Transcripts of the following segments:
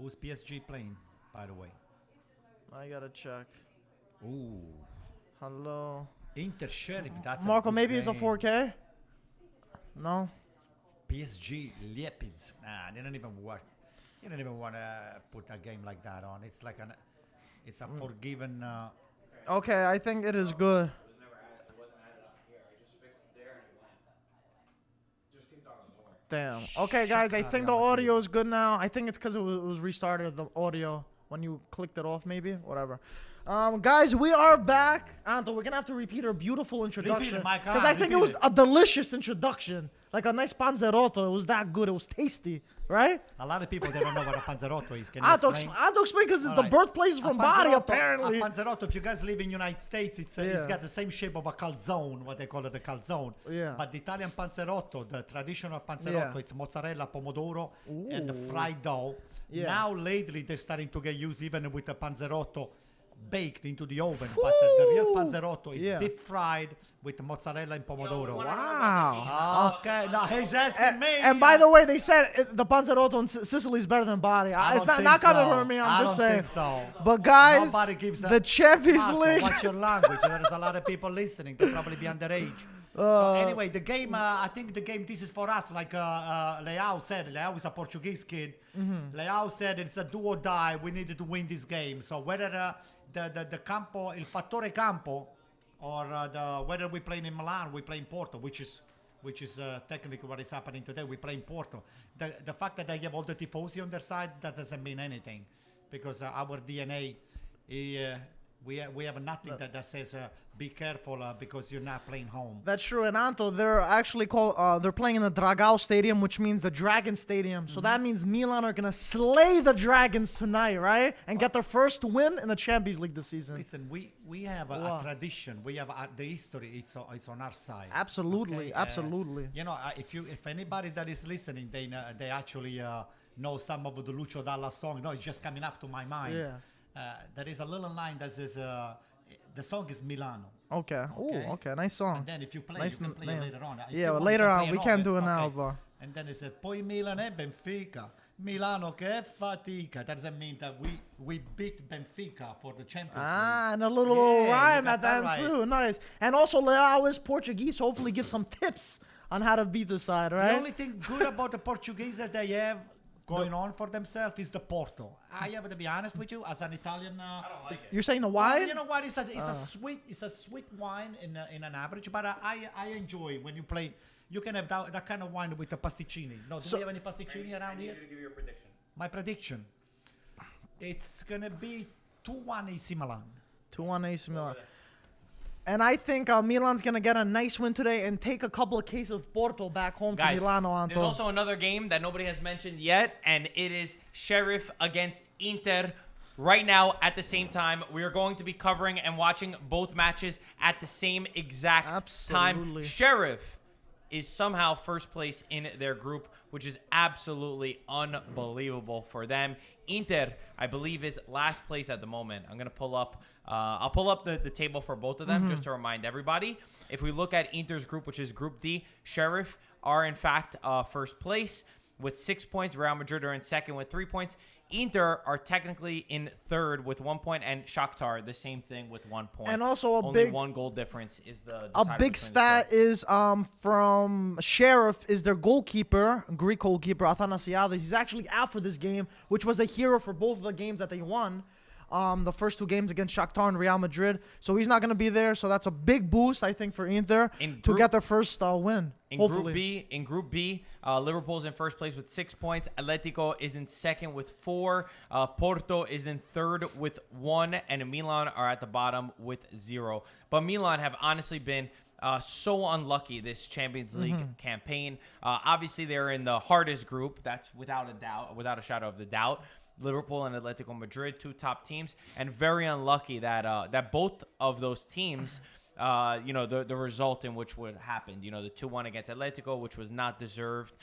Who's PSG playing, by the way? I gotta check. Ooh. Hello. Inter Sheriff. That's Marco, a good maybe it's a game. 4K? No? PSG Leopards. Nah, they don't even want. You don't even want to put a game like that on. It's like it's a forgiven. Okay, I think it is good. Damn. Okay, guys, I think the audio is good now. I think it's because it was restarted, the audio, when you clicked it off, maybe. Whatever. Guys, we are back. Anto, we're going to have to repeat our beautiful introduction. Because I think it was a delicious introduction. Like a nice panzerotto. It was that good. It was tasty. Right? A lot of people, they don't know what a panzerotto is. Can you Anto, explain? explain because it's the birthplace from Bari, apparently. A panzerotto, if you guys live in United States, it's got the same shape of a calzone, what they call it, a calzone. Yeah. But the Italian panzerotto, the traditional panzerotto, it's mozzarella, pomodoro, and the fried dough. Yeah. Now, lately, they're starting to get used even with the panzerotto baked into the oven. But the real panzerotto is deep fried with mozzarella and pomodoro. Wow. Okay, now he's asking me. And by the way, they said the panzerotto in Sicily is better than Bari. It's not coming from me. I'm just saying. So. But guys, nobody gives the Champions Marco, League. What's your language? There's a lot of people listening. They'll probably be underage. So anyway, the game, I think the game, this is for us, like Leao said. Leao is a Portuguese kid. Leao said it's a do or die. We needed to win this game. So whether the campo, il fattore campo, or whether we play in Milan, we play in Porto, which is technically what is happening today. We play in Porto. The fact that they have all the tifosi on their side, that doesn't mean anything, because our DNA, we have nothing that says be careful because you're not playing home. That's true. And Anto, they're actually they're playing in the Dragao Stadium, which means the Dragon Stadium. So that means Milan are going to slay the Dragons tonight, right? And get their first win in the Champions League this season. Listen, we have a tradition. We have the history. It's on our side. Absolutely, okay? absolutely. If anybody that is listening, they actually know some of the Lucio Dalla song. No, it's just coming up to my mind. Yeah. There is a little line that says, the song is Milano. Okay. Ooh, okay. Nice song. And then if you play, nice you can play it later on. Yeah, well, later on. We can't do it now, okay. but... And then it says, poi Milan e Benfica. Milano che fatica. That doesn't mean that we beat Benfica for the Champions League. And a little rhyme at that right. too. Nice. And also, Leao is Portuguese. Hopefully give some tips on how to beat the side, right? The only thing good about the Portuguese that they have going on for themselves is the Porto. I have to be honest with you, as an Italian. I don't like it. You're saying the wine? Well, you know what? It's a sweet wine in an average, but I enjoy when you play. You can have that kind of wine with the pasticcini. No, do we have any pasticcini around here? I need you to give your prediction. My prediction. It's gonna be 2-1 AC Milan. 2-1 AC Milan. And I think Milan's going to get a nice win today and take a couple of cases of Porto back home to Milano. There's also another game that nobody has mentioned yet, and it is Sheriff against Inter. Right now, at the same time, we are going to be covering and watching both matches at the same exact time. Sheriff is somehow first place in their group, which is absolutely unbelievable for them. Inter, I believe, is last place at the moment. I'm going to pull up. I'll pull up the table for both of them just to remind everybody. If we look at Inter's group, which is Group D, Sheriff are, in fact, first place with 6 points. Real Madrid are in second with 3 points. Inter are technically in third with 1 point, and Shakhtar the same thing with 1 point. And also only one goal difference is a big stat is from Sheriff is their goalkeeper, Greek goalkeeper Athanasiadis. He's actually out for this game, which was a hero for both of the games that they won. The first two games against Shakhtar and Real Madrid. So he's not going to be there. So that's a big boost, I think, for Inter to get their first win. Hopefully. In Group B, Liverpool's in first place with 6 points. Atletico is in second with 4. Porto is in third with 1. And Milan are at the bottom with 0. But Milan have honestly been so unlucky this Champions League campaign. Obviously, they're in the hardest group. That's without a doubt, without a shadow of the doubt. Liverpool and Atletico Madrid, two top teams, and very unlucky that that both of those teams, the result in which would happen. The 2-1 against Atletico, which was not deserved,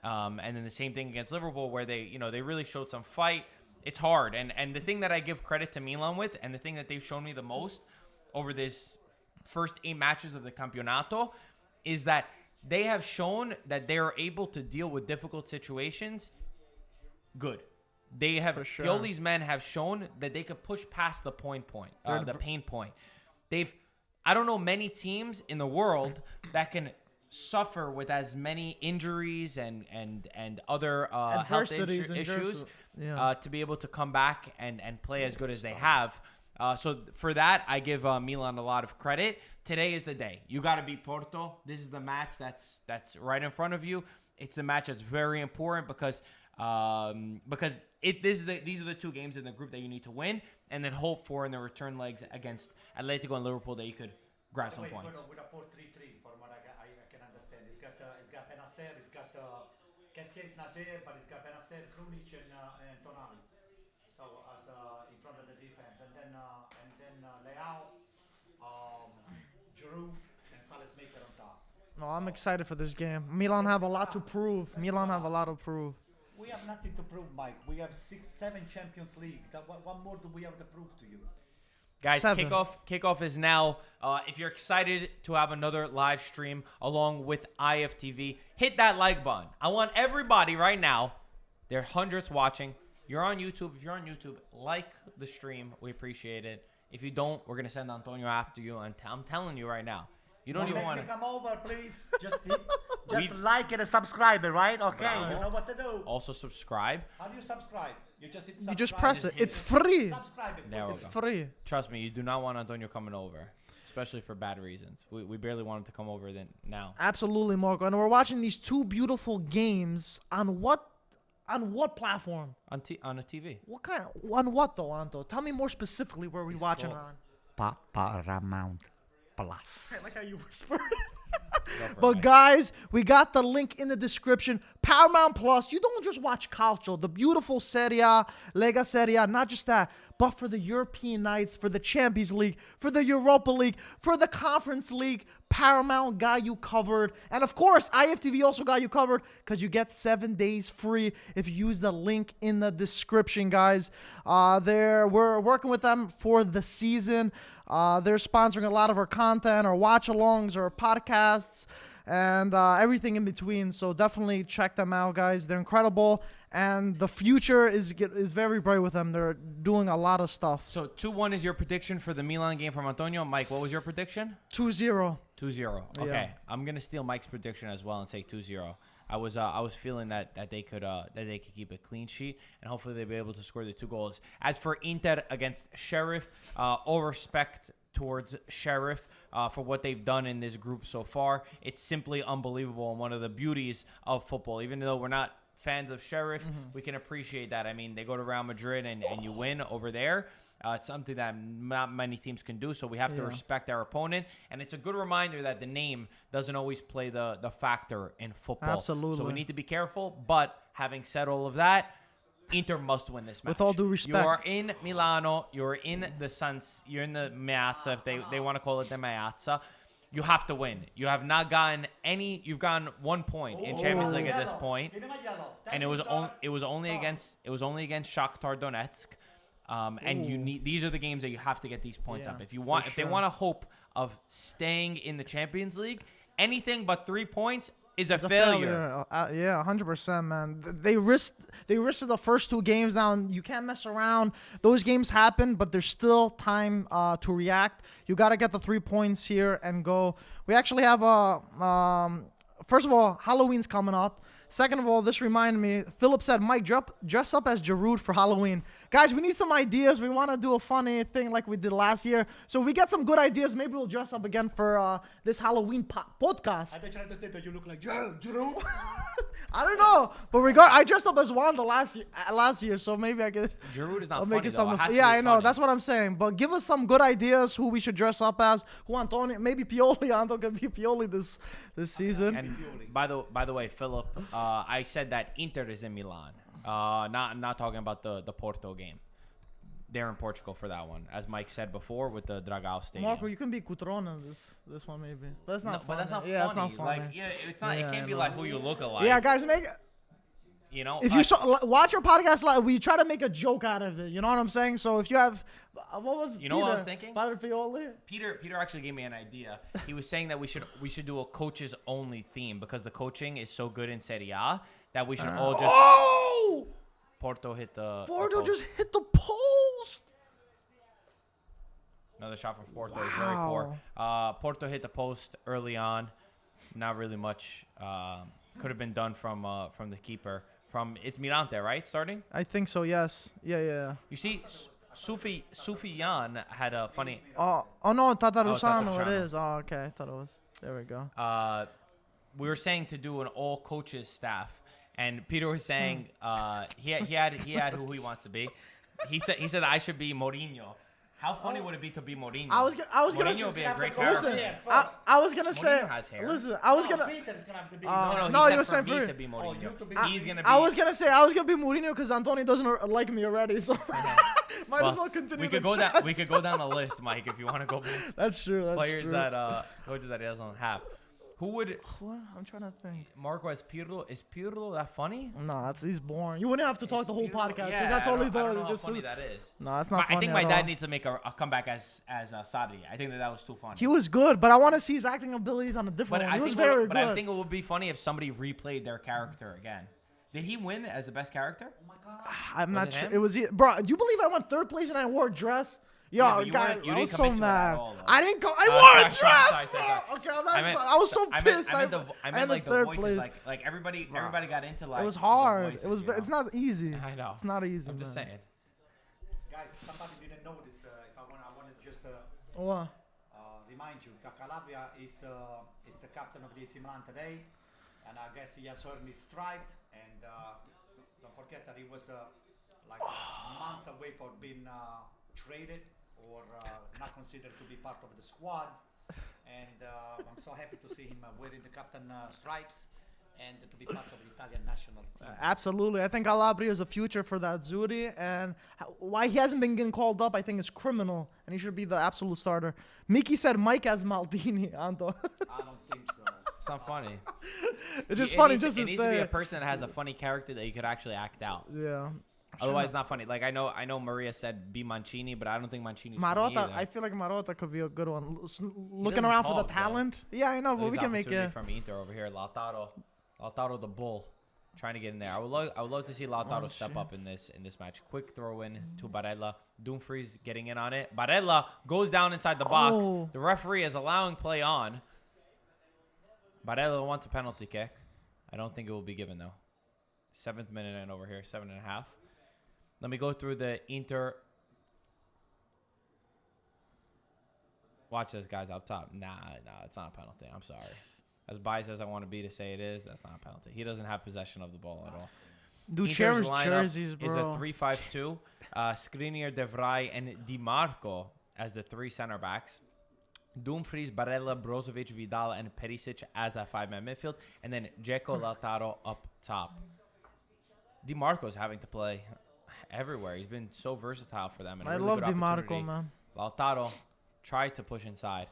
and then the same thing against Liverpool, where they really showed some fight. It's hard, and the thing that I give credit to Milan with, and the thing that they've shown me the most over this first 8 matches of the Campionato, is that they have shown that they are able to deal with difficult situations. Good. They have For sure. Pioli's men have shown that they could push past the the pain point. I don't know many teams in the world that can suffer with as many injuries and other health issues to be able to come back and play as good as they have. So for that, I give Milan a lot of credit. Today is the day. You got to beat Porto. This is the match that's right in front of you. It's a match that's very important because these are the two games in the group that you need to win, and then hope for in the return legs against Atletico and Liverpool that you could grab some points. With a 4-3-3, from what I can understand, it's got Benacer, it's got Kessie is not there, but it's got Benacer, Krunic, and Tonali. So as in front of the defense, and then Leao, Giroud, and Salas Maker on top. No, I'm excited for this game. Milan have a lot to prove. We have nothing to prove, Mike. We have 6-7 Champions League. What more do we have to prove to you? Guys, 7. kickoff is now. If you're excited to have another live stream along with IFTV, hit that like button. I want everybody right now. There are hundreds watching. You're on YouTube. If you're on YouTube, like the stream. We appreciate it. If you don't, we're going to send Antonio after you. And I'm telling you right now. You don't even want to come over, please. Just like it and subscribe it, right? Okay, Bravo. You know what to do. Also subscribe. How do you subscribe? You just hit subscribe. You just press it. It's free. Subscribe it. There we It's go. free. Trust me, you do not want Antonio coming over, especially for bad reasons. We barely want him to come over now. Absolutely, Marco. And we're watching these two beautiful games on what platform? On a TV. On what though, Anto? Tell me more specifically where we watching on. Paramount Plus. I like how you whisper. But guys, we got the link in the description. Paramount Plus. You don't just watch Calcio, the beautiful Serie A, Lega Serie A, not just that, but for the European nights, for the Champions League, for the Europa League, for the Conference League. Paramount got you covered. And of course, IFTV also got you covered because you get 7 days free if you use the link in the description, guys. We're working with them for the season. They're sponsoring a lot of our content, our watch-alongs, our podcasts, and everything in between. So definitely check them out, guys. They're incredible, and the future is very bright with them. They're doing a lot of stuff. So 2-1 is your prediction for the Milan game from Antonio. Mike, what was your prediction? 2-0. 2-0. Okay, Yeah. I'm gonna steal Mike's prediction as well and say 2-0. I was feeling that they could keep a clean sheet and hopefully they'll be able to score the 2 goals. As for Inter against Sheriff, all respect towards Sheriff for what they've done in this group so far. It's simply unbelievable and one of the beauties of football. Even though we're not fans of Sheriff, we can appreciate that. I mean, they go to Real Madrid and you win over there. It's something that not many teams can do, so we have to respect our opponent. And it's a good reminder that the name doesn't always play the factor in football. Absolutely. So we need to be careful. But having said all of that, Inter must win this match. With all due respect. You are in Milano. You're in you're in the Meazza, if they want to call it the Meazza. You have to win. You have not gotten any. You've gotten 1 point in Champions League at this point, and it was only against Shakhtar Donetsk. And you need, these are the games that you have to get these points up. If they want a hope of staying in the Champions League, anything but 3 points is a failure. Yeah, 100%, man. They risked the first 2 games. Now you can't mess around. Those games happen, but there's still time to react. You got to get the 3 points here and go. We actually have first of all, Halloween's coming up. Second of all, this reminded me, Philip said, Mike, dress up as Giroud for Halloween. Guys, we need some ideas. We want to do a funny thing like we did last year. So if we get some good ideas, maybe we'll dress up again for this Halloween podcast. I bet you understand that you look like Giroud. I don't know. But I dressed up as Wanda last year, so maybe I could. Giroud is not make funny, it though. something. It has to Yeah, be I know. funny. That's what I'm saying. But give us some good ideas who we should dress up as. Who Antonio, maybe Pioli. Anto could be Pioli this season. And by the way, Philip, I said that Inter is in Milan. Not talking about the Porto game. They're in Portugal for that one, as Mike said before with the Dragao Stadium. Marco, you can be Cutrone this one maybe. But that's not funny. But that's not Yeah, funny. it's not funny. Like, it's not. Yeah, it can't I be know. like who you look alike. Yeah, guys, You know, if you watch your podcast, like, we try to make a joke out of it. You know what I'm saying? So if you have, what was You know what I was thinking? Padre Pioli? Peter actually gave me an idea. He was saying that we should do a coaches only theme because the coaching is so good in Serie A that we should all just. Oh! Porto hit the Porto post. just hit the post. Another shot from Porto is very poor. Porto hit the post early on. Not really much could have been done from the keeper. It's Mirante, right? Starting? I think so, yes. Yeah. You see, Sufiyan had a funny... Oh no, Tatarusano Tatarusano. it is. Oh, okay. I thought it was. There we go. We were saying to do an all coaches staff, and Peter was saying he had who he wants to be. He said I should be Mourinho. How funny would it be to be Mourinho? I was gonna Mourinho would be a great listen. character. I was gonna say. Mourinho has hair. Listen, I was gonna. Peter's gonna have to be. No, he you were said saying for me for to be Mourinho. you to be- He's gonna be. I was gonna say I was gonna be Mourinho because Antonio doesn't like me already, so might as well continue. We could go down. We could go down the list, Mike, if you want to go. That's true. That's Players true. that coaches that he doesn't have. Who would What? I'm trying to think. Marco is Pirlo that funny? No, he's boring. You wouldn't have to talk the whole podcast because Yeah, that's all he I don't does. know Is how just funny that is. No, that's not I funny think my at dad all. needs to make a comeback as Sadri. I think that was too funny. He was good, but I want to see his acting abilities on a different one. He was very good. I think it would be funny if somebody replayed their character again. Did he win as the best character? Oh my God. I'm not it sure. him? It was bro. Do you believe I won third place and I wore a dress? Yo, Yeah, but you guys, weren't- you I didn't was so commit to it at mad. all, though. I didn't go. I Oh, wore a sorry, dress, sorry, bro. sorry. Okay, I was so pissed. I meant like the third voices, place. like everybody got into like. It was the hard. voices, It was. you know? It's not easy. I know. It's not easy. I'm just man. saying. Guys, somebody didn't know this. I wanted just What? remind you that Calabria is the captain of the AC Milan today, and I guess he has earned his stripe. And don't forget that he was like months away for being traded or not considered to be part of the squad. And I'm so happy to see him wearing the captain stripes and to be part of the Italian national team. Absolutely. I think Calabria is a future for that Zuri, and why he hasn't been getting called up, I think, is criminal, and he should be the absolute starter. Miki said Mike as Maldini, Anto. I don't think so. It's not funny. It's just It funny needs- just to It needs to be say. a person that has a funny character that you could actually act out. Yeah. Otherwise, it's not funny. Like I know Maria said be Mancini, but I don't think Mancini's funny Marotta, either. I feel like Marotta could be a good one. Looking doesn't around for talk, the though. talent. Yeah, I know, but There's we can make opportunity it. from Inter over here. Lautaro the bull, trying to get in there. I would love to see Lautaro step shit. up in this match. Quick throw in to Barella. Dumfries getting in on it. Barella goes down inside the box. Oh. The referee is allowing play on. Barella wants a penalty kick. I don't think it will be given though. 7th minute in over here, 7.5. Let me go through the Inter. Watch this, guys, up top. Nah, it's not a penalty. I'm sorry. As biased as I want to be to say it is, that's not a penalty. He doesn't have possession of the ball at all. Dude, Inter's cherish lineup jerseys, is bro. a 3-5-2. Skriniar, De Vrij, and Di Marco as the 3 center backs. Dumfries, Barella, Brozovic, Vidal, and Perisic as a 5-man midfield. And then Dzeko, Lautaro up top. Di Marco's having to play everywhere. He's been so versatile for them. And a I really love good Di Marco, opportunity. man. Lautaro tried to push inside.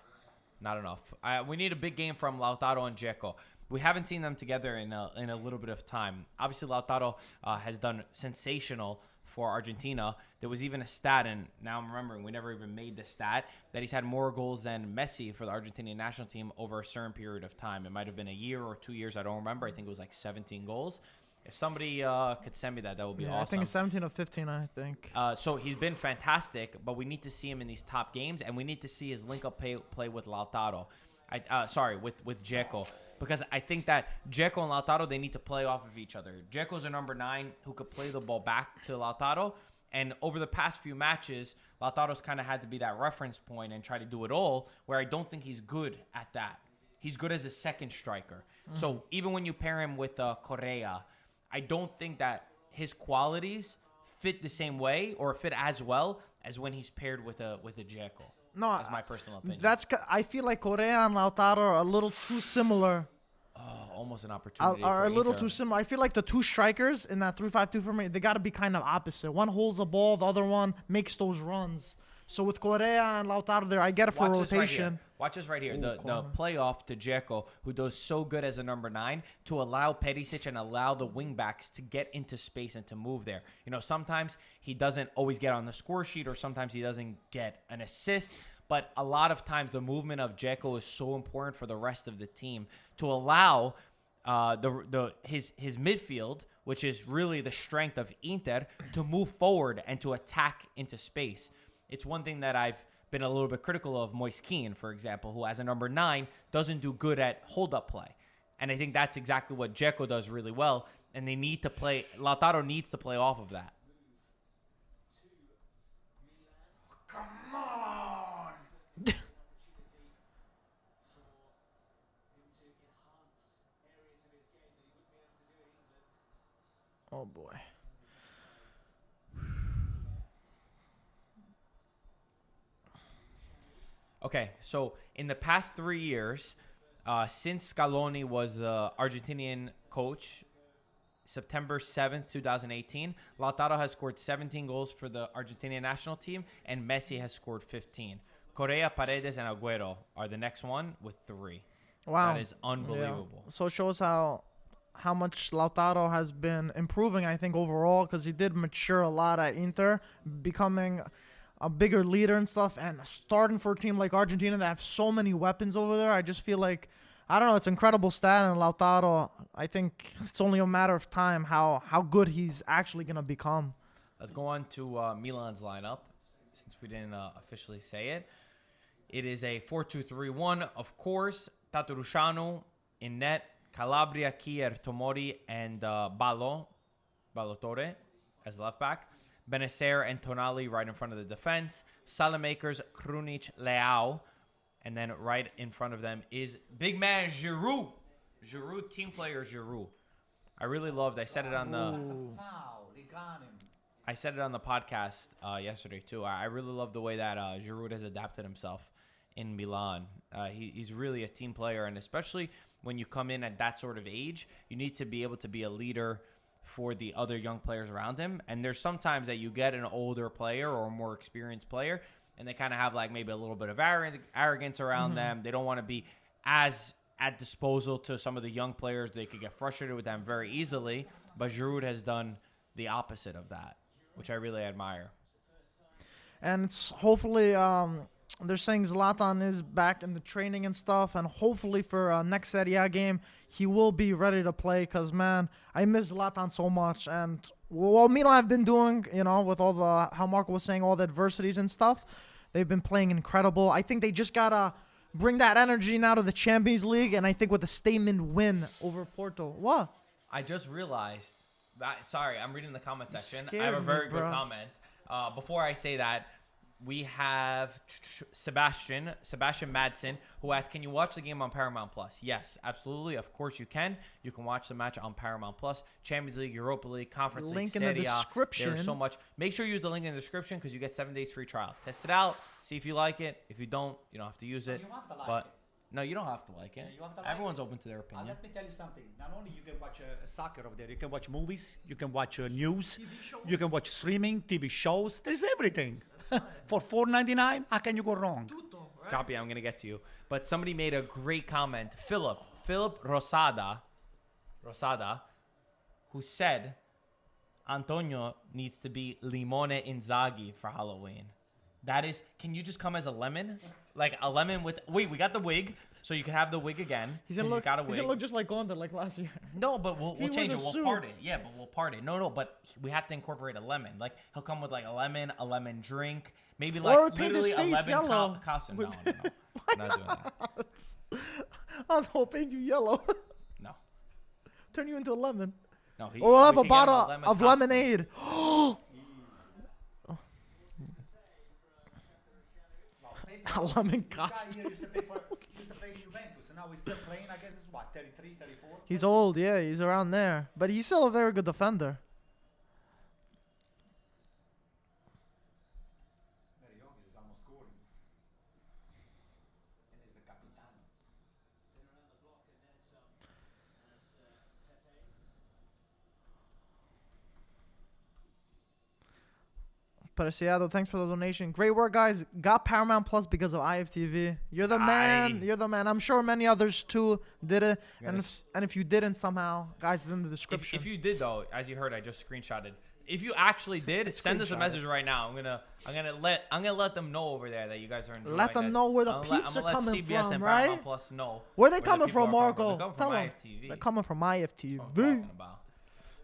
Not enough. We need a big game from Lautaro and Dzeko. We haven't seen them together in a little bit of time. Obviously, Lautaro has done sensational for Argentina. There was even a stat, and now I'm remembering we never even made the stat, that he's had more goals than Messi for the Argentinian national team over a certain period of time. It might have been a year or 2 years. I don't remember. I think it was like 17 goals. If somebody could send me that would be Yeah, awesome. I think it's 17 or 15, I think. So he's been fantastic, but we need to see him in these top games, and we need to see his link-up play with Lautaro. With Dzeko. Because I think that Dzeko and Lautaro, they need to play off of each other. Dzeko's a number 9 who could play the ball back to Lautaro. And over the past few matches, Lautaro's kind of had to be that reference point and try to do it all, where I don't think he's good at that. He's good as a second striker. So even when you pair him with Correa, I don't think that his qualities fit the same way or fit as well as when he's paired with a Dzeko. No, That's my personal opinion. I feel like Correa and Lautaro are a little too similar. Almost an opportunity Are for a little Inter. too similar. I feel like the two strikers in that 3-5-2 for me, they got to be kind of opposite. One holds the ball, the other one makes those runs. So with Correa and Lautaro there, I get it for Watch this right rotation. here. Watch this right here. Ooh, The corner. playoff to Dzeko, who does so good as a number 9, to allow Perisic and allow the wingbacks to get into space and to move there. You know, sometimes he doesn't always get on the score sheet, or sometimes he doesn't get an assist. But a lot of times the movement of Dzeko is so important for the rest of the team to allow his midfield, which is really the strength of Inter, to move forward and to attack into space. It's one thing that I've been a little bit critical of Moise Kean, for example, who as a number 9 doesn't do good at hold-up play. And I think that's exactly what Dzeko does really well, and they need to play, Lautaro needs to play off of that. Come on! Oh boy. Okay, so in the past 3 years, since Scaloni was the Argentinian coach, September 7th, 2018, Lautaro has scored 17 goals for the Argentinian national team, and Messi has scored 15. Correa, Paredes, and Agüero are the next one with 3. Wow. That is unbelievable. Yeah. So it shows how much Lautaro has been improving, I think, overall, because he did mature a lot at Inter, becoming a bigger leader and stuff, and starting for a team like Argentina that have so many weapons over there. I just feel like, I don't know, it's an incredible stat, and Lautaro, I think it's only a matter of time how good he's actually going to become. Let's go on to Milan's lineup, since we didn't officially say it. It is a 4-2-3-1, of course. Tatarusanu in net, Calabria, Kier, Tomori, and Balotore as left back. Benacer and Tonali right in front of the defense. Salamakers, Krunic, Leao. And then right in front of them is big man Giroud. Giroud, team player Giroud. I really loved, I said it on the... That's a foul. He got him. I said it on the podcast yesterday too. I really love the way that Giroud has adapted himself in Milan. He's really a team player, and especially when you come in at that sort of age, you need to be able to be a leader for the other young players around him. And there's sometimes that you get an older player or a more experienced player, and they kind of have like maybe a little bit of arrogance around them. They don't want to be as at disposal to some of the young players. They could get frustrated with them very easily. But Giroud has done the opposite of that, which I really admire. And it's hopefully they're saying Zlatan is back in the training and stuff, and hopefully for next Serie A game he will be ready to play, because man, I miss Zlatan so much. And what Milan have been doing, you know, with all the, how Marco was saying, all the adversities and stuff, they've been playing incredible. I think they just gotta bring that energy now to the Champions League, and I think with a statement win over Porto. What? I just realized that, sorry, I'm reading the comment section. I scared have a me, very good bro. comment. Before I say that, we have Sebastian Madsen, who asks, can you watch the game on Paramount Plus? Yes, absolutely. Of course you can. You can watch the match on Paramount Plus. Champions League, Europa League, Conference Link League, in the Serie A. description. There's so much. Make sure you use the link in the description, because you get 7 days free trial. Test it out. See if you like it. If you don't, you don't have to use it. You have to like but it. no, you don't have to like it. Yeah, you have to like Everyone's it. open to their opinion. Let me tell you something. Not only you can watch soccer over there, you can watch movies, you can watch news, you can watch streaming, TV shows. There's everything. For $4.99, how can you go wrong? Copy, I'm going to get to you. But somebody made a great comment. Philip Rosada, who said Antonio needs to be Limone Inzaghi for Halloween. That is, can you just come as a lemon? Like a lemon with, wait, we got the wig, so you can have the wig again. He's gonna look just like Gonda like last year. No, but we'll change it. was a We'll suit. part it. Yeah, but we'll part it. No, but we have to incorporate a lemon. Like, he'll come with like a lemon drink, maybe like Or paint his literally a face lemon yellow. costume. No. With- I'm not doing that. I'll paint you yellow. No. Turn you into a lemon. No. Or we'll have we a can get him bottle lemon of costume. lemonade. A lemon costume. Used to play Juventus, and now he's still playing. I guess it's what, 33, 34? He's old, yeah, he's around there. But he's still a very good defender. Very young, he's almost scoring. And he's the Capitano. Preciado, thanks for the donation. Great work, guys. Got Paramount Plus because of IFTV. You're the man. Aye. You're the man. I'm sure many others too did it. Yes. And if you didn't somehow, guys, it's in the description. If you did though, as you heard, I just screenshotted. If you actually did, send us a message right now. I'm gonna let them know over there that you guys are enjoying Let them it. know where the I'm peeps gonna are let coming CBS from, and right? Paramount Plus know Where they the coming people from, are Marco? They're coming Tell from them. IFTV. They're coming from IFTV. What I'm talking about.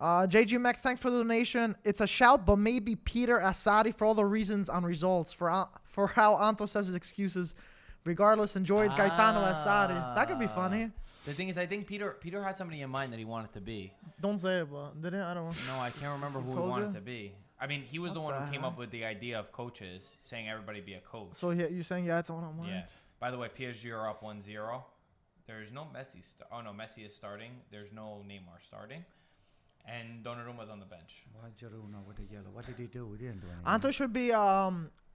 JG Max, thanks for the donation. It's a shout, but maybe Peter Asadi for all the reasons on results. For how Anto says his excuses. Regardless, enjoyed Gaetano Asadi. That could be funny. The thing is, I think Peter had somebody in mind that he wanted to be. Don't say it, but did it? I don't know. No, I can't remember who he Told wanted you? to be. I mean, he was the one who came up with the idea of coaches, saying everybody be a coach. So you saying it's on mine? Yeah. By the way, PSG are up 1-0. There's no Messi. Oh no, Messi is starting. There's no Neymar starting, and Donnarumma's on the bench. Why Giroud with the yellow? What did he do? He didn't do anything. Anto should be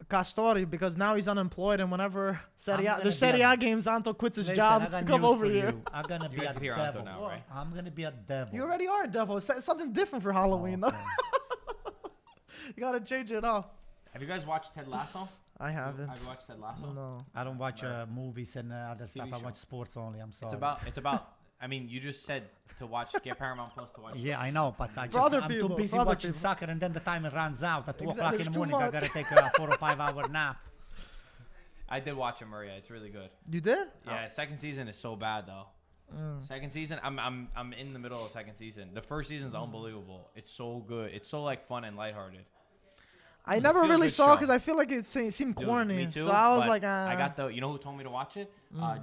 Castori because now he's unemployed, and whenever gonna there's be Serie a- A games, Anto quits his Listen, job I to got come news over for here. you. I'm gonna You be guys a can hear devil. Anto now, right? I'm gonna be a devil. You already are a devil. Something different for Halloween, Oh, though. okay. You gotta change it up. Have you guys watched Ted Lasso? I haven't. Have you watched Ted Lasso? No. I don't watch movies and other It's a stuff. TV I show. watch sports only. I'm sorry. It's about. I mean, you just said to watch, get Paramount Plus to watch. Yeah, I know, but I'm other too people, busy for other watching people. soccer, and then the time runs out at 2 o'clock in There's the too morning. I much. gotta take a 4 or 5 hour nap. I did watch it, Maria. It's really good. You did? Yeah, second season is so bad though. Mm. Second season, I'm in the middle of second season. The first season's unbelievable. It's so good. It's so like fun and lighthearted. I It's a never really feel-good saw show. because I feel like it seemed Dude, corny. me too, so I was but like, I got the. You know who told me to watch it?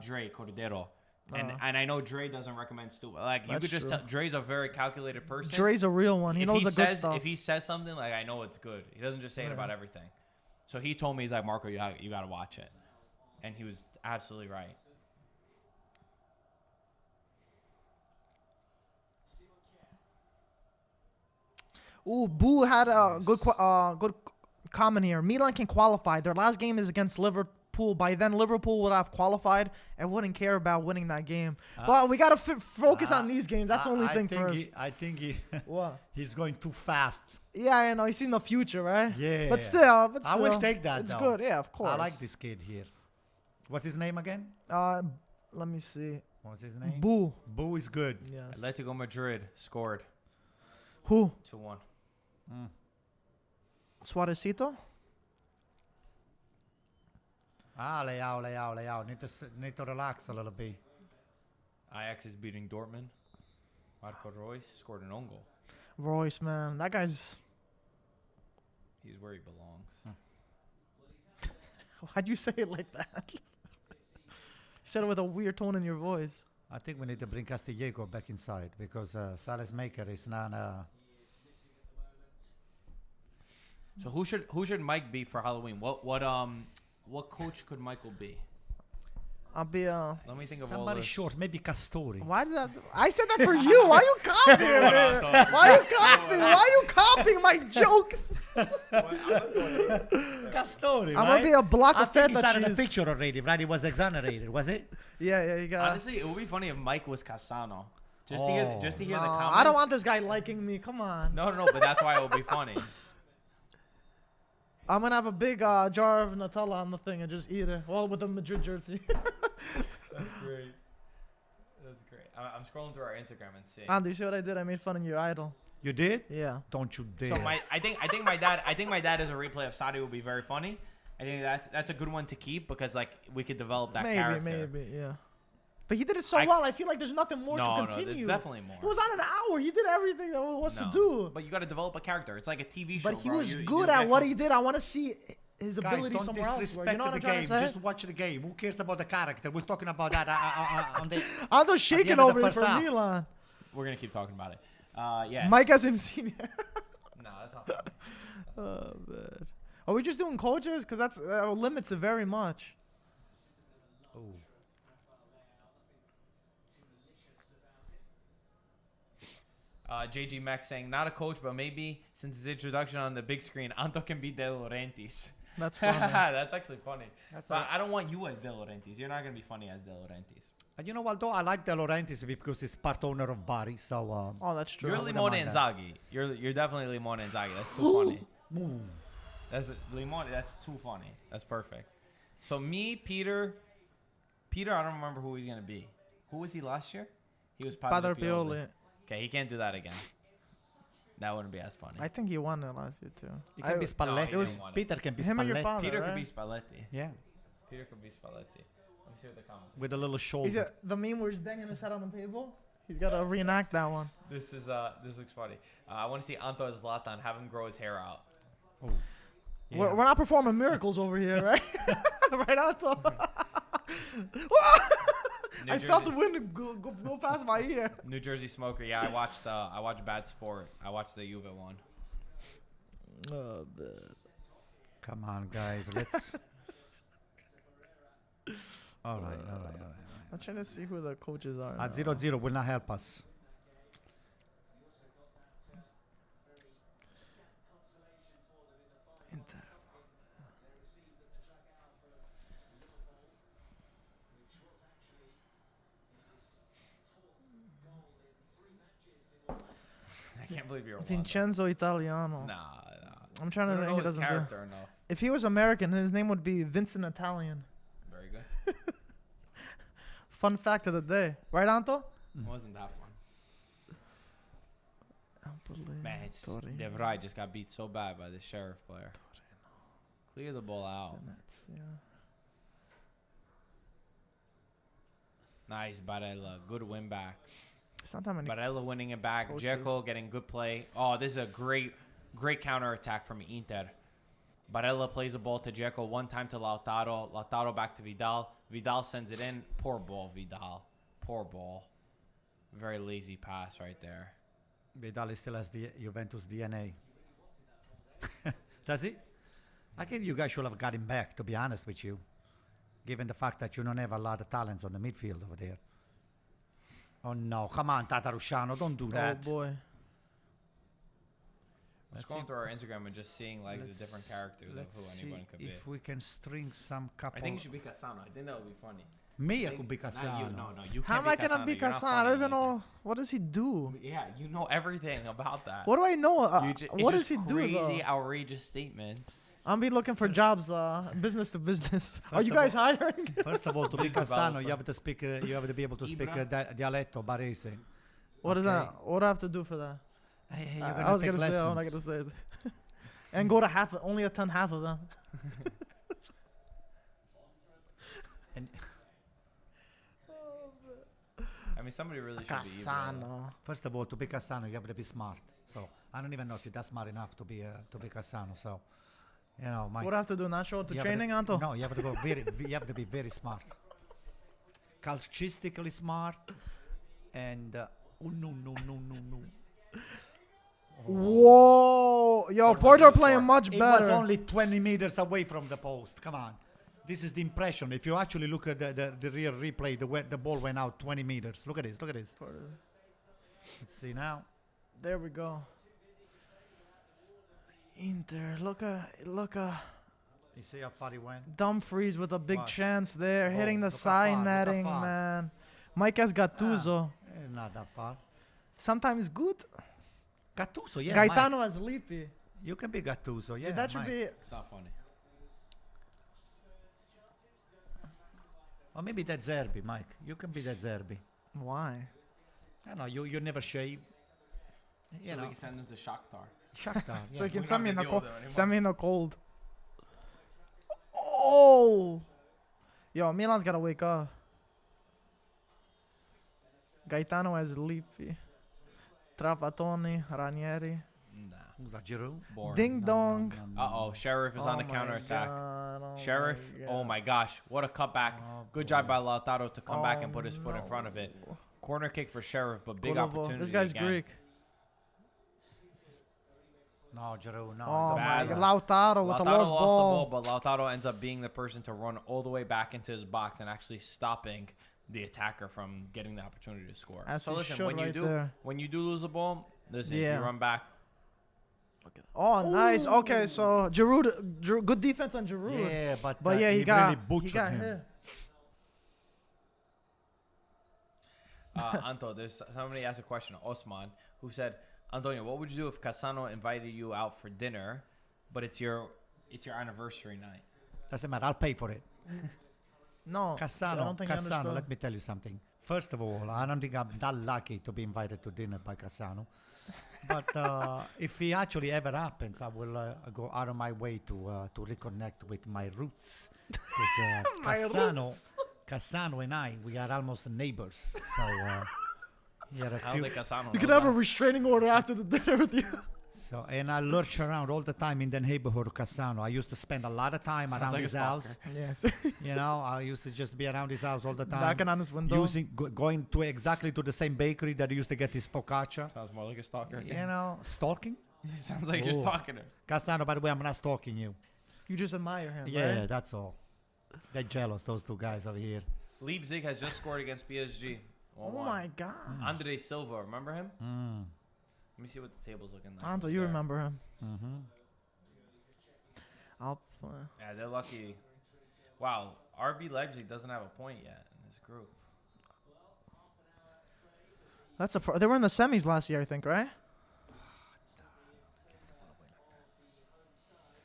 Dre Cordero. And Oh. and I know Dre doesn't recommend stupid. Like you That's could just true. tell Dre's a very calculated person. Dre's a real one. He If knows the good says, stuff. If he says something, like I know it's good. He doesn't just say it Yeah. about everything. So he told me, he's like, Marco, you got to watch it. And he was absolutely right. Ooh, Boo had a good comment here. Milan can qualify. Their last game is against Liverpool. By then, Liverpool would have qualified and wouldn't care about winning that game. But we got to focus on these games. That's the only thing first. I think What? he's going too fast. Yeah, I know. He's seen the future, right? Yeah. But still. I will take that, It's though. good. Yeah, of course. I like this kid here. What's his name again? Let me see. What's his name? Boo. Boo is good. Yes. Atletico Madrid scored Who? 2-1. Suarezito? Leao. Need to relax a little bit. Ajax is beating Dortmund. Marco Reus scored an own goal. Royce, man. That guy's... He's where he belongs. Why'd you say it like that? You said it with a weird tone in your voice. I think we need to bring Castillejo back inside because Sales Maker is not. So who should Mike be for Halloween? What coach could Michael be? I'll be Let me think of Somebody all this. short, maybe Castori. Why did that? I said that for you. Why you copying it? Why you copying? Why you copying my jokes? Castori, I'm gonna be a block I of think he's feta out of the cheese. picture already, right? He was exonerated, was it? Yeah, you got. Honestly, it would be funny if Mike was Casano. Just to hear the No, comments. I don't want this guy liking me. Come on. No, but that's why it would be funny. I'm gonna have a big jar of Nutella on the thing and just eat it. Well, with a Madrid jersey. That's great. That's great. I'm scrolling through our Instagram and seeing. Andy, you see what I did? I made fun of your idol. You did? Yeah. Don't you dare. So I think my dad as a replay of Saudi would be very funny. I think that's a good one to keep because like we could develop that character. Maybe, yeah. But he did it so I- well. I feel like there's nothing more to No, continue. there's definitely more. He was on an hour. He did everything that was to No, do. But you got to develop a character. It's like a TV show. But he bro. was You good do at that what show- he did. I want to see his Guys, ability don't somewhere else. bro. disrespect You know what the I'm trying game. to say? Just watch the game. Who cares about the character? We're talking about that on the. I'm just shaking end of the over here first for half. Milan. We're gonna keep talking about it. Yeah. Mike hasn't seen it. No, that's not funny. Oh, man. Are we just doing coaches? Because that's limits it very much. Oh. JG Max saying, not a coach, but maybe since his introduction on the big screen, Anto can be De Laurentiis. That's funny. That's actually funny. That's But right. I don't want you as De Laurentiis. You're not going to be funny as De Laurentiis. And you know what, though? I like De Laurentiis because he's part owner of Bari. So. Oh, that's true. You're I wouldn't Limone mind that. Inzaghi. You're definitely Limone Inzaghi. That's too funny. That's Limone. That's too funny. That's perfect. So me, Peter, I don't remember who he's going to be. Who was he last year? He was Padre Padre Pioli. Pioli. Okay, he can't do that again. That wouldn't be as funny. I think he won it last year, too. He can be Spalletti. No, he didn't want it. Peter can be Him and your Spalletti. father, Peter right? could be Spalletti. Yeah. Peter could be Spalletti. Let me see what the comments. With a little Is shoulder. it the meme where he's banging his head on the table? He's got to reenact that one. This looks funny. I want to see Anto as Zlatan, have him grow his hair out. Oh. We're not performing miracles over here, right? Right, Anto? I felt the wind go past my ear. New Jersey Smoker. Yeah, I watched Bad Sport. I watched the Juve one. Oh, man. Come on, guys. Let's. All right. I'm trying to see who the coaches are. At 0-0 will not help us. I can't believe you're a Vincenzo Italiano. Nah. I'm trying to think it doesn't do. If he was American, his name would be Vincent Italian. Very good. Fun fact of the day. Right, Anto? It wasn't that fun. Man, DeVry just got beat so bad by the Sheriff player. Clear the ball out. Yeah. Nice, Barella. Good win back. It's not that many. Barella winning it back. Coaches. Dzeko getting good play. Oh, this is a great counter attack from Inter. Barella plays the ball to Dzeko. One time to Lautaro. Lautaro back to Vidal. Vidal sends it in. Poor ball, Vidal. Poor ball. Very lazy pass right there. Vidal still has the Juventus DNA. Does he? I think you guys should have got him back, to be honest with you. Given the fact that you don't have a lot of talents on the midfield over there. Oh no, come on, Tatarusciano, don't do that. Oh boy. Let's go through our Instagram and just seeing like the different characters of who anyone could be. If we can string some couple. I think it should be Cassano. I think that would be funny. Me, I could be Cassano. No, you can't. How am I gonna be Cassano? I don't even know. What does he do? Yeah, you know everything about that. What do I know? What does he do? Crazy, outrageous statements. I'm be looking for jobs, business to business. Are you guys hiring? First of all, to be Cassano, you have to speak. You have to be able to speak dialetto barese. What is that? What do I have to do for that? Hey, I was gonna say. I'm not gonna say it. And go to only attend half of them. I mean, somebody really should be Cassano. First of all, to be Cassano, you have to be smart. So I don't even know if you're that smart enough to be Cassano. So, you know, what do I have to do? Not show up to training, Anto? No, you have to go you have to be very smart, calcistically smart, and no. Whoa! Yo, Porto playing much better. It was only 20 meters away from the post. Come on. This is the impression. If you actually look at the real replay, the ball went out 20 meters. Look at this. Let's see now. There we go. Inter, look at. You see how far he went? Dumfries with a big chance there, hitting the side netting, man. Mike has Gattuso. Not that far. Sometimes good. Gattuso, yeah. Gaetano has Lippi. You can be Gattuso, yeah. That should be. It's not funny. Or maybe that's Zerbi, Mike. You can be that Zerbi. Why? I don't know. You never shave. So we can send him to Shakhtar. Shakhtar. So you can We're send me not in the gonna cold. deal with them Send me in the cold. Oh. Yo, Milan's gotta wake up. Gaetano has Lippi. Trapattoni, Ranieri. Nah. Who's that, Giroud? Boring. Ding dong. Uh-oh, Sheriff is on the counterattack. Sheriff, oh my gosh, what a cutback. Good job by Lautaro to come back and put his foot in front of it. Corner kick for Sheriff, but big opportunity. This guy's again. Greek. No, Giroud, no. Oh my Bad. God. Lautaro with the Lautaro lost lost ball. the ball, but Lautaro ends up being the person to run all the way back into his box and actually stopping the attacker from getting the opportunity to score. As So he listen, should when you right there. do lose the ball, listen, if Yeah. you run back. Oh, nice. Okay, so Giroud, good defense on Giroud. Yeah, but yeah, he really butchered him. hit. Anto, there's somebody asked a question, Osman, who said, Antonio, what would you do if Cassano invited you out for dinner, but it's your anniversary night? Doesn't matter. I'll pay for it. No, I Cassano, don't think I understood. let me tell you something. First of all, I don't think I'm that lucky to be invited to dinner by Cassano. But if it actually ever happens, I will go out of my way to reconnect with my roots. My Cassano and I, we are almost neighbors. So He had a I don't few. think Cassano You knows can have a that. restraining order after the dinner with you. So, and I lurch around all the time in the neighborhood of Cassano. I used to spend a lot of time Sounds around like a his house. Yes. You know, I used to just be around his house all the time. Knocking on his window. Going to exactly to the same bakery that he used to get his focaccia. Sounds more like a stalker. You know, stalking? It sounds like you're just Oh. talking to him. Cassano, by the way, I'm not stalking you. You just admire him, Yeah, right? that's all. They're jealous, those two guys over here. Leipzig has just scored against PSG. Oh 1-1. my God. Andre Silva, remember him? Mm. Let me see what the table's looking like. Anto, you There. remember him. Mm-hmm. Yeah, they're lucky. Wow, RB Leipzig doesn't have a point yet in this group. That's they were in the semis last year, I think, right?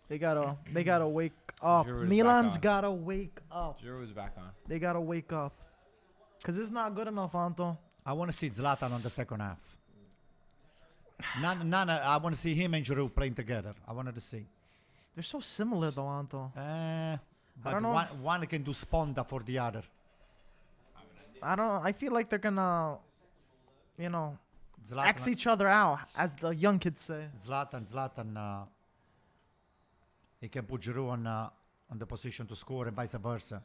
They gotta wake up. Giroud's back Milan's on. gotta wake up. Giroud's back on. They gotta wake up. Cause it's not good enough, Anto. I want to see Zlatan on the second half. I want to see him and Giroud playing together. I wanted to see. They're so similar though, Anto. But don't know one can do sponda for the other. I feel like they're gonna, you know, Zlatan, X each other out, as the young kids say. Zlatan, he can put Giroud on the position to score and vice versa.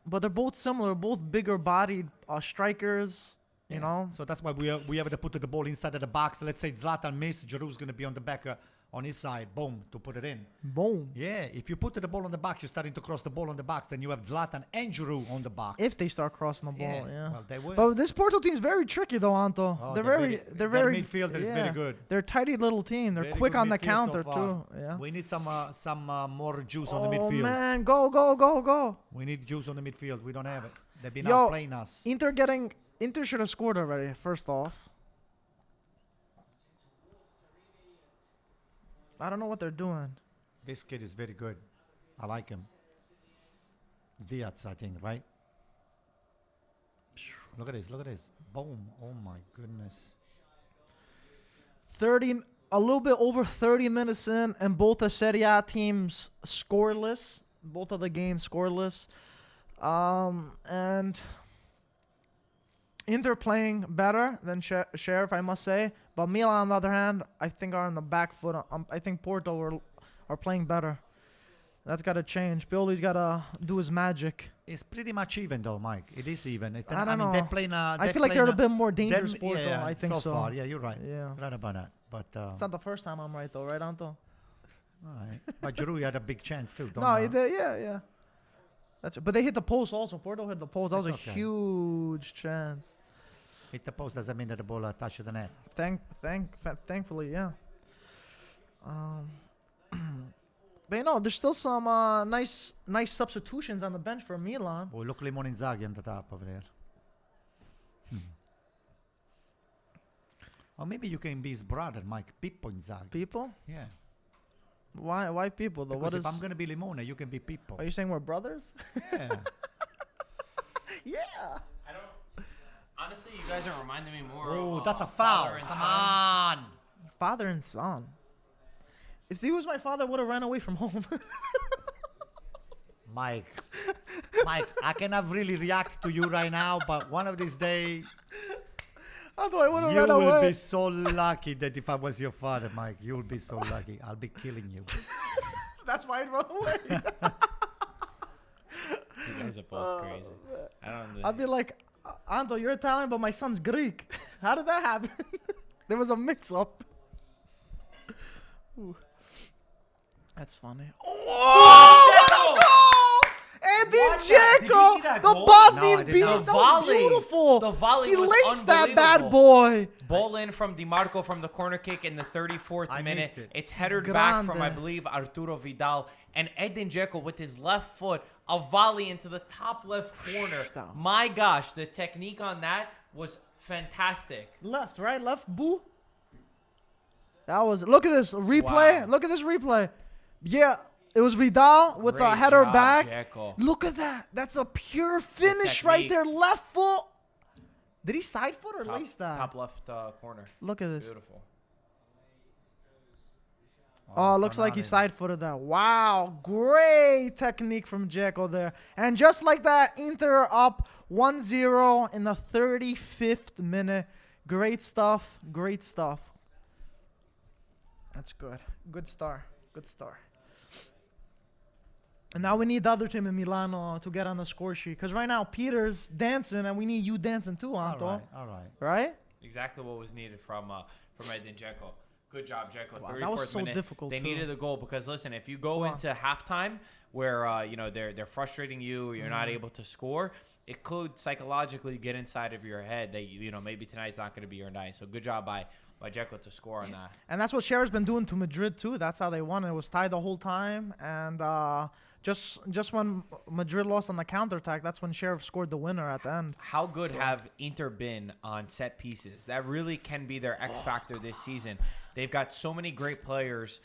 But they're both similar, both bigger bodied strikers. You know. So that's why we have to put the ball inside of the box. Let's say Zlatan miss, Giroud's going to be on the back on his side. Boom, to put it in. Boom. Yeah, if you put the ball on the box, you're starting to cross the ball on the box, then you have Zlatan and Giroud on the box. If they start crossing the ball, yeah. Well, they will. But this Porto team's very tricky though, Anto. Oh, they're their very midfielder is very good. They're a tidy little team. They're Very quick good on the midfield counter so far. too. Yeah. We need some more juice on the Oh midfield. man, go. We need juice on the midfield. We don't have it. They've been Yo, outplaying us. Inter should have scored already. First off, I don't know what they're doing. This kid is very good. I like him. Diaz, I think, right? Look at this. Boom. Oh my goodness. 30, a little bit over 30 minutes in, and both the Serie A teams scoreless. Both of the games scoreless. And Inter playing better than Sheriff, I must say. But Milan, on the other hand, I think are on the back foot. I think Porto are playing better. That's got to change. Pioli's got to do his magic. It's pretty much even though, Mike. It is even. I don't know. They're playing. I feel like they're a bit more dangerous, Porto. Yeah, I think so. far, yeah, you're right. Yeah. Right about that. But It's not the first time I'm right, though, right, Anto? all right. But Giroud had a big chance too. No, he did. Yeah. But they hit the post also. Porto hit the post. That was That's a okay. huge chance. Hit the post doesn't mean that the ball touched the net. Thankfully, yeah. But you know, there's still some nice substitutions on the bench for Milan. Oh, look, Limon Inzaghi on the top over there. Or maybe you can be his brother, Mike. Pippo Inzaghi. People? Yeah. Why people though? Because What if is? I'm gonna be Limone, you can be Pippo. Are you saying we're brothers? Yeah. Yeah. I don't. Honestly, you guys are reminding me more. Oh, of, that's a foul. father and Come son. on. Father and son. If he was my father, I would have ran away from home. Mike, I cannot really react to you right now, but one of these days, Although I would have you ran will away. be so lucky that if I was your father, Mike, you'll be so lucky. I'll be killing you. That's why I'd run away. You guys are both crazy. I don't. I'd be like, Anto, you're Italian, but my son's Greek. How did that happen? There was a mix-up. Ooh. That's funny. Oh, what a goal! And then Watch that. Did you Dzeko, see that the goal? Bosnian No, I did beast, not. that was volley. beautiful. The volley he was laced that bad unbelievable. boy. Ball in from DiMarco from the corner kick in the 34th I minute. missed it. It's headed back from, I Grande. believe, Arturo Vidal. And Edin Dzeko with his left foot, a volley into the top left corner. Stop. My gosh, the technique on that was fantastic. Left, right? Left, boo. That was, look at this replay. Wow. Look at this replay. Yeah, it was Vidal with the Great header job, back. Dzeko. Look at that. That's a pure finish right technique. there. Left foot. Did he side foot or lace that? Top left corner. Look at this. Beautiful. Oh, looks like he side-footed that. Wow, great technique from Dzeko there. And just like that, Inter up 1-0 in the 35th minute. Great stuff, great stuff. That's good. Good start, good start. And now we need the other team in Milano to get on the score sheet. Because right now, Peter's dancing, and we need you dancing too, Anto. All right. Right? Exactly what was needed from Edin Dzeko. Good job, Dzeko. Wow, that was so minute, difficult, They too. needed the goal because, listen, if you go into halftime where they're frustrating you, you're not able to score, it could psychologically get inside of your head that maybe tonight's not going to be your night. So good job by Dzeko to score on that. And that's what Sheriff's been doing to Madrid too. That's how they won. It was tied the whole time, and just when Madrid lost on the counterattack, that's when Sheriff scored the winner at the end. How good have Inter been on set pieces? That really can be their X factor this season. They've got so many great players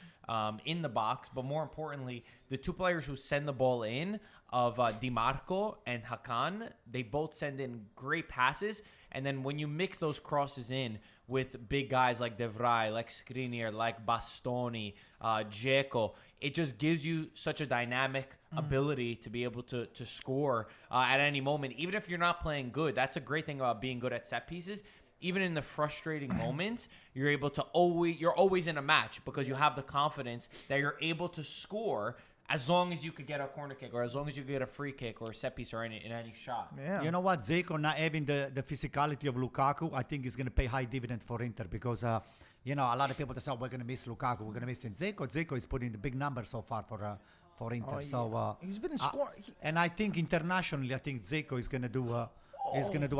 in the box, but more importantly, the two players who send the ball in of Di Marco and Hakan, they both send in great passes. And then when you mix those crosses in with big guys like De Vrij, like Skriniar, like Bastoni, Dzeko, it just gives you such a dynamic ability to be able to score at any moment. Even if you're not playing good, that's a great thing about being good at set pieces. Even in the frustrating moments, you're always in a match because you have the confidence that you're able to score as long as you could get a corner kick or as long as you get a free kick or a set piece or in any shot. Yeah. You know what? Dzeko not having the physicality of Lukaku, I think is going to pay high dividend for Inter because, a lot of people say, we're going to miss Lukaku. We're going to miss him. Dzeko is putting the big numbers so far for Inter. Oh, yeah. So he's been scoring. And I think internationally, Dzeko is going to do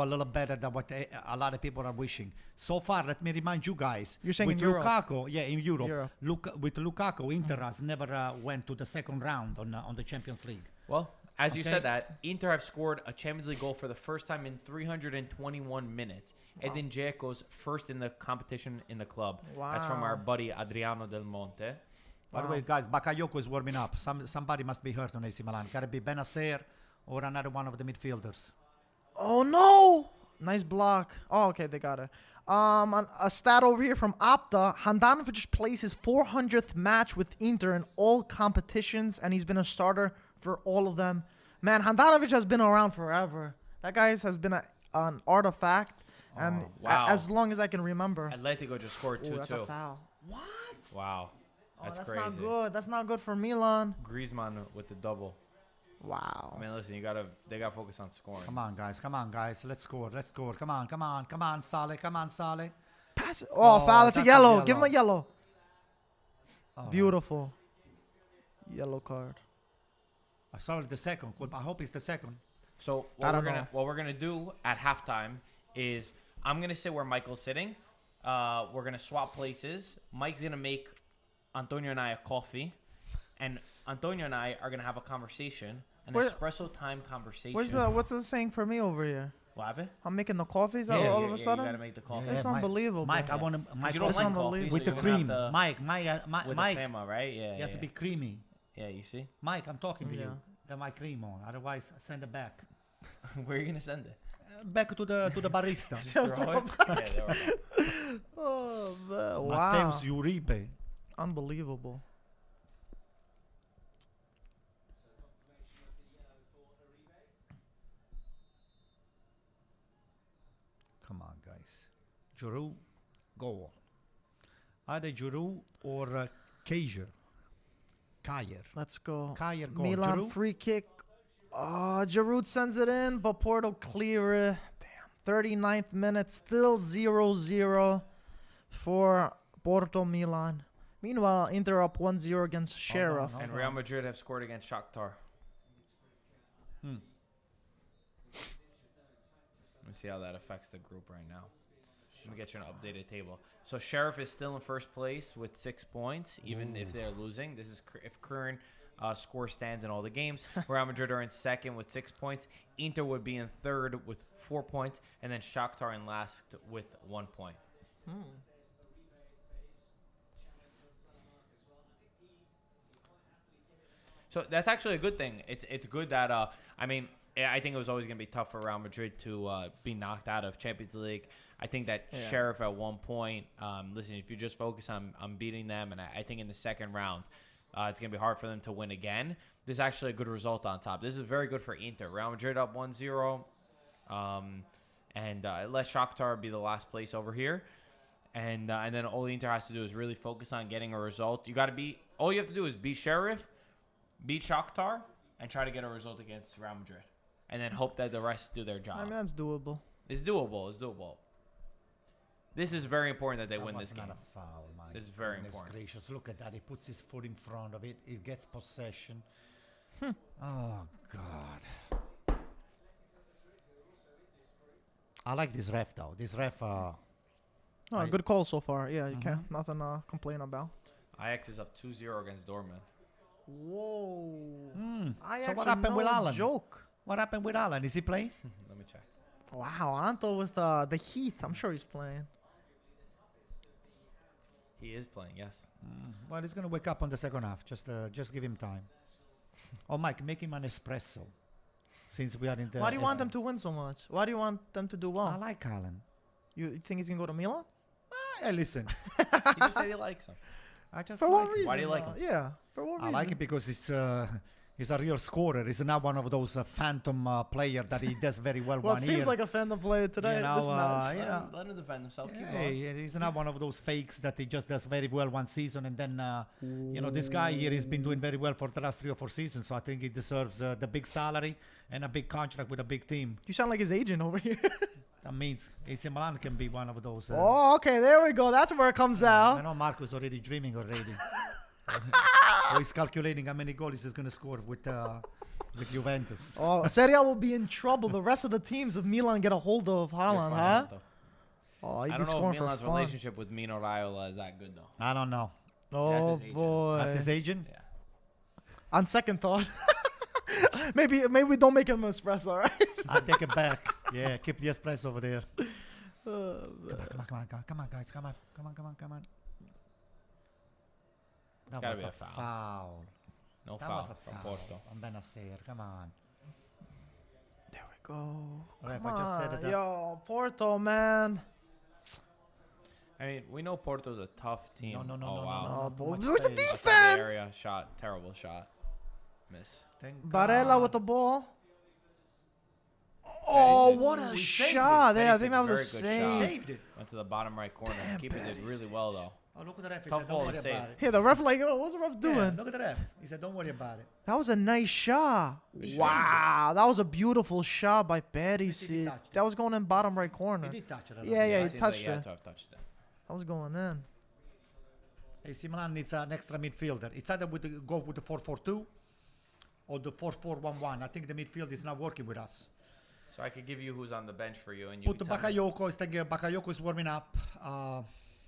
a little better than what a lot of people are wishing. So far, let me remind you guys. You're saying with in Europe? Lukaku, in Europe. With Lukaku, Inter has never went to the second round on the Champions League. Well, as you said that, Inter have scored a Champions League goal for the first time in 321 minutes. Wow. Edin Dzeko's first in the competition in the club. Wow. That's from our buddy Adriano Del Monte. By the way, guys, Bakayoko is warming up. Somebody must be hurt on AC Milan. Got to be Benacer or another one of the midfielders. Oh, no. Nice block. Oh, okay, they got it. A stat over here from Opta. Handanovic plays his 400th match with Inter in all competitions, and he's been a starter for all of them. Man, Handanovic has been around forever. That guy has been an artifact, and as long as I can remember. Atletico just scored 2-2. That's a foul. What? Wow. That's crazy. Not good. That's not good for Milan. Griezmann with the double. Wow. I mean, listen, they gotta focus on scoring. Come on, guys. Let's score. Come on, Sale. Pass it. Oh, foul. That's a yellow. Give him a yellow. Oh, beautiful. Yellow card. I saw the second. I hope it's the second. So what we're gonna do at halftime is I'm gonna sit where Michael's sitting. We're gonna swap places. Mike's gonna make Antonio and I a coffee, and Antonio and I are gonna have a conversation, espresso time conversation. What's the saying for me over here? What happened? I'm making the coffees all of a sudden. You gotta make the coffee. It's unbelievable. Mike, I want to. Mike, you don't like coffee with the cream. Mike, with the crema, right? Yeah. It has to be creamy. Yeah, you see. Mike, I'm talking to you. Got my cream on. Otherwise, send it back. Where are you gonna send it? Back to the barista. Oh man! Wow. Matteus Uribe. Unbelievable. Come on, guys. Giroud, goal. Either Giroud or Kjaer. Let's go. Kjaer goal. Milan Giroud? free kick. Giroud sends it in, but Porto clear it. Damn. 39th minute, still 0-0 for Porto Milan. Meanwhile, Inter up 1-0 against Sheriff. And Real Madrid have scored against Shakhtar. Let me see how that affects the group right now. Let me get you an updated table. So Sheriff is still in first place with 6 points, even if they're losing. This is if current score stands in all the games. Real Madrid are in second with 6 points. Inter would be in third with 4 points, and then Shakhtar in last with 1 point. So that's actually a good thing. It's good that I think it was always going to be tough for Real Madrid to be knocked out of Champions League. I think that Sheriff at one point, listen, if you just focus on beating them, and I think in the second round, it's going to be hard for them to win again. This is actually a good result on top. This is very good for Inter. Real Madrid up 1-0. And let Shakhtar be the last place over here. And then all the Inter has to do is really focus on getting a result. All you have to do is beat Sheriff, beat Shakhtar, and try to get a result against Real Madrid. And then hope that the rest do their job. I mean, that's doable. It's doable. It's doable. This is very important that they win this game. Not a foul, Mike. This is very Goodness important. gracious. Look at that. He puts his foot in front of it. He gets possession. Oh, God. I like this ref, though. This ref... good call so far. Yeah, you can't. Nothing to complain about. Ajax is up 2-0 against Dortmund. Whoa. So what happened with Alan? Joke. What happened with Alan? Is he playing? Let me check. Wow, Anto with the Heat. I'm sure he's playing. He is playing, yes. Well, he's going to wake up on the second half. Just give him time. Oh, Mike, make him an espresso. Since we are in the... Why do you want them to win so much? Why do you want them to do well? I like Alan. You think he's going to go to Milan? Hey, listen. He just said he likes him. I just For like what him. reason? Why do you like him? Yeah, for what reason? I like it because he's a real scorer. He's not one of those phantom player that he does very well Well, one it year. seems like a phantom player today. You know, This match. yeah. Let him defend himself. Keep Yeah, going. he's not one of those fakes that he just does very well one season and then, this guy here has been doing very well for the last 3 or 4 seasons. So I think he deserves the big salary and a big contract with a big team. You sound like his agent over here. That means AC Milan can be one of those. Oh, okay. There we go. That's where it comes I out. know Marco's already dreaming already. He's calculating how many goals he's going to score with Juventus. Oh, Serie A will be in trouble. The rest of the teams if Milan get a hold of You're Haaland, funny, huh? Anto. Oh, he'd I be don't know scoring if for Milan's fun. relationship with Mino Raiola is that good, though. I don't know. Oh, That's his agent. boy. That's his agent? Yeah. On second thought. maybe we don't make him an espresso, all right? I'll take it back. Yeah, keep the espresso over there. Come on, guys. Come on. That gotta was be a a foul. foul. No That foul was a from foul. Porto. I'm Benacer. Come on. There we go. Ref, Come I just said on. it. Yo, Porto, man. I mean, we know Porto's a tough team. No, Oh, wow. Oh, too boy. much Where's the space. Outside the defense? area. Shot. Terrible shot. Miss. Thank Barella God. with the ball. Oh, did. what a He saved it. shot. That Yeah, I is think a that was a very good shot. save. Saved it. Went to the bottom right corner. Damn, Keeper did Perez. really well, though. Oh, look at the ref. He Tough said, ball don't to worry save. about it. Yeah, the ref like, oh, what's the ref doing? Yeah, look at the ref. He said, don't worry about it. That was a nice shot. He saved Wow, that was a beautiful shot by Perez. He touched That it. was going in bottom right corner. He did touch it. a Yeah, little yeah, bit. he Seems touched like he had it. to have touched it. That was going in. AC Milan needs an extra midfielder. It's either go with the 4-4-2 or the 4-4-1-1. I think the midfield is not working with us. So I could give you who's on the bench for you. And you Put the can tell me. Bakayoko. I think Bakayoko is warming up.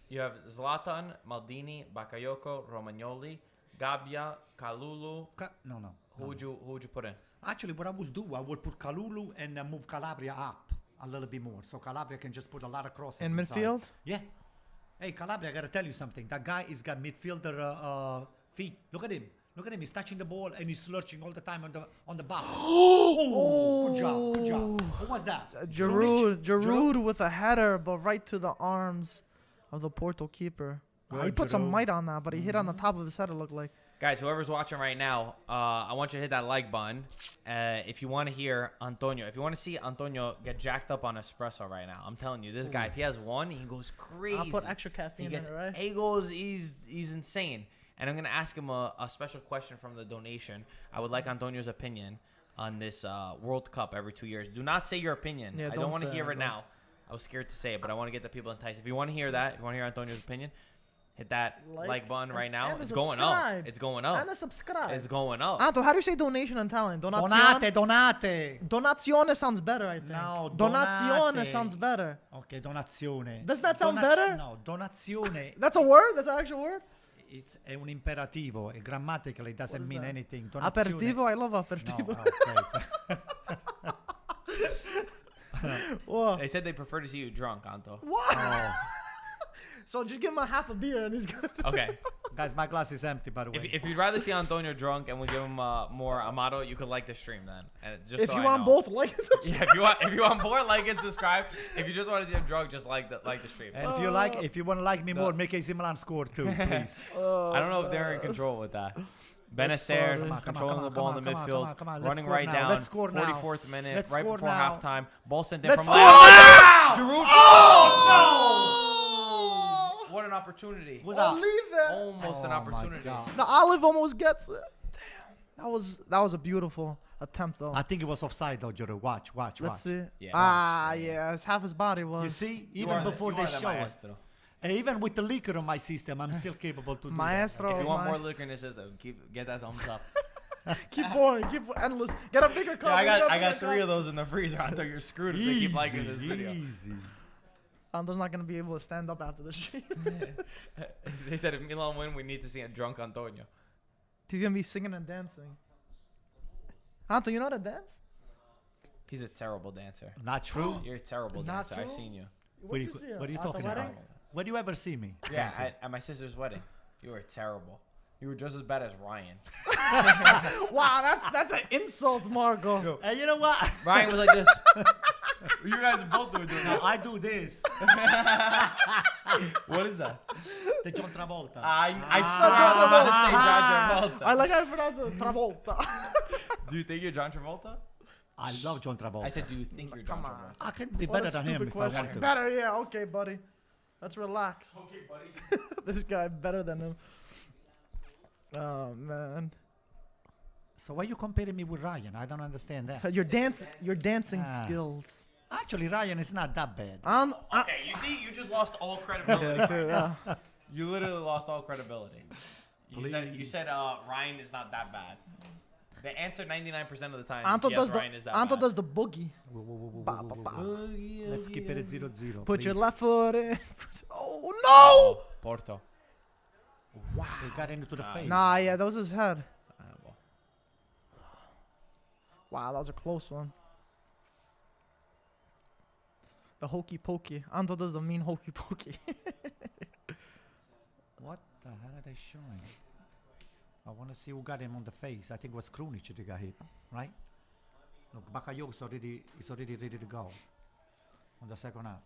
You have Zlatan, Maldini, Bakayoko, Romagnoli, Gabbia, Kalulu. No. Who would you put in? Actually, what I will do, I will put Kalulu and move Calabria up a little bit more. So Calabria can just put a lot of crosses In inside. midfield? Yeah. Hey, Calabria, I got to tell you something. That guy has got midfielder feet. Look at him. He's touching the ball and he's lurching all the time on the box. Oh, good job. What was that? Giroud with a header, but right to the arms of the Porto keeper. Good, He put some Giroud. might on that, but he hit on the top of his head, it looked like. Guys, whoever's watching right now, I want you to hit that like button. If you want to hear Antonio, if you want to see Antonio get jacked up on espresso right now, I'm telling you, this guy, if he has one, he goes crazy. I'll put extra caffeine in it, right? He goes, he's insane. And I'm going to ask him a special question from the donation. I would like Antonio's opinion on this World Cup every 2 years. Do not say your opinion. Yeah, I don't don't want to say hear it, it don't now. I was scared to say it, but I want to get the people enticed. If you want to hear that, if you want to hear Antonio's opinion, hit that like button right now. and It's going up. subscribe. It's going up. And a subscribe. It's going up. Anto, how do you say donation in Italian? Donazione? Donate. Donazione sounds better, I think. No, Donazione donate. sounds better. Okay, donazione. Does that sound better? No, donazione. That's a word? That's an actual word? It's un imperativo. It grammatically doesn't is mean that? anything. Donazione. Aperitivo? I love No, aperitivo. okay. Whoa. They said they prefer to see you drunk, Anto. What? Oh. So just give him a half a beer and he's good. Okay. Guys, my glass is empty, by the way. If you'd rather see Antonio drunk and we give him more Amato, you could like the stream then. And just If so you I want know. both, like it. Yeah, if you want more, like and subscribe. If you just want to see him drunk, just like the stream. And if you want to like me more, make AC Milan score too, please. I don't know if they're in control with that. Benacer Come controlling the ball in the midfield, come on. running Let's right score now. down. Let's score now. 44th minute, Let's right score before now. halftime. Ball sent in Let's from score left. now! Giroud. Oh, What an opportunity! Who's Oh, that? leave it. Almost an Oh, my opportunity. God. The olive almost gets it. Damn. That was a beautiful attempt, though. I think it was offside, though, Juro. Watch. Let's see. Yeah. Yeah, it's half his body was. You see, You even are before you they are the show us. maestro. And even with the liquor on my system, I'm still capable to do Maestro. If you want my- more liquor in the system, get that thumbs up. keep pouring, keep endless. Get a bigger cup. Yeah, I got 3 of those in the freezer. I thought you're screwed if that. they keep liking this video. Easy. Anto's not gonna be able to stand up after the stream. They said if Milan win, we need to see a drunk Antonio. He's gonna be singing and dancing. Anto, you know how to dance? He's a terrible dancer. Not true. You're a terrible Not dancer. I've true? seen you. What are you talking about? When do you ever see me? Yeah, at my sister's wedding. You were terrible. You were just as bad as Ryan. Wow, that's an insult, Marco. And you know what? Ryan was like this. You guys are both doing No, I do this. What is that? The John Travolta. I swear I was about to say John Travolta. I like how you pronounce it, Travolta. Do you think you're John Travolta? I love John Travolta. I said, do you think you're John Come on. Travolta? I can be What better a than him stupid if I question. want to. Better, yeah, okay, buddy. Let's relax. Okay, buddy. This guy better than him. Oh man, So why are you comparing me with Ryan? I don't understand that. your dancing Ah. skills. Actually, Ryan is not that bad. Okay, you see, you just lost all credibility. Yeah. You literally lost all credibility. You said Ryan is not that bad. The answer 99% of the time Anto is does yes, the Ryan is that Anto bad. does the boogie. Ba, ba, ba. Let's keep it at 0-0. Put your please. left foot in. Oh no! Porto. Wow. He got into the face. Nah, yeah, that was his head. Well, Wow, that was a close one. The hokey pokey. Anto does the mean hokey pokey. What the hell are they showing? I want to see who got him on the face. I think it was Krunic that got hit, right? Look, Bakayoko is already ready to go on the second half.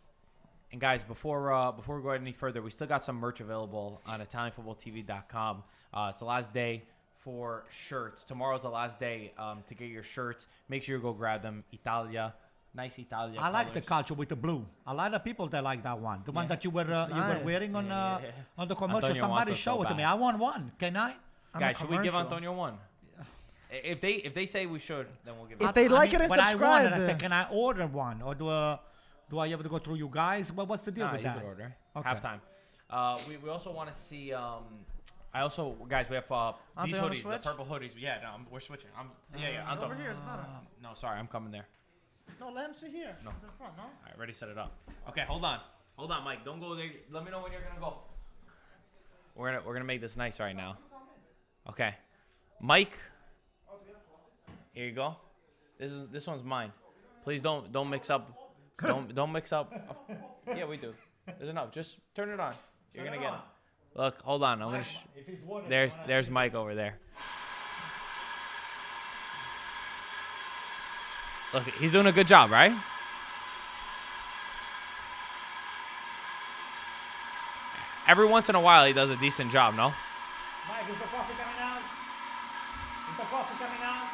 and guys, before we go any further, we still got some merch available on ItalianFootballTV.com. It's the last day for shirts. Tomorrow's the last day to get your shirts. Make sure you go grab them. Italia. Nice Italia. I like the colors. culture with the blue. A lot of people that like that one. The one that you were nice. wearing on Yeah. on the commercial. Antonio Somebody wants it show so it to me. bad. I want one. Can I? Guys, should we give commercial. Antonio one? If they say we should, then we'll give If it. they like it and when subscribe, I wanted, I then. said, can I order one, or do I have to go through you guys? What's the deal Nah, with you that? could order. Okay. Halftime. We also want to see. I also, guys, we have these you wanna hoodies, the switch? purple hoodies. Yeah, no, we're switching. Anto. Over here is better. No, sorry, I'm coming there. No, let him sit here. No. He's in front, no? All right, ready, set it up. Okay, hold on, Mike. Don't go there. Let me know when you're gonna go. We're gonna make this nice right now. Okay, Mike. Here you go. This one's mine. Please don't mix up. Don't mix up. Yeah, we do. There's enough. Just turn it on. You're gonna get it. Look, hold on. I'm gonna. There's Mike over there. Look, he's doing a good job, right? Every once in a while, he does a decent job, no? Mike, is the coffee coming out? Is the coffee coming out?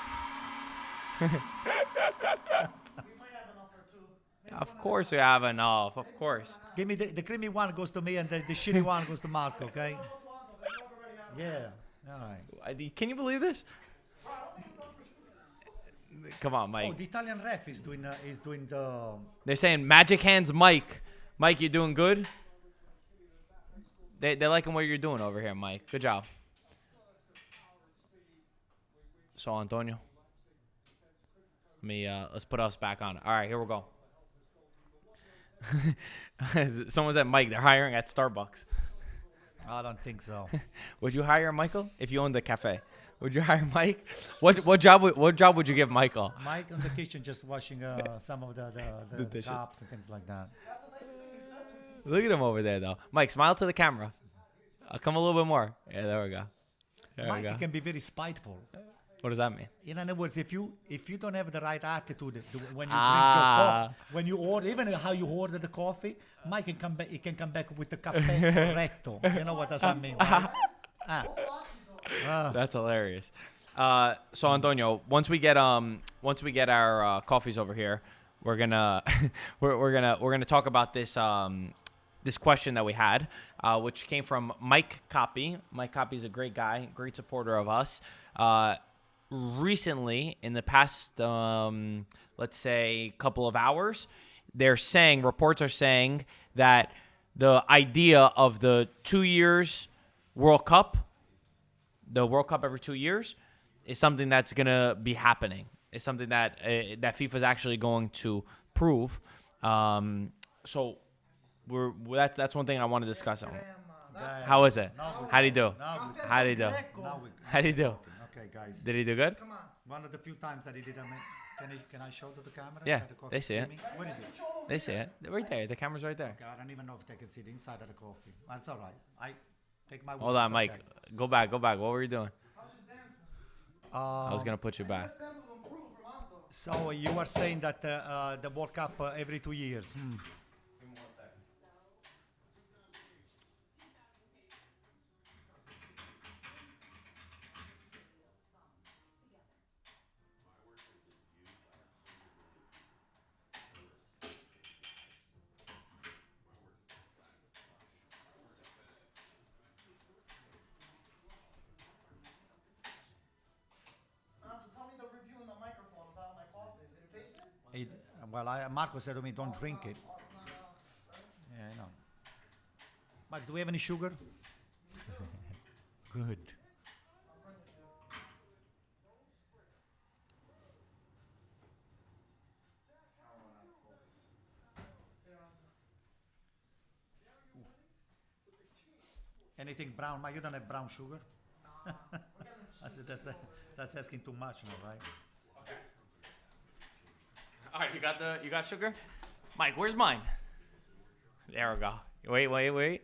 Of course we have enough. Of course. Give me the creamy one goes to me, and the shitty one goes to Marco. Okay? Yeah. All right. Can you believe this? Come on, Oh, Mike. the Italian ref is doing the. They're saying magic hands, Mike. Mike, you doing good? They liking what you're doing over here, Mike. Good job. So, Antonio. Let's put us back on. All right, here we go. Someone said, Mike, they're hiring at Starbucks. I don't think so. Would you hire Michael if you owned the cafe? Would you hire Mike? What job would you give Michael? Mike in the kitchen just washing some of the dishes. cups and things like that. Look at him over there, though. Mike, smile to the camera. Come a little bit more. Yeah, there we go. There we Mike go. can be very spiteful. What does that mean? In other words, if you don't have the right attitude when you drink your Ah. coffee, when you order, even how you order the coffee, Mike can come back. He can come back with the caffè corretto. You know what does that mean? Right? That's hilarious. So Antonio, once we get our coffees over here, we're gonna we're gonna talk about this this question that we had, which came from Mike Copy. Mike Copy is a great guy, great supporter of us. Recently, in the past, let's say, couple of hours, reports are saying that the idea of the 2 years World Cup, the World Cup every 2 years, is something that's gonna be happening. It's something that that FIFA is actually going to prove. So that's one thing I want to discuss. How is it? How do you do? How do you do? How do you do? Okay, guys. Did he do good? Come on. One of the few times that he did. Can I show to the camera? Yeah, the coffee they see it. streaming? Where is it? They see it right there. The camera's right there. Okay, I don't even know if they can see the inside of the coffee. That's all right. I take my. Hold word, on, it's Mike. okay. Go back. What were you doing? Uh, I was gonna put you back. So you are saying that the World Cup every 2 years. Tell me the review in the microphone about my coffee. Did it taste it? Marco said to me, don't drink it. Yeah, I know. Mike, do we have any sugar? Good. Anything brown? Mike, you don't have brown sugar? That's asking too much now, right? All right, you got sugar? Mike, where's mine? There we go. Wait.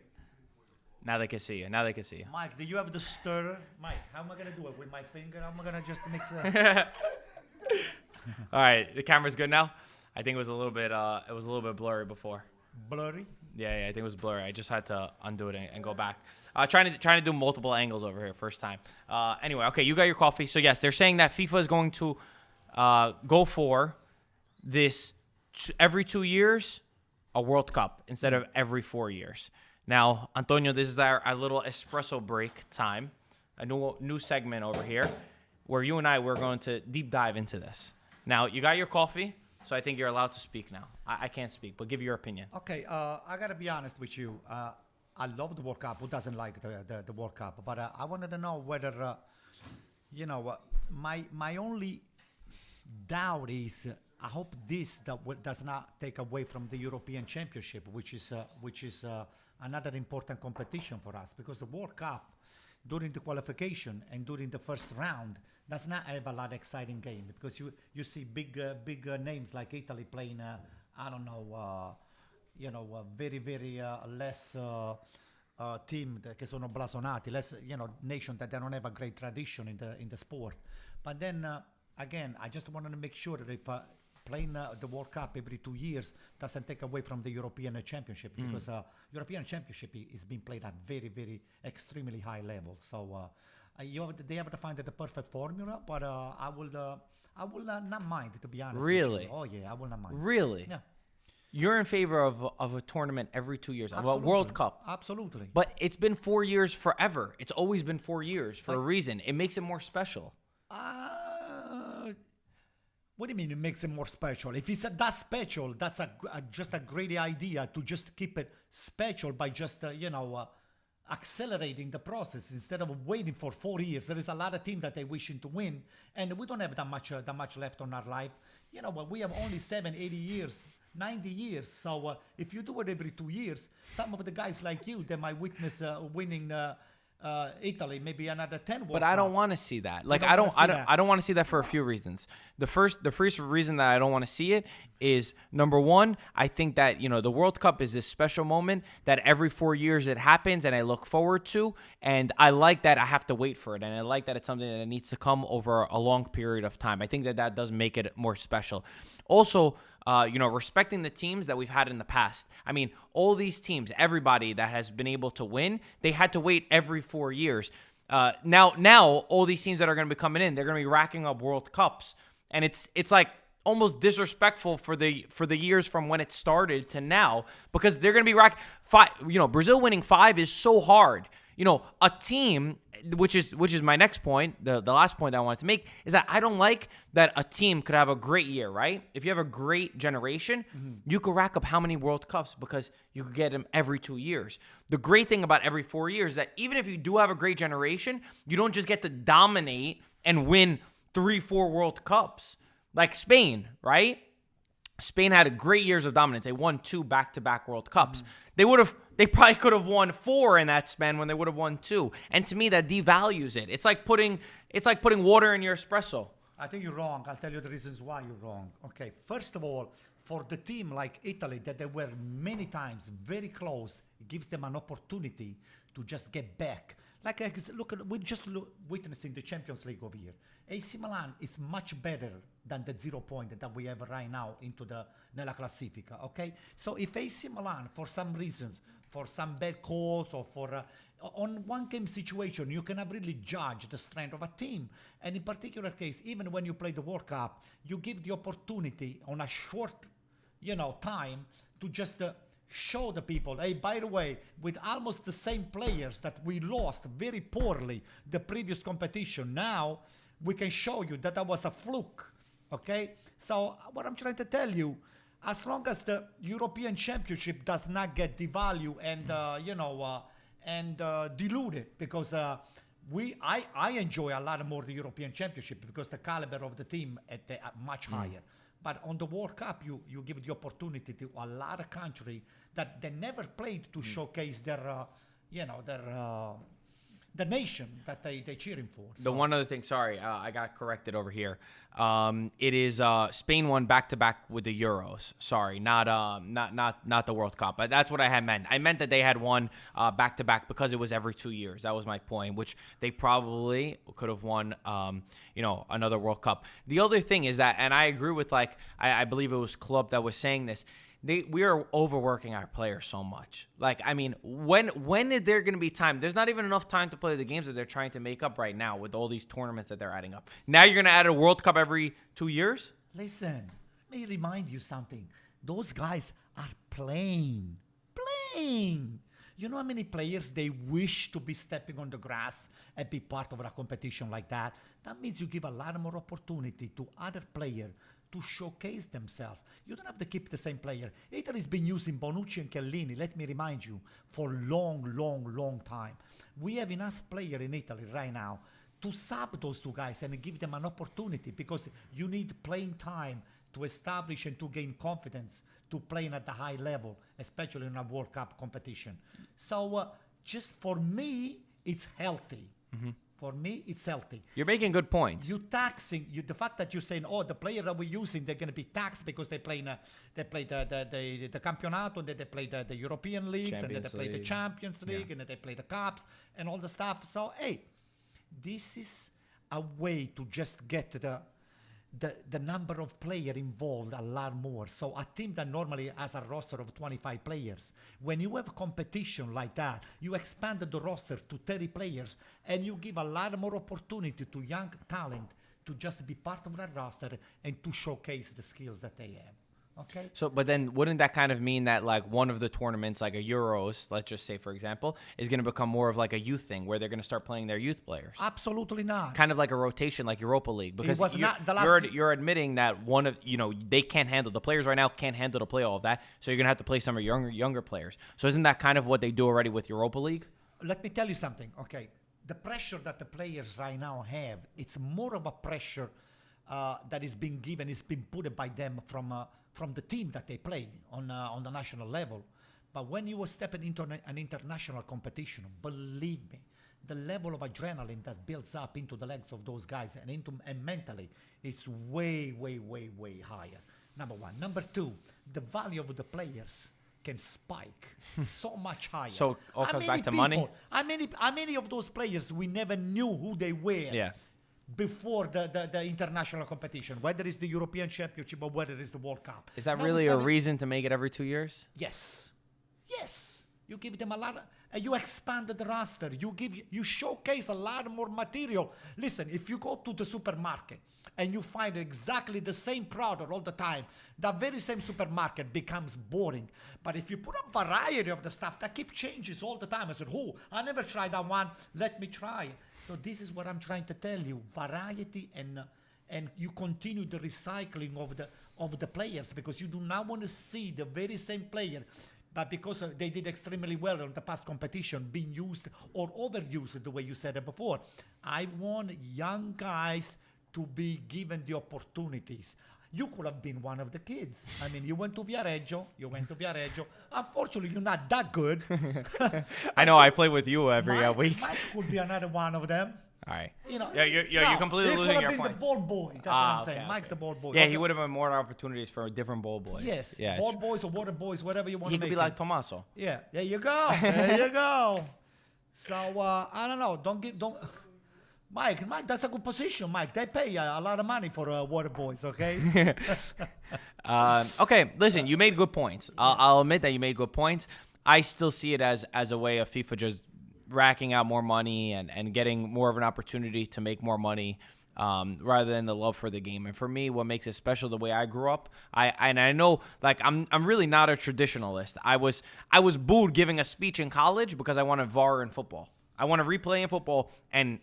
Now they can see you. Mike, do you have the stirrer? Mike, how am I gonna do it? With my finger? How am I gonna just mix it? All right, the camera's good now. I think it was a little bit blurry before. Blurry? Yeah, I think it was blurry. I just had to undo it and go back. Trying to do multiple angles over here, first time. Anyway, okay, you got your coffee. So yes, they're saying that FIFA is going to go for this every 2 years, a World Cup instead of every 4 years. Now, Antonio, this is our little espresso break time, a new segment over here, where you and we're going to deep dive into this. Now, you got your coffee, so I think you're allowed to speak now. I can't speak, but give your opinion. Okay, I gotta be honest with you. I love the World Cup. Who doesn't like the World Cup? But I wanted to know whether, my only doubt is I hope this does not take away from the European Championship, which is another important competition for us, because the World Cup during the qualification and during the first round does not have a lot of exciting game, because you see big names like Italy playing very less team che sono blasonati, less nation that they don't have a great tradition in the sport. But then again, I just wanted to make sure that if playing the World Cup every 2 years doesn't take away from the European Championship, because European Championship is being played at very extremely high level. So they have to find the perfect formula, but I will not mind, to be honest. Really? With you. Oh yeah, I will not mind. Really? Yeah. You're in favor of a tournament every 2 years, of a Absolutely. World Cup. Absolutely. But it's been 4 years forever. It's always been 4 years for a reason. It makes it more special. What do you mean it makes it more special? If it's that special, that's just a great idea to just keep it special by just, accelerating the process instead of waiting for 4 years. There is a lot of teams that they wishing to win, and we don't have that much left on our life. We have only 7, 80 years, 90 years. So if you do it every 2 years, some of the guys like you, they might witness winning Italy, maybe another 10 World But I don't Cup. want to see that. Like don't I wanna don't, see I don't, that. I don't want to see that for a few reasons. The first reason that I don't want to see it is number one. I think that the World Cup is this special moment that every 4 years it happens, and I look forward to, and I like that I have to wait for it, and I like that it's something that needs to come over a long period of time. I think that does make it more special. Also, respecting the teams that we've had in the past. I mean, all these teams, everybody that has been able to win, they had to wait every 4 years. Now, all these teams that are going to be coming in, they're going to be racking up World Cups, and it's like almost disrespectful for the years from when it started to now, because they're going to be racking five. Brazil winning 5 is so hard. A team, which is my next point, the last point that I wanted to make, is that I don't like that a team could have a great year, right? If you have a great generation, you could rack up how many World Cups because you could get them every 2 years. The great thing about every 4 years is that even if you do have a great generation, you don't just get to dominate and win 3-4 World Cups. Like Spain, right? Spain had a great years of dominance. They won 2 back-to-back World Cups. They probably could have won 4 in that span when they would have won 2. And to me, that devalues it. It's like putting water in your espresso. I think you're wrong. I'll tell you the reasons why you're wrong. Okay, first of all, for the team like Italy, that they were many times very close, it gives them an opportunity to just get back. Like, we're just witnessing the Champions League over here. AC Milan is much better than the 0 point that we have right now into the Nella Classifica, okay? So if AC Milan, for some reasons, for some bad calls or for on one game situation, you cannot really judge the strength of a team. And in particular case, even when you play the World Cup, you give the opportunity on a short, time to just show the people, hey, by the way, with almost the same players that we lost very poorly the previous competition, now we can show you that was a fluke, okay? So what I'm trying to tell you, as long as the European Championship does not get devalued and diluted, because I enjoy a lot more the European Championship because the caliber of the team at much higher. But on the World Cup, you give the opportunity to a lot of country that they never played to showcase their the nation that they cheering for. The one other thing, sorry, I got corrected over here. It is Spain won back-to-back with the Euros. Sorry, not the World Cup. But that's what I had meant. I meant that they had won back-to-back because it was every 2 years. That was my point, which they probably could have won, another World Cup. The other thing is that, and I agree with, I believe it was Club that was saying this, we are overworking our players so much. Like, I mean, when is there going to be time? There's not even enough time to play the games that they're trying to make up right now with all these tournaments that they're adding up. Now you're going to add a World Cup every 2 years? Listen, let me remind you something. Those guys are playing. You know how many players they wish to be stepping on the grass and be part of a competition like that? That means you give a lot more opportunity to other players to showcase themselves. You don't have to keep the same player. Italy's been using Bonucci and Chiellini, let me remind you, for long time. We have enough players in Italy right now to sub those 2 guys and give them an opportunity, because you need playing time to establish and to gain confidence to playing at the high level, especially in a World Cup competition. So just for me, it's healthy. Mm-hmm. For me, it's healthy. You're making good points. The fact that you're saying, the player that we're using, they're going to be taxed because they play the Campionato, and then they play the European leagues, and then they play the Champions League, and then they play the Cups, and all the stuff. So, hey, this is a way to just get the number of players involved a lot more. So a team that normally has a roster of 25 players, when you have competition like that, you expand the roster to 30 players, and you give a lot more opportunity to young talent to just be part of that roster and to showcase the skills that they have. Okay. So, but then wouldn't that kind of mean that like one of the tournaments, like a Euros, let's just say, for example, is going to become more of like a youth thing where they're going to start playing their youth players? Absolutely not. Kind of like a rotation, like Europa League, because it was not the last you're admitting that one of, they can't handle, the players right now can't handle to play all of that. So you're going to have to play some of younger players. So isn't that kind of what they do already with Europa League? Let me tell you something. Okay. The pressure that the players right now have, it's more of a pressure that is being given, is being put by them from the team that they play on the national level. But when you are stepping into an international competition, believe me, the level of adrenaline that builds up into the legs of those guys and mentally, it's way, way, way, way higher. Number one. Number two, the value of the players can spike so much higher. So all comes back to money? How many of those players we never knew who they were before the international competition, whether it's the European Championship or whether it's the World Cup? Is that really a reason to make it every 2 years? Yes. Yes. You give them a lot and you expand the roster. You showcase a lot more material. Listen, if you go to the supermarket and you find exactly the same product all the time, that very same supermarket becomes boring. But if you put a variety of the stuff that keep changes all the time, I said, I never tried that one. Let me try. So this is what I'm trying to tell you: variety, and you continue the recycling of the players, because you do not want to see the very same player, but because they did extremely well in the past competition, being used or overused the way you said it before. I want young guys to be given the opportunities. You could have been one of the kids. I mean, you went to Viareggio. Unfortunately, you're not that good. I know. I play with you every week. Mike could be another one of them. All right. You know, you're completely losing your points. He could have been the ball boy. That's what I'm saying. Okay. Mike's the ball boy. Yeah, he would have had more opportunities for different ball boys. Yes. Yeah, ball boys or water boys, whatever you want to make. He could be like Tommaso. Yeah. There you go. There you go. So I don't know. Don't. Mike, that's a good position, Mike. They pay a lot of money for water boys, okay? Okay, listen, you made good points. I'll admit that you made good points. I still see it as a way of FIFA just racking out more money and getting more of an opportunity to make more money rather than the love for the game. And for me, what makes it special, the way I grew up, I know, like, I'm really not a traditionalist. I was booed giving a speech in college because I wanted VAR in football. I want to replay in football, and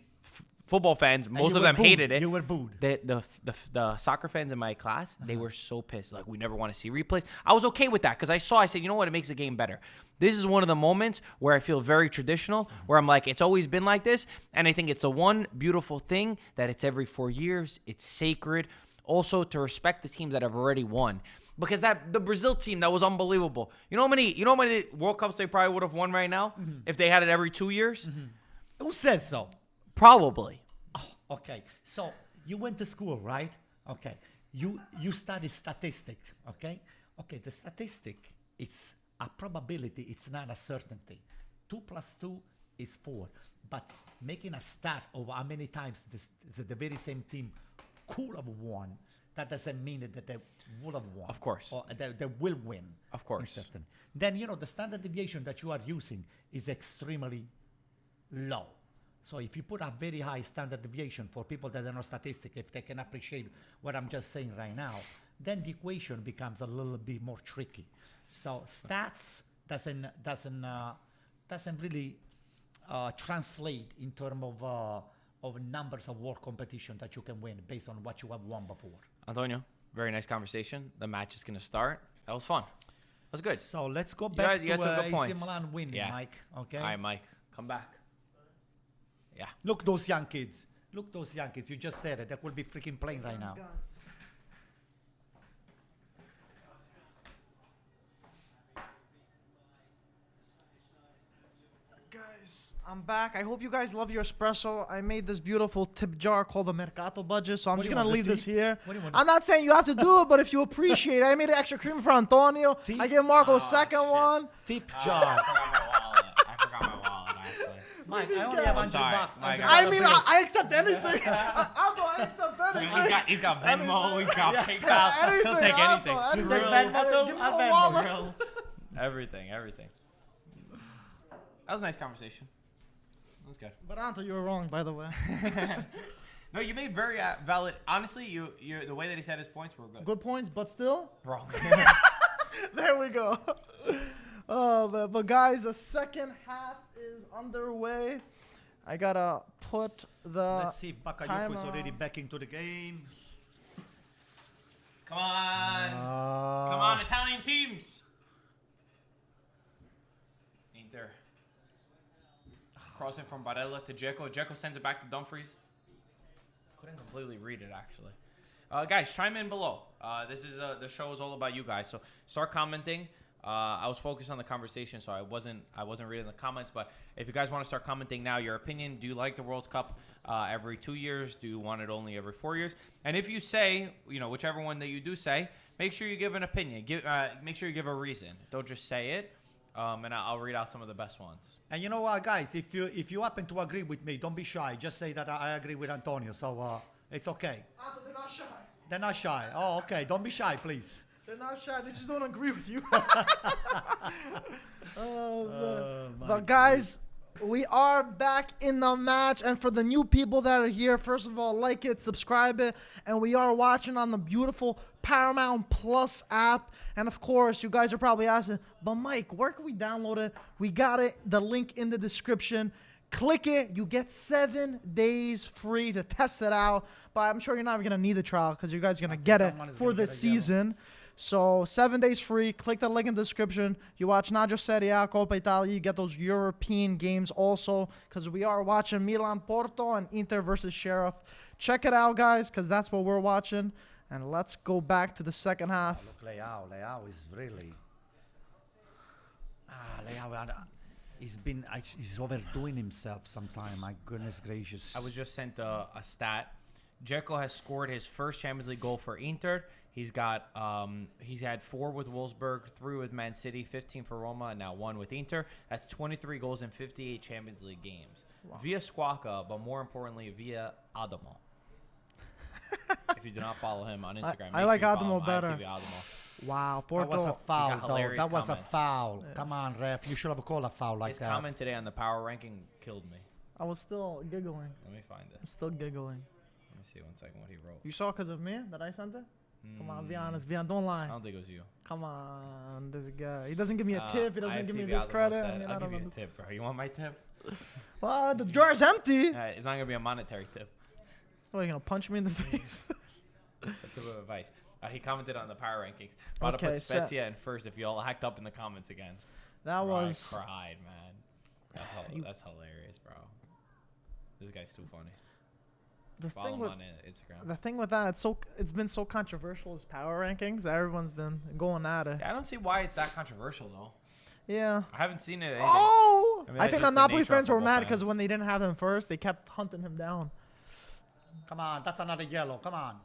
football fans, most of them hated it. You were booed. The soccer fans in my class, they were so pissed. Like, we never want to see replays. I was okay with that because I said, you know what? It makes the game better. This is one of the moments where I feel very traditional, where I'm like, it's always been like this. And I think it's the one beautiful thing that it's every 4 years. It's sacred. Also, to respect the teams that have already won. Because the Brazil team, that was unbelievable. You know how many World Cups they probably would have won right now if they had it every 2 years? Who says so? Probably. Oh, okay. So you went to school, right? Okay. You study statistics, okay? Okay, the statistic, it's a probability, it's not a certainty. 2 + 2 is 4. But making a stat of how many times the very same team could have won, that doesn't mean that they would have won. Of course. Or they will win. Of course. Then, the standard deviation that you are using is extremely low. So if you put a very high standard deviation for people that are not statistic, if they can appreciate what I'm just saying right now, then the equation becomes a little bit more tricky. So stats doesn't really translate in terms of numbers of world competition that you can win based on what you have won before. Antonio, very nice conversation. The match is going to start. That was fun. That was good. So let's go back to AC Milan winning, Mike. Okay. All right, Mike, come back. Yeah. Look those young kids. You just said it. That will be freaking playing right now. Guys, I'm back. I hope you guys love your espresso. I made this beautiful tip jar called the Mercato Budget, so I'm just going to leave this here. I'm not saying you have to do it, but if you appreciate it, I made an extra cream for Antonio. I gave Marco a second one. Tip jar. I forgot my wallet, actually. Mike, I only have $100. I mean, I accept anything. I accept anything. He's got Venmo. He's got PayPal. He'll take anything. You take Venmo too? I'll Venmo. Everything. That was a nice conversation. That was good. But Anto, you were wrong, by the way. No, you made very valid. Honestly, you the way that he said his points were good. Good points, but still Wrong. There we go. But guys, the second half is underway. I gotta put the. Let's see if Bakayoko is already back into the game. Come on, Italian teams. Inter. Crossing from Barella to Dzeko. Dzeko sends it back to Dumfries. Couldn't completely read it, actually. Guys, chime in below. The show is all about you guys, so start commenting. I was focused on the conversation, so I wasn't reading the comments. But if you guys want to start commenting now, your opinion: do you like the World Cup every 2 years? Do you want it only every 4 years? And if you say, whichever one that you do say, make sure you give an opinion. Make sure you give a reason. Don't just say it. And I'll read out some of the best ones. And you know what, guys? If you happen to agree with me, don't be shy. Just say that I agree with Antonio. So it's okay. They're not shy. They're not shy. Oh, okay. Don't be shy, please. They're not shy. They just don't agree with you. My But guys, we are back in the match. And for the new people that are here, first of all, like it, subscribe it. And we are watching on the beautiful Paramount Plus app. And of course, you guys are probably asking, but Mike, where can we download it? We got it. The link in the description. Click it. You get 7 days free to test it out. But I'm sure you're not going to need the trial because you guys are going to get it for the season. So 7 days free. Click the link in the description. You watch not just Serie A, Coppa Italia. You get those European games also because we are watching Milan, Porto, and Inter versus Sheriff. Check it out, guys, because that's what we're watching. And let's go back to the second half. Oh, look, Leao is really... Leao, he's overdoing himself sometimes. My goodness gracious. I was just sent a stat. Dzeko has scored his first Champions League goal for Inter. He's had 4 with Wolfsburg, 3 with Man City, 15 for Roma, and now 1 with Inter. That's 23 goals in 58 Champions League games. Wow. Via Squawka, but more importantly, via Adamo. If you do not follow him on Instagram, I like Adamo better. Wow, Porto. That was a foul, though. That was a comments. foul. Yeah. Come on, ref. You should have called a foul like His that. His comment today on the power ranking killed me. I was still giggling. Let me find it. I'm still giggling. Let me see 1 second what he wrote. You saw because of me that I sent it? Come on, be honest. Don't lie. I don't think it was you. Come on, this guy. He doesn't give me a tip. He doesn't give me this credit. I'll give you a tip, bro. You want my tip? Well, the jar's empty. It's not going to be a monetary tip. What, are you going to punch me in the face? A tip of advice. He commented on the power rankings. About to put Spezia in first if you all hacked up in the comments again. That was... I cried, man. That's hilarious, bro. This guy's too funny. Follow him on Instagram. The thing with that, it's been so controversial as power rankings. Everyone's been going at it. Yeah, I don't see why it's that controversial though. Yeah. I haven't seen it. Oh! I think the Napoli fans were mad because when they didn't have him first, they kept hunting him down. Come on, that's another yellow. Come on.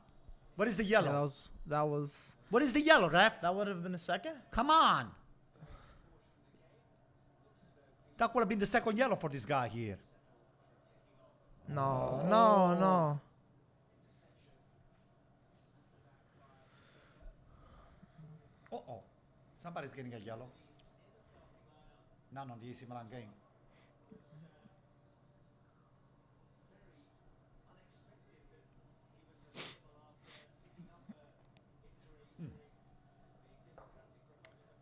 What is the yellow? Yeah, that was. What is the yellow, ref? That would have been a second? Come on. That would have been the second yellow for this guy here. No. Uh-oh. Somebody's getting a yellow. None on the AC Milan game.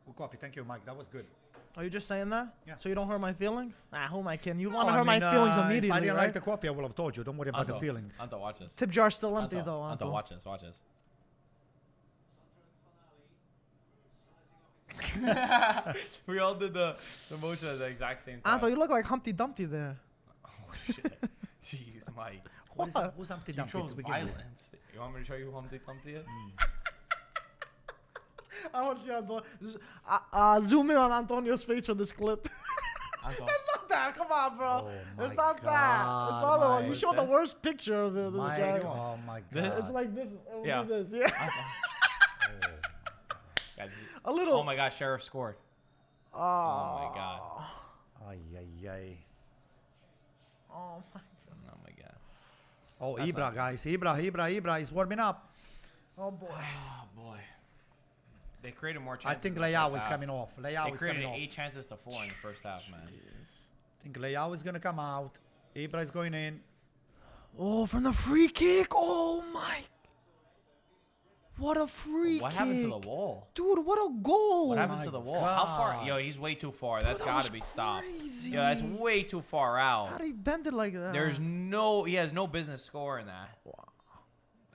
Good coffee. Thank you, Mike. That was good. Are you just saying that? Yeah. So you don't hurt my feelings? Who am I kidding? You want to hurt my feelings immediately, If I didn't right? like the coffee, I would have told you. Don't worry about the feeling. Anto, watch this. Tip jar's still empty, though, Anto. Anto, watch this. Watch this. We all did the motion at the exact same time. Anto, you look like Humpty Dumpty there. Oh, shit. Jeez, Mike. Who's Humpty Dumpty? You chose violence. You want me to show you who Humpty Dumpty is? I want to see Antonio. Zoom in on Antonio's face for this clip. That's not that. Come on, bro. It's not that. It's all the one. You showed the worst picture of this guy. Oh my God. It's like this. Yeah. This. Yeah. A little. Oh my God, Sheriff scored. Oh my God. Ay, ay, ay. Oh my God. Oh my God. Oh, Ibra, guys. Ibra is warming up. Oh boy. Oh boy. They created more chances. I think Leao is coming off. Leao is coming off. They created 8 chances to 4 in the first half, man. I think Leao is going to come out. Ibra is going in. Oh, from the free kick. Oh my. What a free kick. What happened to the wall? Dude, what a goal. What happened to the wall? How far? Yo, he's way too far. That's got to be stopped. Crazy. Yo, that's way too far out. How did he bend it like that? He has no business scoring that. Wow.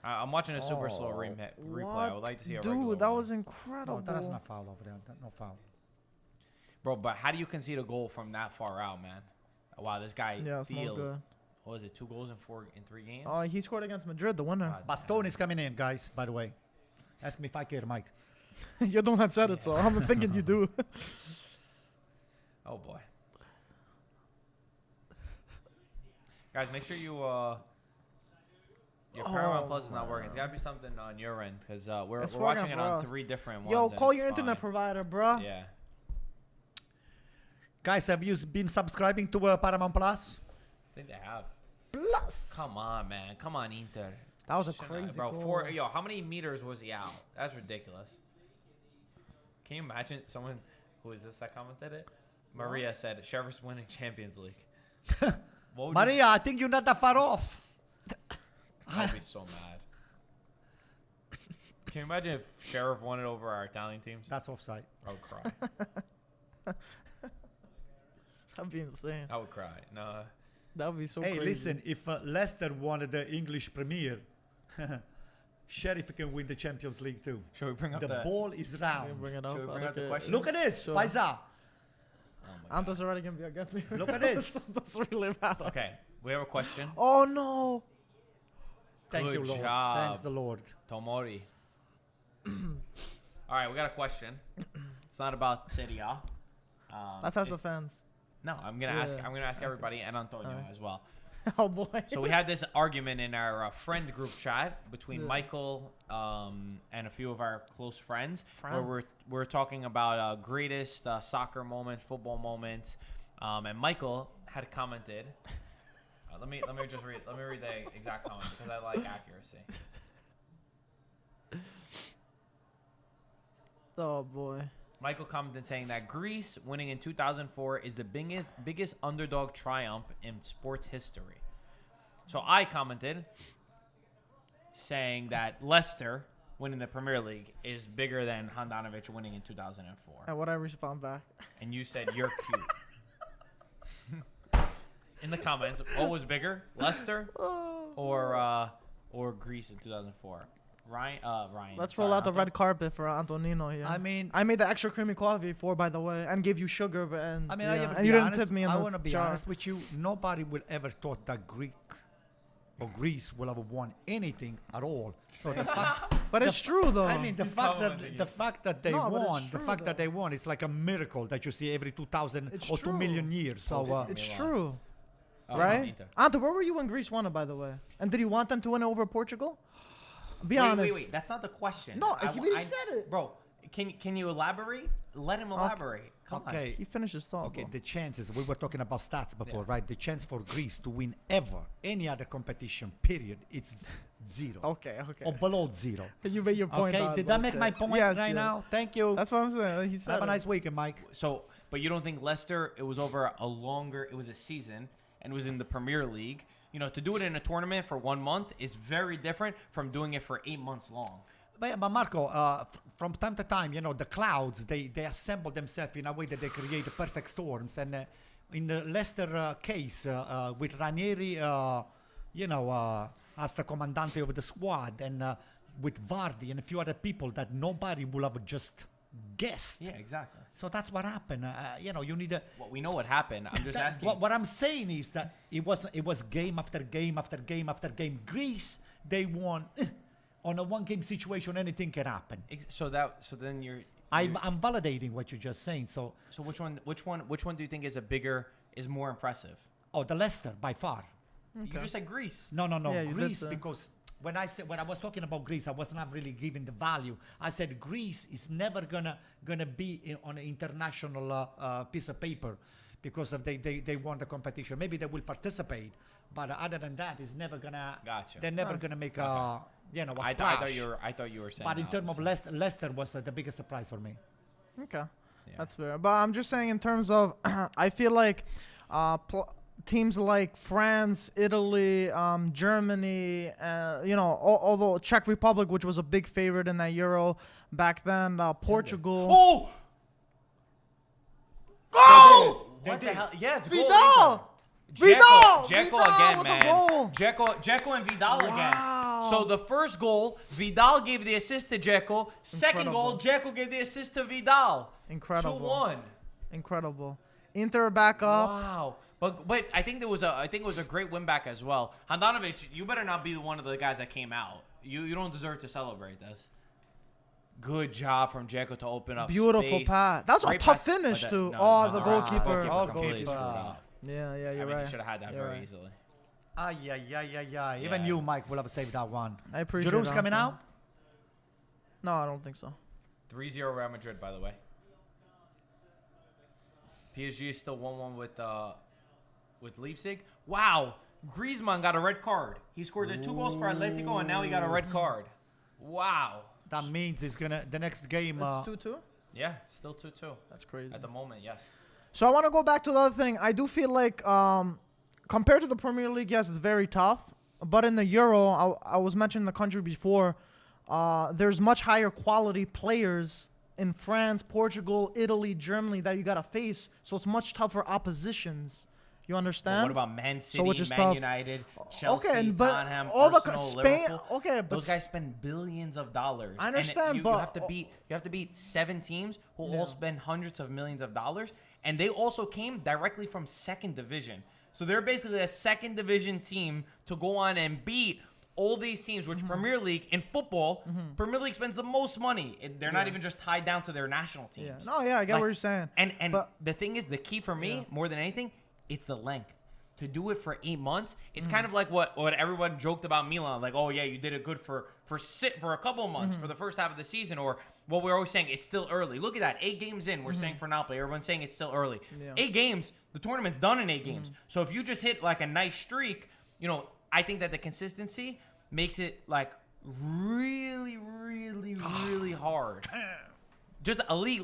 I'm watching a super slow replay. I would like to see a regular Dude, that one. was incredible. No, that's not foul over there. No foul. Bro, but how do you concede a goal from that far out, man? Wow, this guy it's no good. What was it, 2 goals in 3 games? Oh, he scored against Madrid, the winner. Bastone is coming in, guys, by the way. Ask me if I care, Mike. You're the one that said it, so I'm thinking you do. Oh boy. Guys, make sure you your Paramount Plus is not working. It's gotta be something on your end because we're watching it on 3 different ones. Yo, and call it's your internet fine. provider, bro. Yeah. Guys, have you been subscribing to Paramount Plus? I think they have. Plus. Come on, man. Come on, Inter. That was a Shouldn't crazy bro. goal. Yo, how many meters was he out? That's ridiculous. Can you imagine someone who is this that commented it? Maria said, "Sheriff's winning Champions League." What would Maria, I think you're not that far off. I'd be so mad. Can you imagine if Sheriff won it over our Italian teams? That's offside. I would cry. That'd be insane. I would cry. No. That would be so Hey, crazy. listen, if Leicester won the English Premier, Sheriff can win the Champions League too. Should we bring up The the ball is Can round. you bring it up? Should we bring up the Okay. question? Look at this, Sure. Paisa. Oh my Anto's God. already gonna be against me. Look at this. That's really bad. Okay, we have a question. Oh no. Thank you, Good Lord. job. Thanks the Lord. Tomori. All right, we got a question. It's not about Serie A. Let's have some fans. No, I'm gonna ask. Yeah. I'm gonna ask everybody and Antonio Alright. as well. Oh boy. So we had this argument in our friend group chat between Yeah. Michael and a few of our close friends, where Friends. we're talking about greatest soccer moments, football moments, and Michael had commented. Let me just read. Let me read the exact comment because I like accuracy. Oh boy. Michael commented saying that Greece winning in 2004 is the biggest underdog triumph in sports history. So I commented saying that Leicester winning the Premier League is bigger than Handanovic winning in 2004. And what I respond back? And you said you're cute. In the comments, what was bigger, Leicester or Greece in 2004? Ryan. Let's sorry, roll out the Anto. red carpet for Antonino here. I mean, I made the extra creamy coffee for, by the way, and gave you sugar. And I mean, yeah. I have to and be you didn't honest. tip me in I the want to be jar. honest with you. Nobody will ever thought that Greek or Greece will have won anything at all. So the fact, But it's true though. I mean, the He's fact complimenting that the fact that they No, but it's won, the true, fact that though. they won, it's like a miracle that you see every 2,000 It's or 2 true. million years. So it's Milan. true, Oh, right? Inter. Anto, where were you when Greece won it, by the way? And did you want them to win it over Portugal? Be Wait, honest. wait. That's not the question. No, he already said it. Bro, can you elaborate? Let him elaborate. Come okay. He finished his thought. Okay, bro. the chances, we were talking about stats before, Yeah. right? The chance for Greece to win ever any other competition, period, it's zero. Okay. Or below zero. You made your point. Okay, on did that, I make my point Yes, right yes. now? Thank you. That's what I'm saying. He said Have a it. nice weekend, Mike. on. So, but you don't think Leicester? It was over it was a season, and it was in the Premier League. You know, to do it in a tournament for 1 month is very different from doing it for 8 months long. But Marco, from time to time, you know, the clouds, they assemble themselves in a way that they create perfect storms. And in the Leicester case, with Ranieri, as the commandante of the squad, and with Vardy and a few other people that nobody would have just guessed. Yeah, exactly. So that's what happened. You need a... Well, we know what happened. I'm just asking. What I'm saying is that it was game after game after game after game. Greece, they won... On a one-game situation, anything can happen. So then you're. I'm validating what you're just saying. So which one do you think is more impressive? the Leicester by far. You just said Greece. No. Yeah, you did Greece, say. because when I was talking about Greece, I was not really giving the value. I said Greece is never gonna be on an international piece of paper because of they won the competition. Maybe they will participate, but other than that, it's never gonna. Gotcha. They're never gonna make a I splash. thought you were saying. But in terms of opposite. Leicester was the biggest surprise for me. Okay, Yeah. that's fair. But I'm just saying in terms of, I feel like teams like France, Italy, Germany, although Czech Republic, which was a big favorite in that Euro back then, Portugal. Oh! Goal! What They the did. hell? Yeah, it's Vidal! goal. Vidal! Dzeko Vidal again, with the man. goal. Dzeko and Vidal Wow. again. So the first goal, Vidal gave the assist to Dzeko. Second goal, Incredible. Dzeko gave the assist to Vidal. Incredible. 2-1. Incredible. Inter back up. Wow. But I think it was a great win back as well. Handanovic, you better not be one of the guys that came out. You don't deserve to celebrate this. Good job from Dzeko to open up Beautiful space. pass. That was a Great tough pass, finish but too. no, The no, goalkeeper. completely screwed up. Yeah, you're I mean, right. he should have had that You're very right. easily. Yeah. Even Yeah. you, Mike, will have saved that one. I appreciate Giroud's that. coming out? No, I don't think so. 3-0 Real Madrid, by the way. PSG is still 1-1 with Leipzig. Wow. Griezmann got a red card. He scored the 2 goals for Atletico, and now he got a red card. Wow. That means he's gonna the next game. It's 2-2. Yeah, still 2-2. That's crazy. At the moment, yes. So I want to go back to the other thing. I do feel like compared to the Premier League, yes, it's very tough. But in the Euro, I was mentioning the country before, there's much higher quality players in France, Portugal, Italy, Germany that you got to face. So it's much tougher oppositions. You understand? Well, what about Man City, which is Man tough. United, Chelsea, but Tottenham, all Arsenal, Spain. Liverpool? Okay, but Those guys spend billions of dollars. I understand, and you but have to beat 7 teams who all spend hundreds of millions of dollars, and they also came directly from second division. So they're basically a second division team to go on and beat all these teams, which Premier League in football, Premier League spends the most money. They're not even just tied down to their national teams. Yeah. No, yeah, I get what you're saying. And but, the thing is, the key for me, more than anything, it's the length. To do it for 8 months, it's kind of like what everyone joked about Milan, like, oh yeah, you did it good for a couple of months for the first half of the season, or what we're always saying, it's still early. Look at that, 8 games in, we're saying for Napoli, everyone's saying it's still early. Yeah. 8 games, the tournament's done in 8 games. So if you just hit like a nice streak, I think that the consistency makes it like really, really, really hard. Just a league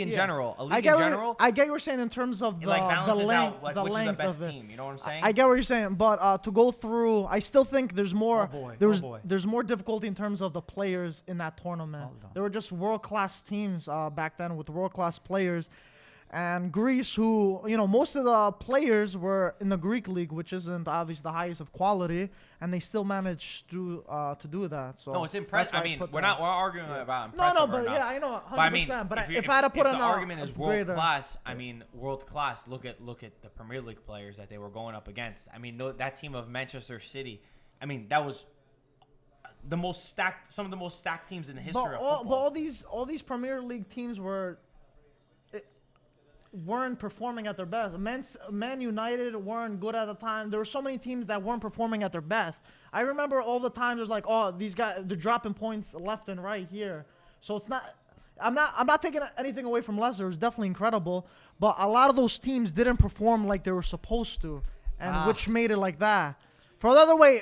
in general. A league in general. I get what you're saying in terms of It like balances length, out like the which is the length best of it. team. You know what I'm saying? I get what you're saying, but to go through, I still think there's more. There's more difficulty in terms of the players in that tournament. There were just world-class teams back then with world-class players, and Greece, who most of the players were in the Greek league, which isn't obviously the highest of quality, and they still managed to do that. So no, it's impressive. I mean, we're arguing about no, impressive. but or not. I know 100%. But I mean, but if I had to put if in the argument is world grader, class, I mean, world class. Look at the Premier League players that they were going up against. I mean, that team of Manchester City. I mean, that was the most stacked. Some of the most stacked teams in the history of football. But all these Premier League teams weren't performing at their best. Man United weren't good at the time. There were so many teams that weren't performing at their best. I remember all the times there's like, oh, these guys, they're dropping points left and right here. So it's not. I'm not taking anything away from Leicester. It was definitely incredible, but a lot of those teams didn't perform like they were supposed to, and which made it like that. For the other way,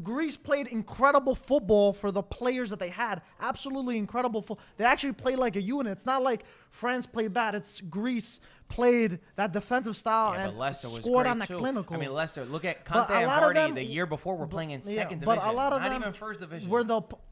Greece played incredible football for the players that they had. Absolutely incredible football. They actually played like a unit. It's not like France played bad. It's Greece played that defensive style and Leicester was scored great on the too. clinical. I mean, Leicester. Look at But Conte a and lot of Vardy. them- The year before were playing in second but division. a lot of not them even first division.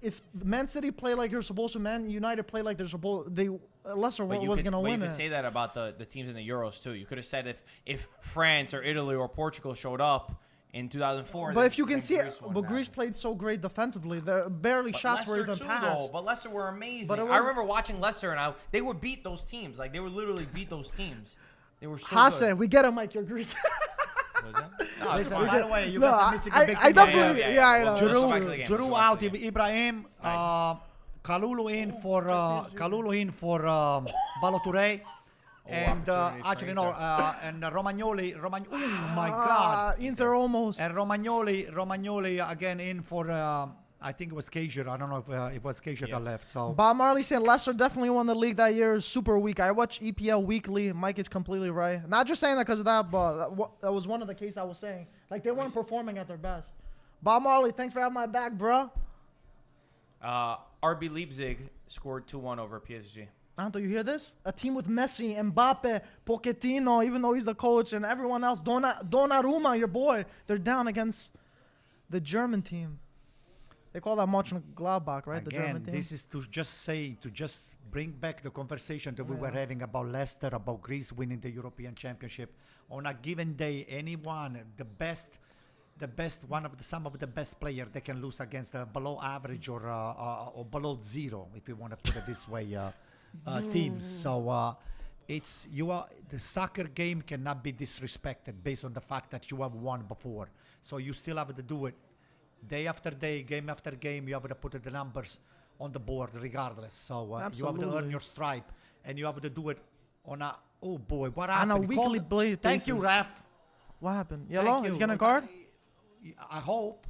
if Man City play like they're supposed to, Man United play like they're supposed, Leicester was going to win you it. could say that about the teams in the Euros too. You could have said if France or Italy or Portugal showed up in 2004. But if you can then see it, Greece but Greece played so great defensively. There barely shots were even passed. But Leicester were amazing. But I remember watching Leicester and they would beat those teams. Like they would literally beat those teams. They were so Hasse, we get it, Mike. You're Greek. good. Was it? No, it's Listen, fine. by the way, you No, guys are missing a big I thing. definitely, Yeah, I know. Well, Let's go back to the game. Giroud Let's go back out. to the game. Ibrahim. Kalulu in for Ballo Touré. And actually no, and Romagnoli. Oh my God! Inter almost. And Romagnoli again in for. I think it was Cager. I don't know if it was Cager that left. So Bob Marley said Leicester definitely won the league that year. Is super weak. I watch EPL weekly. Mike is completely right. Not just saying that because of that, but that was one of the cases I was saying. Like they weren't performing at their best. Bob Marley, thanks for having my back, bro. RB Leipzig scored 2-1 over PSG. Anto, you hear this? A team with Messi, Mbappe, Pochettino, even though he's the coach, and everyone else. Donnarumma, your boy. They're down against the German team. They call that Mönchengladbach, right? The German again, team. this is to just bring back the conversation that we were having about Leicester, about Greece winning the European Championship. On a given day, anyone, some of the best players they can lose against below average or below zero, if you want to put it this way, teams. So the soccer game cannot be disrespected based on the fact that you have won before. So you still have to do it day after day, game after game. You have to put the numbers on the board regardless. So you have to Absolutely. earn your stripe, and you have to do it on a. Oh boy, what On a happened? weekly basis. Thank you, ref. What happened? Thank Yellow? you. He's getting a card? I hope.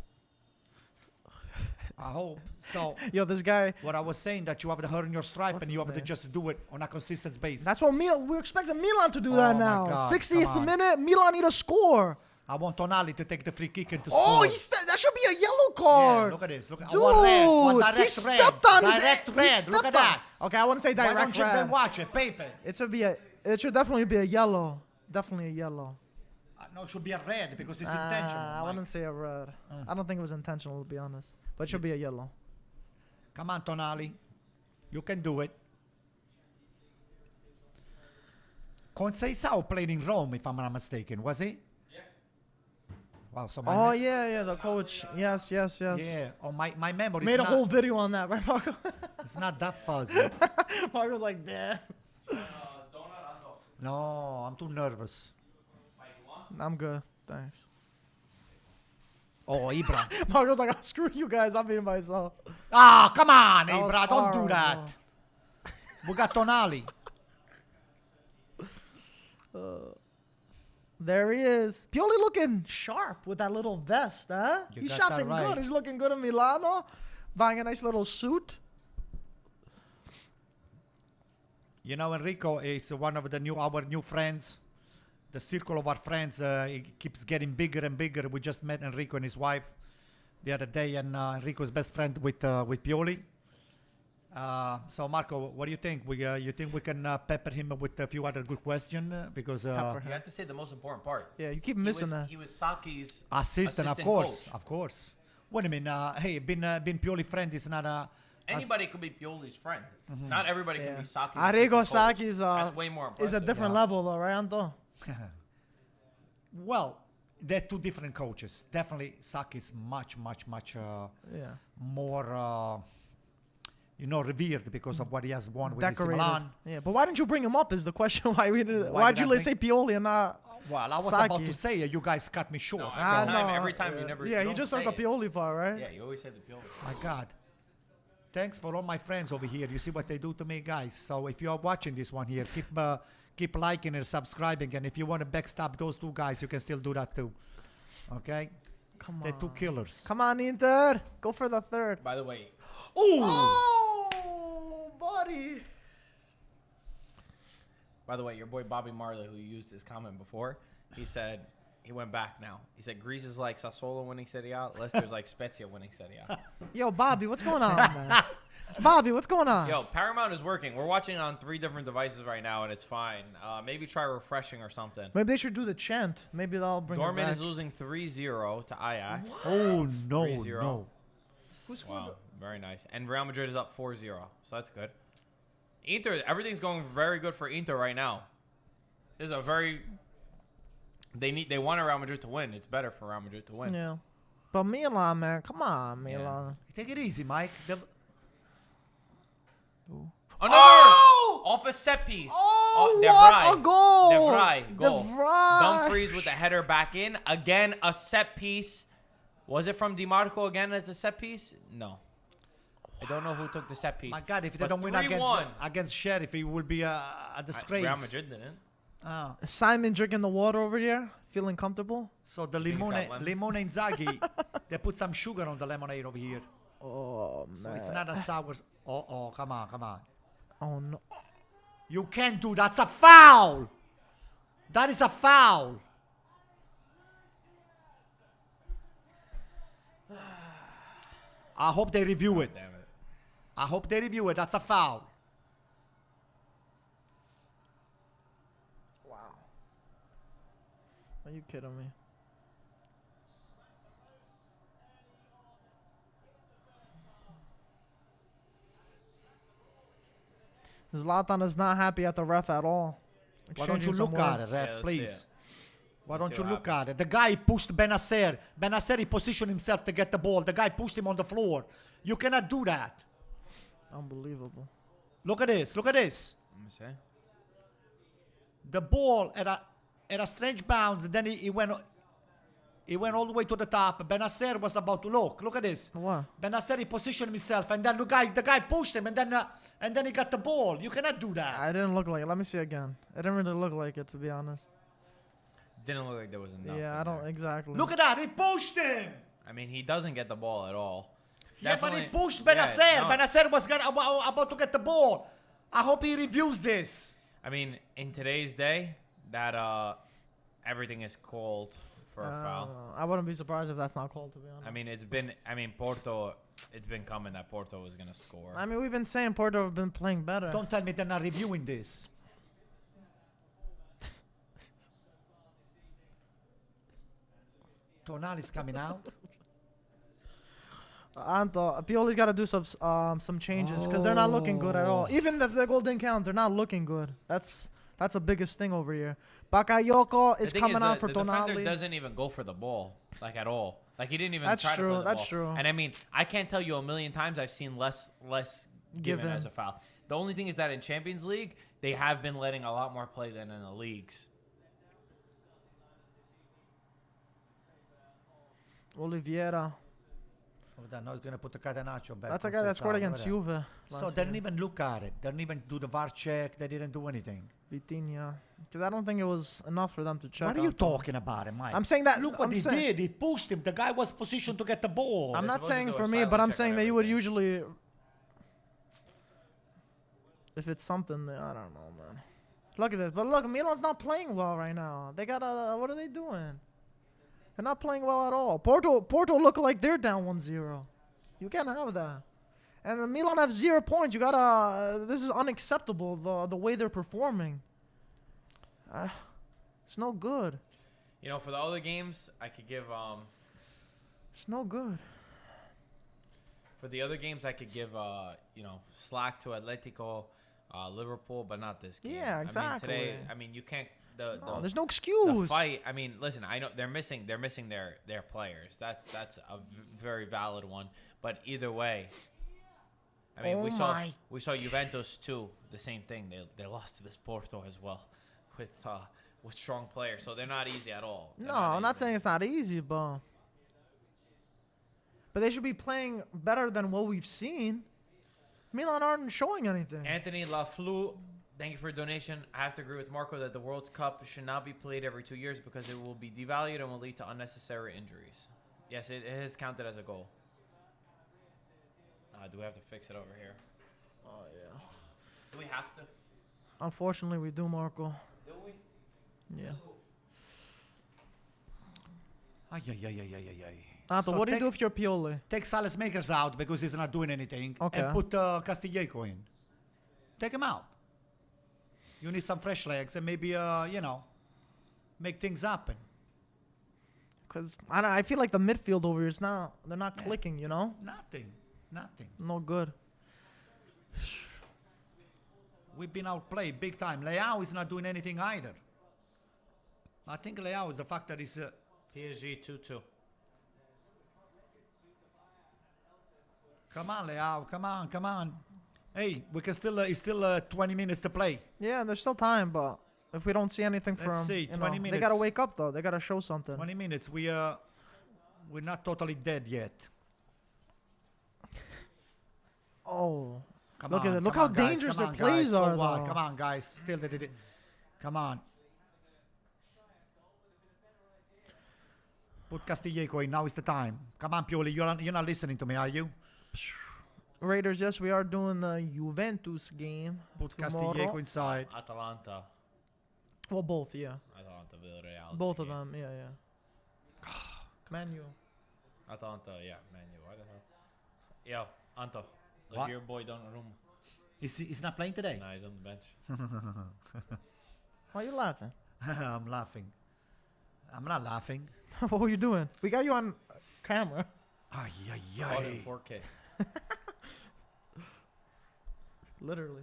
I hope. So Yo, this guy. what I was saying that you have to earn your stripe What's and you his have to name? just do it on a consistent basis. That's what we're expecting Milan to do that Oh my now. God, 60th come on. minute, Milan need a score. I want Tonali to take the free kick and to Oh, score. that should be a yellow Yeah, card. look at this. Look at Dude, one red, one he direct red. stepped on Direct his. red. Look at that. Okay, I wouldn't say Why direct don't you red. then watch it? Paper. It should definitely be a yellow. Definitely a yellow. No, it should be a red because it's intentional. I Mike. wouldn't say a red. I don't think it was intentional, to be honest. But it should be a yellow. Come on, Tonali. You can do it. Conceição played in Rome, if I'm not mistaken, was he? Yeah. Wow, so my Oh, yeah, the coach. Yes. Yeah. Oh, my memory Made is a not, whole video on that, right, Marco? it's not that fuzzy. Marco's like, damn. No, I'm too nervous. I'm good. Thanks. Oh, Ibra. Marco's like, oh, screw you guys. I'm being myself. Ah, come on, That was Ibra. Don't do that. horrible. We got Tonali. There he is. Pioli looking sharp with that little vest, huh? You He's got that shopping right. good. He's looking good in Milano. Buying a nice little suit. You know, Enrico is one of our new friends. The circle of our friends it keeps getting bigger and bigger. We just met Enrico and his wife the other day, and Enrico's best friend with Pioli. So Marco, what do you think? You think we can pepper him with a few other good questions? Because Pepper. You have to say the most important part. Yeah, you keep missing that. He was Saki's assistant, of assistant course, coach. of course. What do you mean? Hey, being Pioli friend is not a. Anybody could be Pioli's friend. Not everybody can be Saki's Arrigo assistant coach. Saki's That's way more is impressive. a different level, though, right, Anto? Well, they're two different coaches. Definitely, Saki is much more, revered because of what he has won with AC Decorated. Milan. Yeah, but why didn't you bring him up? Is the question. Why we didn't? Why Why'd did you I say Pioli and not? Well, I was Saki. about to say it. You guys cut me short. No, so- every time you never. Yeah, you he don't just say does the it. Pioli part, right? Yeah, you always say the Pioli. My God. Thanks for all my friends over here. You see what they do to me, guys. So if you are watching this one here, keep liking and subscribing. And if you want to backstab those two guys, you can still do that too. Okay? Come on. They're two killers. Come on, Inter. Go for the third. By the way, Oh, buddy. your boy Bobby Marley, who used his comment before, he said he went back now. He said Greece is like Sassuolo winning Serie A, Leicester's like Spezia winning Serie A. Yo, Bobby, what's going on, man? Bobby, what's going on? Yo, Paramount is working. We're watching on 3 different devices right now, and it's fine. Maybe try refreshing or something. Maybe they should do the chant. Maybe they'll bring it Dortmund back. is losing 3-0 to Ajax. Oh, no, 3-0. no. Wow, very nice. And Real Madrid is up 4-0, so that's good. Inter, everything's going very good for Inter right now. This is a very... They want Real Madrid to win. It's better for Real Madrid to win. Yeah. But Milan, man. Come on, Milan. Take it easy, Mike. Another! Oh! Off a set piece. Oh, De what Vrij. a goal! De Vrij, goal. De Vrij. Dumfries with the header back in. Again, a set piece. Was it from DiMarco again as a set piece? No. I don't know who took the set piece. My God, if they But don't win 3-1. against Sheriff, it will be a disgrace. Real Madrid didn't. Ah. Simon drinking the water over here, feeling comfortable. So the Think it's limone, that lemon. limone Inzaghi, they put some sugar on the lemonade over here. Oh, man. So it's not a sour. Oh, come on. Oh, no. You can't do that. That's a foul. That is a foul. I hope they review it. Damn it. I hope they review it. That's a foul. Wow. Are you kidding me? Zlatan is not happy at the ref at all. Why don't you Exchanging some look at it, words. ref, Yeah, let's see please? it. Why Let's don't see you what look at it? The guy pushed Benacer. Benacer, he positioned himself to get the ball. The guy pushed him on the floor. You cannot do that. Unbelievable. Look at this. Look at this. Let me see. The ball at a strange bounce. And then he He went all the way to the top. Benasser was about to look at this. What? Benasser, he positioned himself, and then the guy pushed him, and then he got the ball. You cannot do that. I didn't look like it. Let me see again. It didn't really look like it, to be honest. Didn't look like there was enough. Yeah, I don't exactly. Look at that. He pushed him. I mean, he doesn't get the ball at all. Yeah, but he Definitely- pushed Benasser. Yeah, no. Benasser was about to get the ball. I hope he reviews this. I mean, in today's day, that everything is called for a foul. I wouldn't be surprised if that's not called, to be honest. I mean, Porto, it's been coming that Porto was going to score. I mean, we've been saying Porto have been playing better. Don't tell me they're not reviewing this. Tonali's coming out. Anto, Pioli's got to do some changes because they're not looking good at all. Even if the goal didn't count, they're not looking good. That's the biggest thing over here. Bakayoko is coming out for the defender Tonali. doesn't even go for the ball, like, at all. Like, he didn't even That's try to true, play the that's ball. true. And I mean, I can't tell you a million times I've seen less given as a foul. The only thing is that in Champions League, they have been letting a lot more play than in the leagues. Oliveira. Now he's going to put the Catenaccio back. That's a guy that scored against Juve. So they didn't even look at it. They didn't even do the VAR check. They didn't do anything. Vitinha. Because I don't think it was enough for them to check. What are you Anto. talking about him, Mike? I'm saying that. Look what I'm he saying, did. He pushed him. The guy was positioned to get the ball. I'm They're not supposed to saying do a for me, silent but I'm check saying on that you would everything. usually. If it's something, I don't know, man. Look at this. But look, Milan's not playing well right now. They got what are they doing? They're not playing well at all. Porto look like they're down 1-0. You can't have that. And Milan have 0 points. You gotta. This is unacceptable. The way they're performing. It's no good. You know, for the other games, I could give It's no good. for the other games I could give you know, slack to Atletico, Liverpool, but not this game. Yeah, exactly. I mean, today, I mean, you can't. There's no The excuse. fight. I mean, listen. I know they're missing their players. That's a very valid one. But either way, I mean, we saw Juventus too. The same thing. They lost to this Porto as well, with strong players. So they're not easy at all. No, I'm not saying it's not easy, but they should be playing better than what we've seen. Milan aren't showing anything. Anthony Lafleur, thank you for your donation. I have to agree with Marco that the World Cup should not be played every 2 years because it will be devalued and will lead to unnecessary injuries. Yes, it is counted as a goal. Do we have to fix it over here? Oh yeah. Do we have to? Unfortunately, we do, Marco. Do we? Yeah. So Anto, what do you do if you're Pioli? Take Salas Makers out because he's not doing anything. Okay. And put Castillejo in. Take him out. You need some fresh legs and maybe, you know, make things happen. Because I feel like the midfield over here is not. They're not clicking. You know. Nothing. No good. We've been outplayed big time. Leao is not doing anything either. I think Leao is the fact that he's... PSG 2-2. Come on, Leao. Come on. Hey, we can still... it's still 20 minutes to play. Yeah, there's still time, but if we don't see anything from, Let's see, 20 they minutes. gotta wake up though. They gotta show something. 20 minutes. We're not totally dead yet. Oh, Come look on, at it. Look come how on, guys, dangerous come their on, plays guys. are, For what? though. Come on, guys. Still they did it. Come on. Put Castillejo in. Now is the time. Come on, Pioli. You're not listening to me, are you? Raiders, yes, we are doing the Juventus game. Put tomorrow. Castillejo inside. Atalanta. Well, both, yeah. Atalanta, Villarreal. Both of them, yeah. Man U. Atalanta, yeah, Man U. Why the hell? Yo, Anto. Look What? your boy down the room. He's not playing today? Nah, he's on the bench. Why are you laughing? I'm laughing. I'm not laughing. What were you doing? We got you on camera. Ay, ay, Caught in ay. 4K. Literally.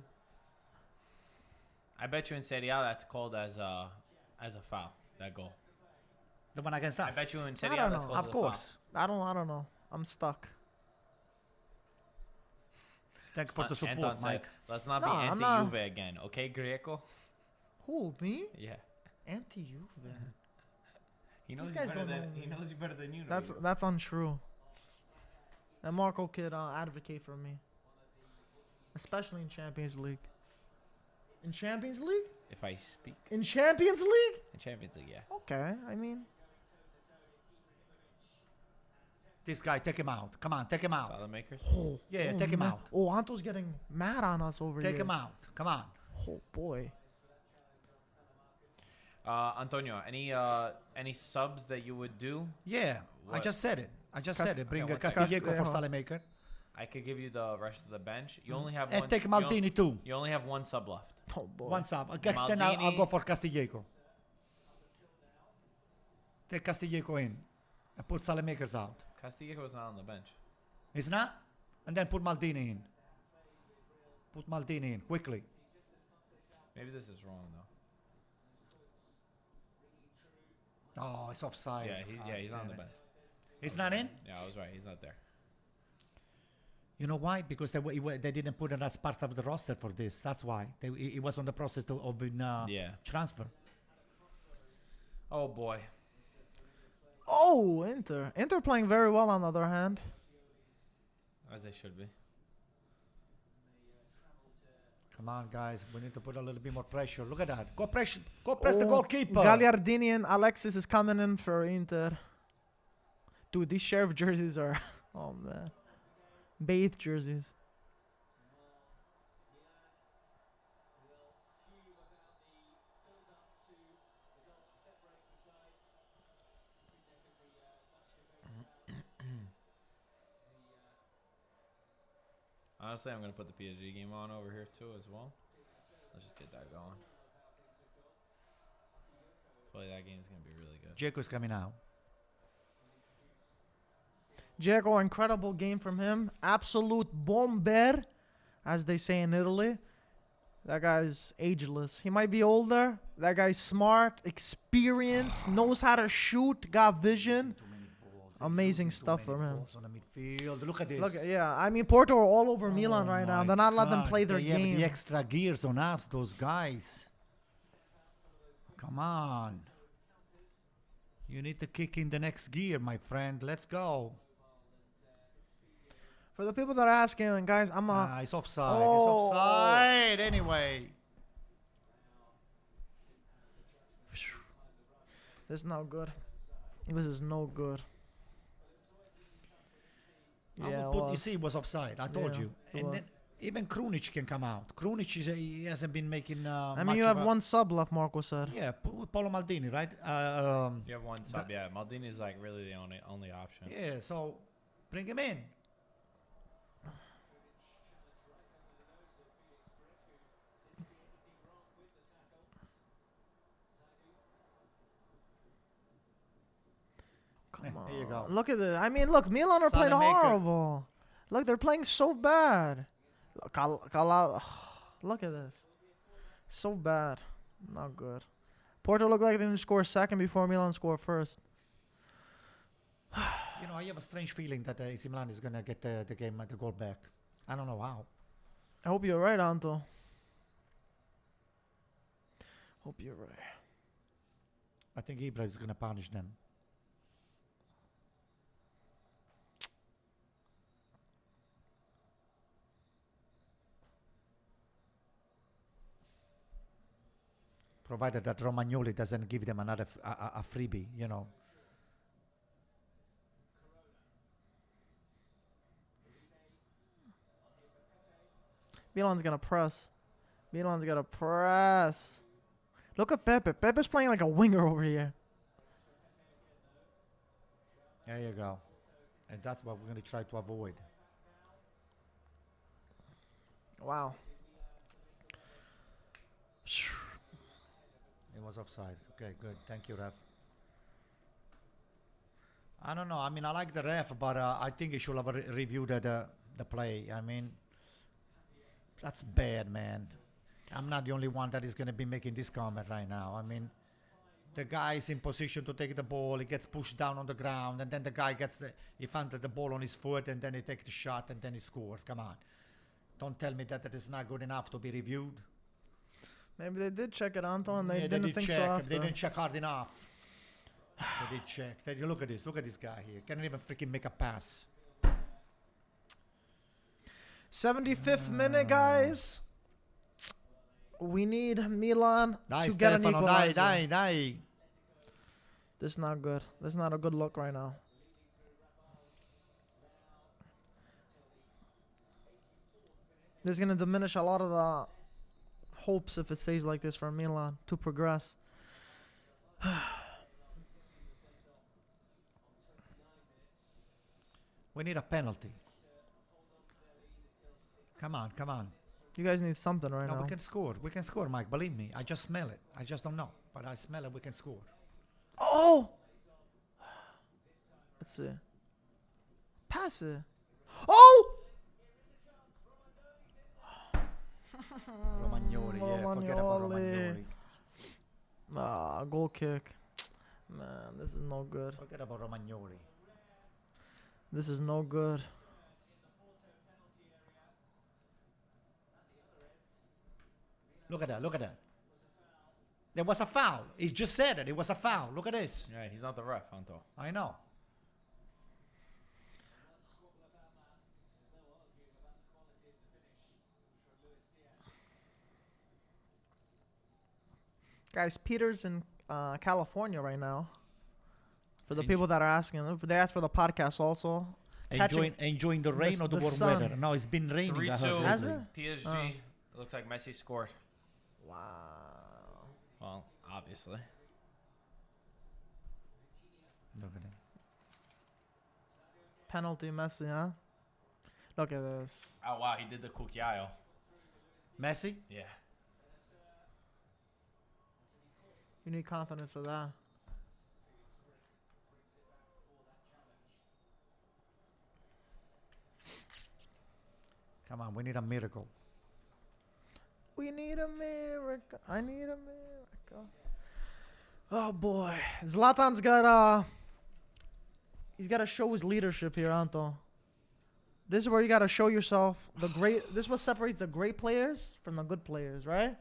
I bet you in Serie A that's called as a foul. That goal. The one against us? I bet you in Serie I A don't that's know. called Of as a foul. course. I don't know. I'm stuck. Thank you for the support, Anton said, Mike. let's not No, be I'm anti-Juve again, okay, Greco? Who, me? Yeah. Anti-Juve. He knows These you guys better don't than know he me. knows you better than you know. That's untrue. And Marco could advocate for me, especially in Champions League. In Champions League? If I speak In Champions League? in Champions League, yeah. Okay, I mean, This guy, take him out. Come on, take him out. Salad makers. Yeah, take him out. Oh, Anto's getting mad on us over here. Take him out. Come on. Oh boy. Antonio, any subs that you would do? Yeah, I What? just said it. I just said it. Bring okay, a one second. Castillejo for Castillejo. Salamaker. I could give you the rest of the bench. You only have And one. take you Maldini too. You only have one sub left. Oh boy. One sub. Then I'll Maldini. go for Castillejo. Take Castillejo in. And put Salamakers out. Castillejo is not on the bench. It's not? And then put Maldini in. Put Maldini in quickly. Maybe this is wrong though. Oh, it's offside. He's not on the damn it. bench. He's not in? Yeah, I was right. He's not there. You know why? Because they didn't put it as part of the roster for this. That's why. It was on the process of Yeah. transfer. Oh boy. Oh, Inter. Inter playing very well on the other hand. As they should be. Come on, guys. We need to put a little bit more pressure. Look at that. Go press the Oh, goalkeeper. Gagliardini and Alexis is coming in for Inter. Dude, these Sheriff jerseys are... Oh, man. Bathe jerseys. Honestly, I'm gonna put the PSG game on over here too as well. Let's just get that going. I feel like that game's gonna be really good. Dzeko's coming out. Dzeko, incredible game from him. Absolute bomber, as they say in Italy. That guy's ageless. He might be older. That guy's smart, experienced, knows how to shoot, got vision. Too many balls. Amazing Losing too stuff many from him. balls on the midfield. Look at this. Look, yeah, I mean, Porto are all over Milan Oh right now. my They're not letting them God, play their they have game. the extra gears on us, those guys. Come on. You need to kick in the next gear, my friend. Let's go. For the people that are asking, guys, I'm a... It's offside. Oh. It's offside anyway. This is no good. This is no good. I Yeah, would it put, you was. see, it was offside. I told Yeah, you. it And was. then even Krunic can come out. Krunic he hasn't been making. I much mean, you of have a- one sub left, Marco said. Yeah, Paulo Maldini, right? You have one sub, yeah. Maldini is like really the only option. Yeah, so bring him in. Come on. There you go. Look at it. I mean, look, Milan are playing Salamaker. horrible. Look, they're playing so bad. Look at this. So bad. Not good. Porto look like they didn't score second before Milan scored first. You know, I have a strange feeling that AC Milan is gonna get the game, the goal back. I don't know how. I hope you're right, Anto. Hope you're right. I think Ibra is gonna punish them. Provided that Romagnoli doesn't give them another a freebie, you know. Milan's gonna press. Milan's gonna press. Look at Pepe. Pepe's playing like a winger over here. There you go. And that's what we're gonna try to avoid. Wow. It was offside. Okay, good. Thank you, ref. I don't know. I mean, I like the ref, but I think he should have reviewed the play. I mean, that's bad, man. I'm not the only one that is going to be making this comment right now. I mean, the guy is in position to take the ball. He gets pushed down on the ground, and then the guy he found the ball on his foot, and then he takes the shot, and then he scores. Come on. Don't tell me that is not good enough to be reviewed. Maybe they did check it, Anto, and they Yeah, didn't did think so check. after. They didn't check hard enough. They did check. Then you look at this. Look at this guy here. Can't even freaking make a pass. 75th minute, guys. We need Milan Dai, to get an Stefano, dai, equalizer. dai. This is not good. This is not a good look right now. This is going to diminish a lot of the hopes if it stays like this for Milan to progress. We need a penalty. Come on, come on. You guys need something right No, now. we can score. We can score, Mike. Believe me. I just smell it. I just don't know. But I smell it. We can score. Oh! Let's see. Pass it. Oh! Romagnoli, yeah. Forget about Romagnoli. Romagnoli. Goal kick. Man, this is no good. Forget about Romagnoli. This is no good. Look at that. Look at that. There was a foul. He just said it. It was a foul. Look at this. Yeah, he's not the ref, Anto. I know. Guys, Peter's in California right now. For the people that are asking, they asked for the podcast also. Enjoying the rain or the warm sun. weather? No, it's been raining. I heard 3-2. Has lately. it? PSG. Oh. It looks like Messi scored. Wow. Well, obviously. Look at it. Penalty Messi, huh? Look at this. Oh, wow. He did the Cucchiaio. Messi? Yeah. You need confidence for that. Come on, we need a miracle. We need a miracle. I need a miracle. Oh boy, Zlatan's got he's got to show his leadership here, Anto. This is where you got to show yourself the great. This is what separates the great players from the good players, right?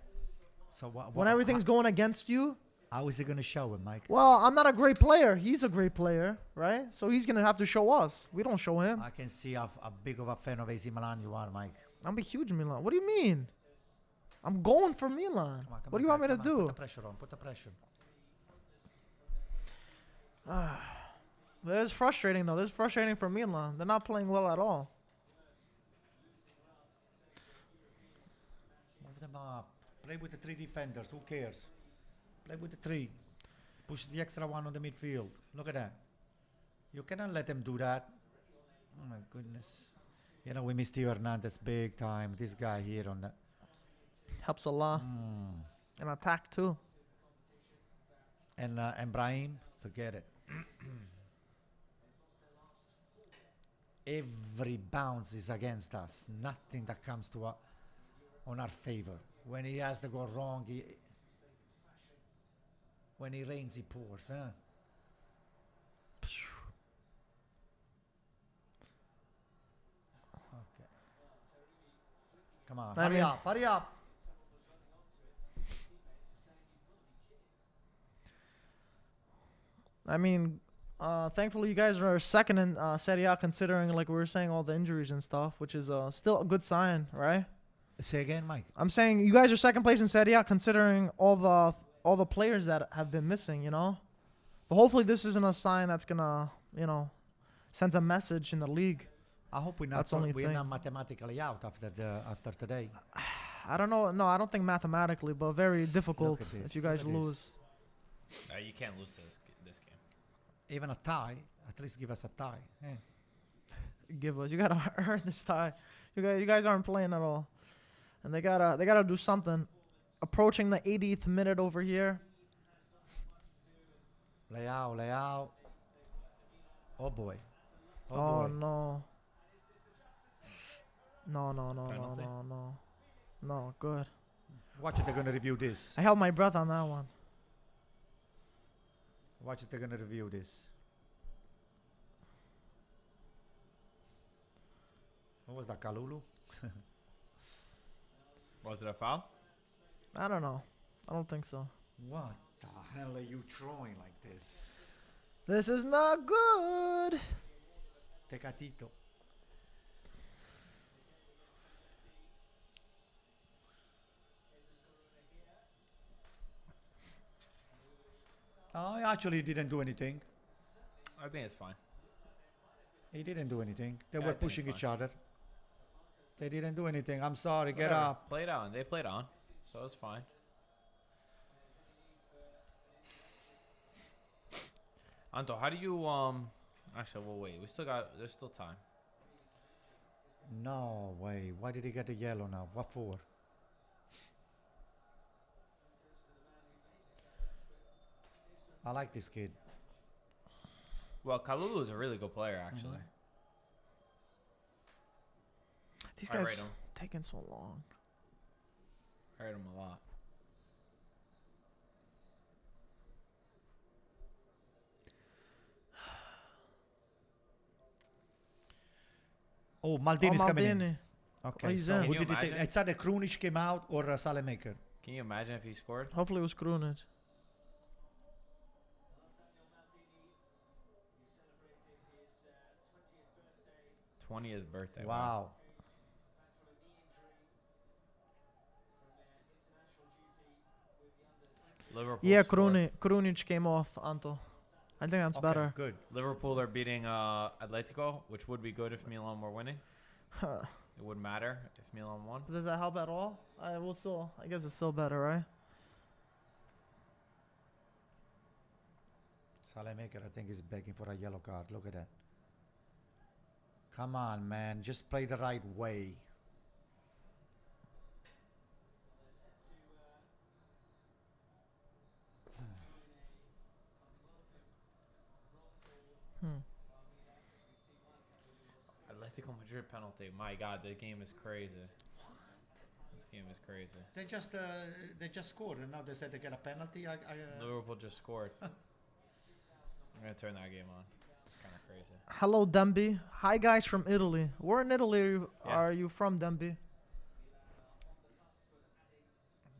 So When everything's going against you. how is he going to show it, Mike? Well, I'm not a great player. He's a great player, right? So he's gonna have to show us. We don't show him. I can see how big of a fan of AC Milan you are, Mike. I'm a huge Milan. What do you mean? I'm going for Milan. Come on, What do you want me to do? Put the pressure on. Put the pressure. This is frustrating, though. This is frustrating for Milan. They're not playing well at all. Move them up. Play with the three defenders. Who cares? Play with the three. Push the extra one on the midfield. Look at that. You cannot let them do that. Oh, my goodness. You know, we missed Theo Hernandez big time. This guy here on the... Helps a lot. And attack, too. And Brahim, forget it. Every bounce is against us. Nothing that comes to on our favor. When he has to go wrong, when he rains, he pours. Huh? Okay. Come on, hurry up, hurry up. I mean, thankfully you guys are second in Serie A, considering, like we were saying, all the injuries and stuff, which is still a good sign, right? Say again, Mike. I'm saying you guys are second place in Serie A, considering all the players that have been missing, you know? But hopefully this isn't a sign that's gonna, you know, send a message in the league. I hope we're not mathematically out after today. I don't know. No, I don't think mathematically, but very difficult if you guys lose. You can't lose this game. Even a tie, at least give us a tie. Give us. You gotta earn this tie. You guys aren't playing at all, and they gotta do something. Approaching the 80th minute over here. Leao. Oh boy. Oh boy. no. No. Penalty? No, good. Watch it, they're gonna review this. I held my breath on that one. Watch it, they're gonna review this. What was that, Kalulu? Was it a foul? I don't know. I don't think so. What the hell are you throwing like this? This is not good. Tecatito. Oh, he actually didn't do anything. I think it's fine. He didn't do anything. They Yeah, I were think it's pushing each fine. other. They didn't do anything. I'm sorry. Get Whatever. up. Played on. They played on, so it's fine. Anto, how do you Actually, we'll wait. There's still time. No way. Why did he get a yellow now? What for? I like this kid. Well, Kalulu is a really good player, actually. These I rate guys him. taking so long. I rate him a lot. Oh, Maldini's coming in. Maldini. Okay, he's so in. who Can you did it take? imagine? It's either Krunic came out or Salemaker. Can you imagine if he scored? Hopefully it was Krunic. 20th birthday. Wow. Liverpool. Yeah, scored. Krunic came off, Anto. I think that's Okay, better. good. Liverpool are beating Atletico, which would be good if Milan were winning. Huh. It would matter if Milan won. Does that help at all? I guess it's still better, right? Salemaker, I think, is begging for a yellow card. Look at that. Come on, man. Just play the right way. Atletico Madrid penalty. My God, the game is crazy. This game is crazy. They just scored, and now they said they get a penalty. Liverpool just scored. I'm gonna turn that game on. It's kind of crazy. Hello, Demby. Hi, guys from Italy. Where in Italy are you from, Demby?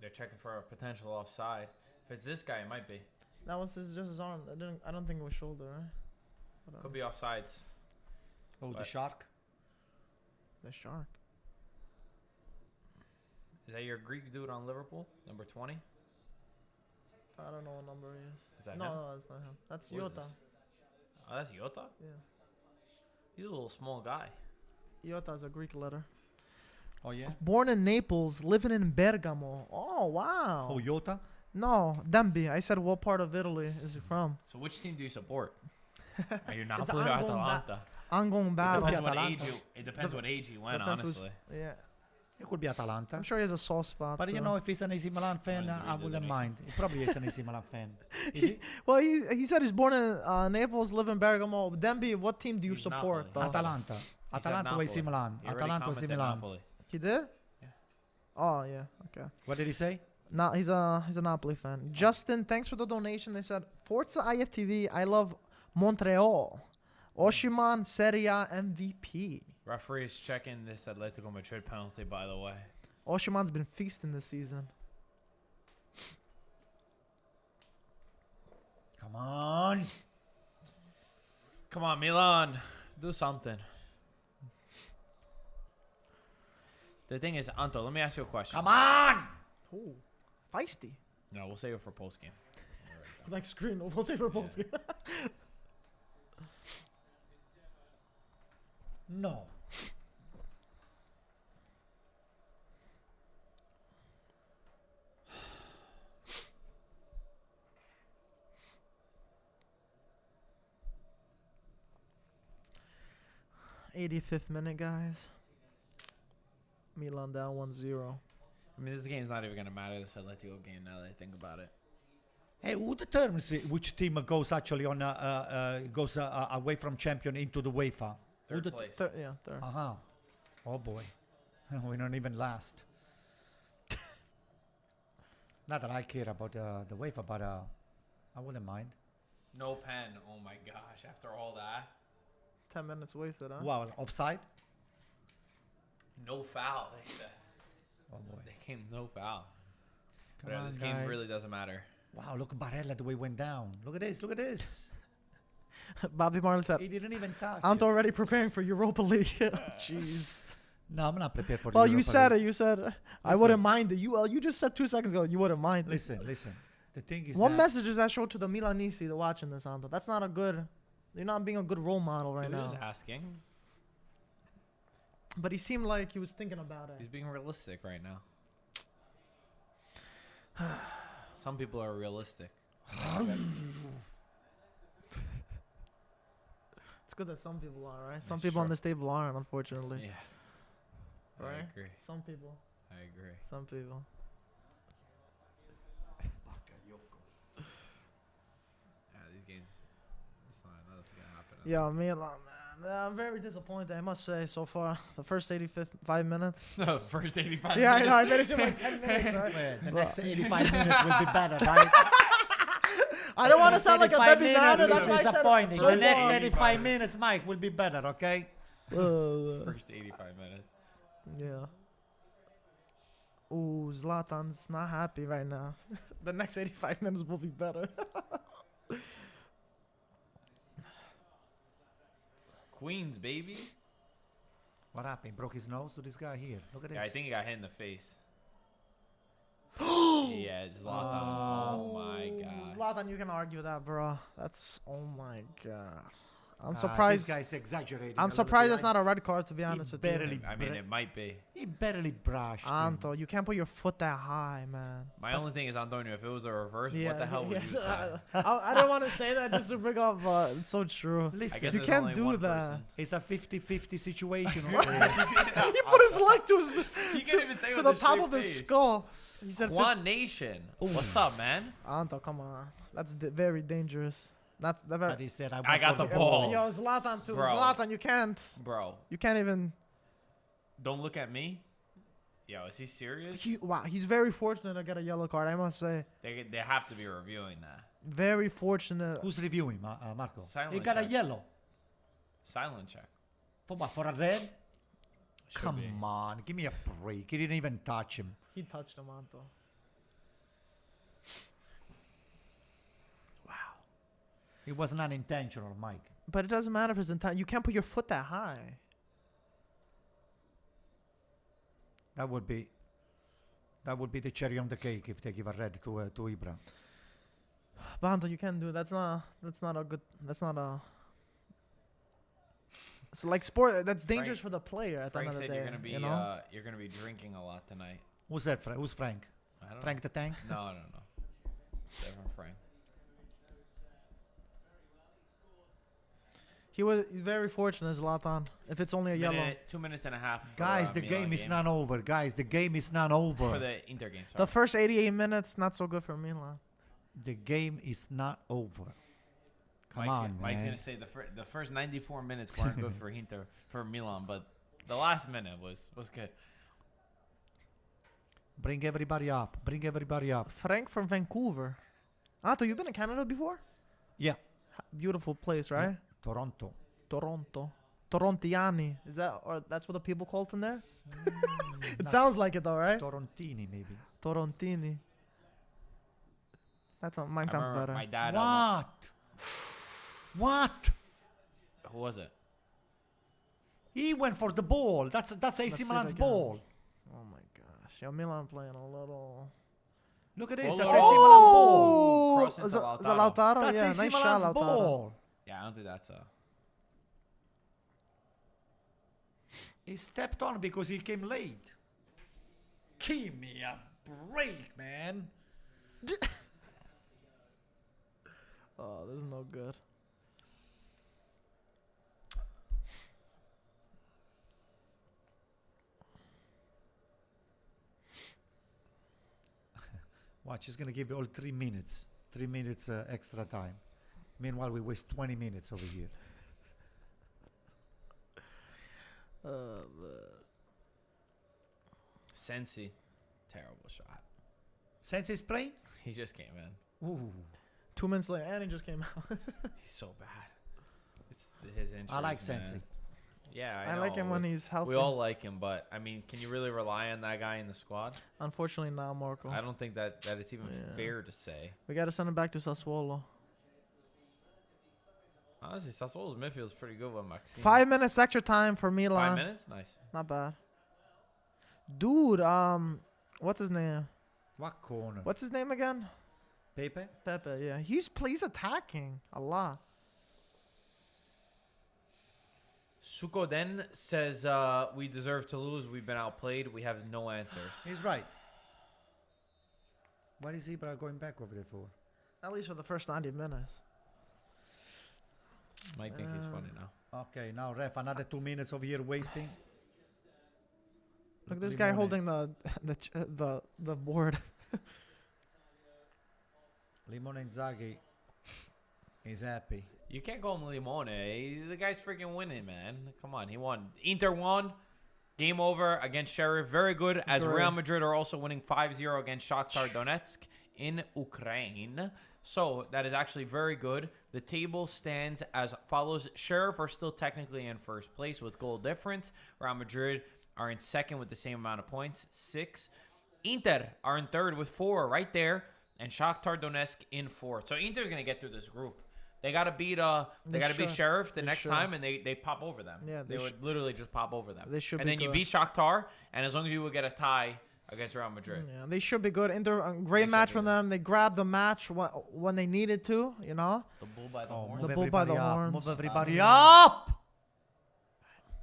They're checking for a potential offside. If it's this guy, it might be. That was just his arm. I don't think it was shoulder, right? Whatever. Could be offsides. Oh, the But- shark. The shark. Is that your Greek dude on Liverpool, number 20? I don't know what number he is. Is that No, him? no, that's not him. That's Who is Yota. this? Oh, that's Yota? Yeah. He's a little small guy. Iota is a Greek letter. Oh, yeah? Born in Naples, living in Bergamo. Oh, wow. Oh, Jota? No, Demby. I said what part of Italy is he from? So which team do you support? Are you Napoli or Atalanta? I'm going It battle. depends what Atalanta. age it depends what age he went, Depends who's- honestly. Yeah. It could be Atalanta. I'm sure he has a soft spot. But you so. know, if he's an AC Milan fan, Well, I he wouldn't doesn't mind. He probably is an AC Milan fan. Is he? Well, he said he's born in Naples, live in Bergamo. Demby, what team do you He's support? Napoli. though? Atalanta. He said Atalanta or AC Napoli. Milan? He already Atalanta or AC commented Milan? Napoli. He did? Yeah. Oh yeah. Okay. What did he say? No, he's a Napoli fan. Justin, thanks for the donation. They said Forza IFTV. I love Montreal. Oshiman Serie A MVP. Referee's checking this Atletico Madrid penalty, by the way. Oshiman's been feasting this season. Come on. Come on, Milan. Do something. The thing is, Anto, let me ask you a question. Come on. Ooh, feisty. No, we'll save it for post game. Like screen. We'll say for both. No. '85th minute, guys. Milan down 1-0. I mean, this game's not even going to matter, this Atletico game, now that I think about it. Hey, who determines which team goes actually on goes away from champion into the UEFA? Who Third det- place. Yeah, third. Uh-huh. Oh boy. We're not even last. Not that I care about the UEFA, but I wouldn't mind. No pen. Oh, my gosh. After all that. 10 minutes wasted, huh? Wow, offside? No foul, they said. Oh boy. They came no foul. Come But on, this guys. game really doesn't matter. Wow, look at Barella the way he went down. Look at this, look at this. Bobby Marley said, He didn't even touch I'm it. already preparing for Europa League. Jeez. No, I'm not prepared for Well, Europa you said League. it. You said, I wouldn't mind it. You just said 2 seconds ago, you wouldn't mind it. Listen. The thing is What that message does that show to the Milanisti that watching this, Anto? That's not a good. You're not being a good role model right He was now. asking. But he seemed like he was thinking about He's it. being realistic right now. Some people are realistic. It's good that some people are, right? Some That's people on true. this table aren't, unfortunately. Yeah. Right? I agree. Some people. I agree. Some people. Yeah, these games. It's not. That's gonna happen. Yeah, man. I'm very disappointed, I must say, so far. The first 85 minutes. No, first 85 Yeah, I minutes. know. I made it seem like 10 minutes, right? Wait, the Well- next 85 minutes will be better, right? I don't want to sound like a 85 Debbie Downer. minutes That's is why I said disappointing. The first next one. 85 minutes, Mike, will be better, okay? First 85 minutes. Yeah. Ooh, Zlatan's not happy right now. The next 85 minutes will be better. Queens, baby. What happened? Broke his nose to this guy here. Look at this. Yeah, I think he got hit in the face. Yeah, Zlatan. Oh my god. Zlatan, you can argue that, bro. That's, oh my god. I'm This surprised. guy's exaggerating. I'm surprised that's not a red card, to be honest with barely- you. I mean, it might be. He barely brushed him. Anto, you can't put your foot that high, man. My only thing is, Antonio, if it was a reverse, what the hell would you say? I don't want to say that just to bring up, it's so true. I Listen, guess You there's can't only do one that. person. it's a 50-50 situation. He put his leg to his You can't even say to with the a top straight of his face. skull. He said, Juan Nation. What's up, man? Anto, come on. That's very dangerous. Not the But very. he said, I got the ball. Yo, Zlatan too. Bro. Zlatan, you can't. Bro, You can't even. don't look at me. Yo, is he serious? Wow, he's very fortunate to get a yellow card. I must say, They have to be reviewing that. very fortunate. Who's reviewing, Marco? Silent He got a check. yellow. Silent check. For what? For a red? Should Come be. on, give me a break. He didn't even touch him. He touched him, Anto. It was not intentional, Mike. But it doesn't matter if it's intent. You can't put your foot that high. That would be the cherry on the cake if they give a red to Ibra. But Anto, you can't do it. That's not a good. That's not a. It's like sport. That's dangerous for the player at the Frank end of the said day. you're gonna be drinking a lot tonight. Who's that? Who's Frank? I don't Frank the Tank? know. No. Different Frank. He was very fortunate, Zlatan. If it's only a yellow. 2 minutes and a half. For, Guys, the Milan game is not over. Guys, the game is not over. For the Inter game. Sorry. The first 88 minutes, not so good for Milan. The game is not over. Come Mike's on, Mike's man. gonna say the first 94 minutes weren't good for Inter for Milan, but the last minute was good. Bring everybody up. Bring everybody up. Frank from Vancouver. Anto, you been in Canada before? Yeah. Beautiful place, right? Toronto. Toronto. Torontiani. Is that, or that's what the people called from there? It Not sounds like it though, right? Torontini, maybe. Torontini. Mine I sounds remember better. My dad. What? What? Who was it? He went for the ball. That's Let's AC see if Milan's I can- ball. Oh my gosh. Yo, Milan playing a little. Look at this. Oh, That's Lord. AC Milan's ball. Oh! Cross into Is it Lautaro. Lautaro? That's Yeah, AC nice Milan's shot, Lautaro. ball. Yeah, I don't think that's a. He stepped on because he came late. Give me a break, man. Oh, this is no good. Watch, he's going to give you all 3 minutes. 3 minutes extra time. Meanwhile, we waste 20 minutes over here. Sensi. Terrible shot. Since he's playing? He just came in. Ooh. 2 minutes later, and he just came out. He's so bad. It's his injuries, I like man. Sensi. Yeah, I like him when he's healthy. We all like him, but I mean, can you really rely on that guy in the squad? Unfortunately, not Marco. I don't think that it's even Yeah. fair to say. We got to send him back to Sassuolo. Honestly, Sassuolo's midfield is pretty good with Messina. 5 minutes extra time for Milan. 5 minutes? Nice. Not bad. Dude, what's his name? What corner? What's his name again? Pepe? Pepe, yeah. He's attacking a lot. Sukoden says, we deserve to lose. We've been outplayed. We have no answers. He's right. What is Ibra going back over there for? At least for the first 90 minutes. Mike thinks he's funny now. Okay, now ref, another 2 minutes over here wasting. Look, this guy holding the board. Limone Inzaghi is happy. You can't call him Limone. The guy's freaking winning, man. Come on, he won. Inter won. Game over against Sheriff. Very good, as Real Madrid are also winning 5-0 against Shakhtar Donetsk in Ukraine. So that is actually very good. The table stands as follows. Sheriff are still technically in first place with goal difference. Real Madrid are in second with the same amount of points, 6. Inter are in third with 4 right there. And Shakhtar Donetsk in fourth. So Inter's going to get through this group. They got to beat beat Sheriff the next time, and they pop over them. Yeah, they would literally just pop over them. They should. And then you beat Shakhtar, and as long as you will get a tie against Real Madrid. Yeah, they should be good. Inter, great match from them. They grabbed the match when they needed to. You know. The bull by the horns. The bull by the horns. Move everybody up.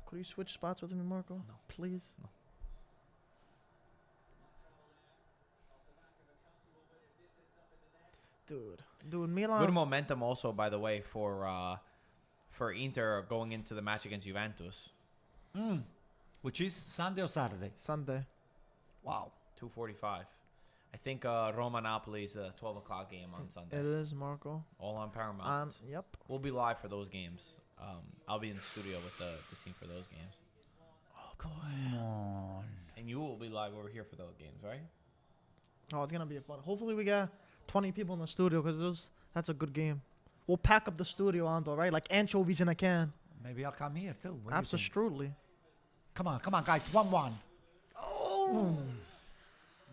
Could you switch spots with me, Marco? No, please. No. Dude, Milan. Good momentum also, by the way, for Inter going into the match against Juventus. Which is Sunday or Saturday? Sunday. Wow. 2:45. I think Roma Napoli is a 12 o'clock game on Sunday. It is, Marco. All on Paramount. Yep. We'll be live for those games. I'll be in the studio with the team for those games. Oh, come on. And you will be live over here for those games, right? Oh, it's going to be fun. Hopefully we get 20 people in the studio because that's a good game. We'll pack up the studio, Ando, right? Like anchovies in a can. Maybe I'll come here too. Absolutely. Come on, guys. 1-1. Oh.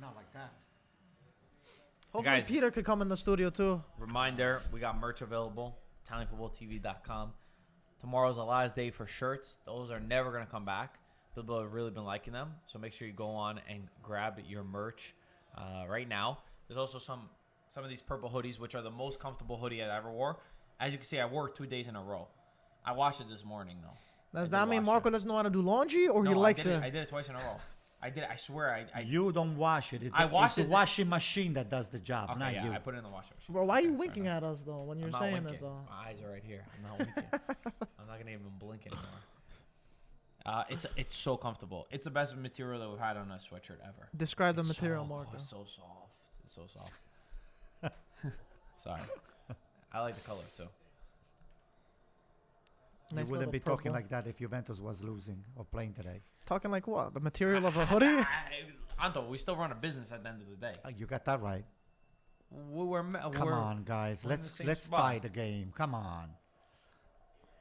Not like that. Hopefully Guys, Peter could come in the studio too. Reminder, we got merch available. ItalianFootballTV.com. Tomorrow's the last day for shirts. Those are never going to come back. People have really been liking them. So make sure you go on and grab your merch right now. There's also some of these purple hoodies, which are the most comfortable hoodie I ever wore. As you can see, I wore it 2 days in a row. I washed it this morning, though. Does that mean Marco doesn't know how to do laundry, or he likes it? I did it twice in a row. I swear. You don't wash it. I wash it's the washing machine that does the job, okay, not yeah, you. I put it in the washing machine. Bro, why are you winking at us, though, when you're saying winking. it, though? My eyes are right here. I'm not winking. I'm not going to even blink anymore. It's so comfortable. It's the best material that we've had on a sweatshirt ever. Describe the material, Marco. It's so soft. It's so soft. Sorry. I like the color, too. You wouldn't be talking like that if Juventus was losing or playing today. Talking like what? The material of a hoodie? Anto, we still run a business at the end of the day. You got that right. Come on, guys. Let's tie the game. Come on.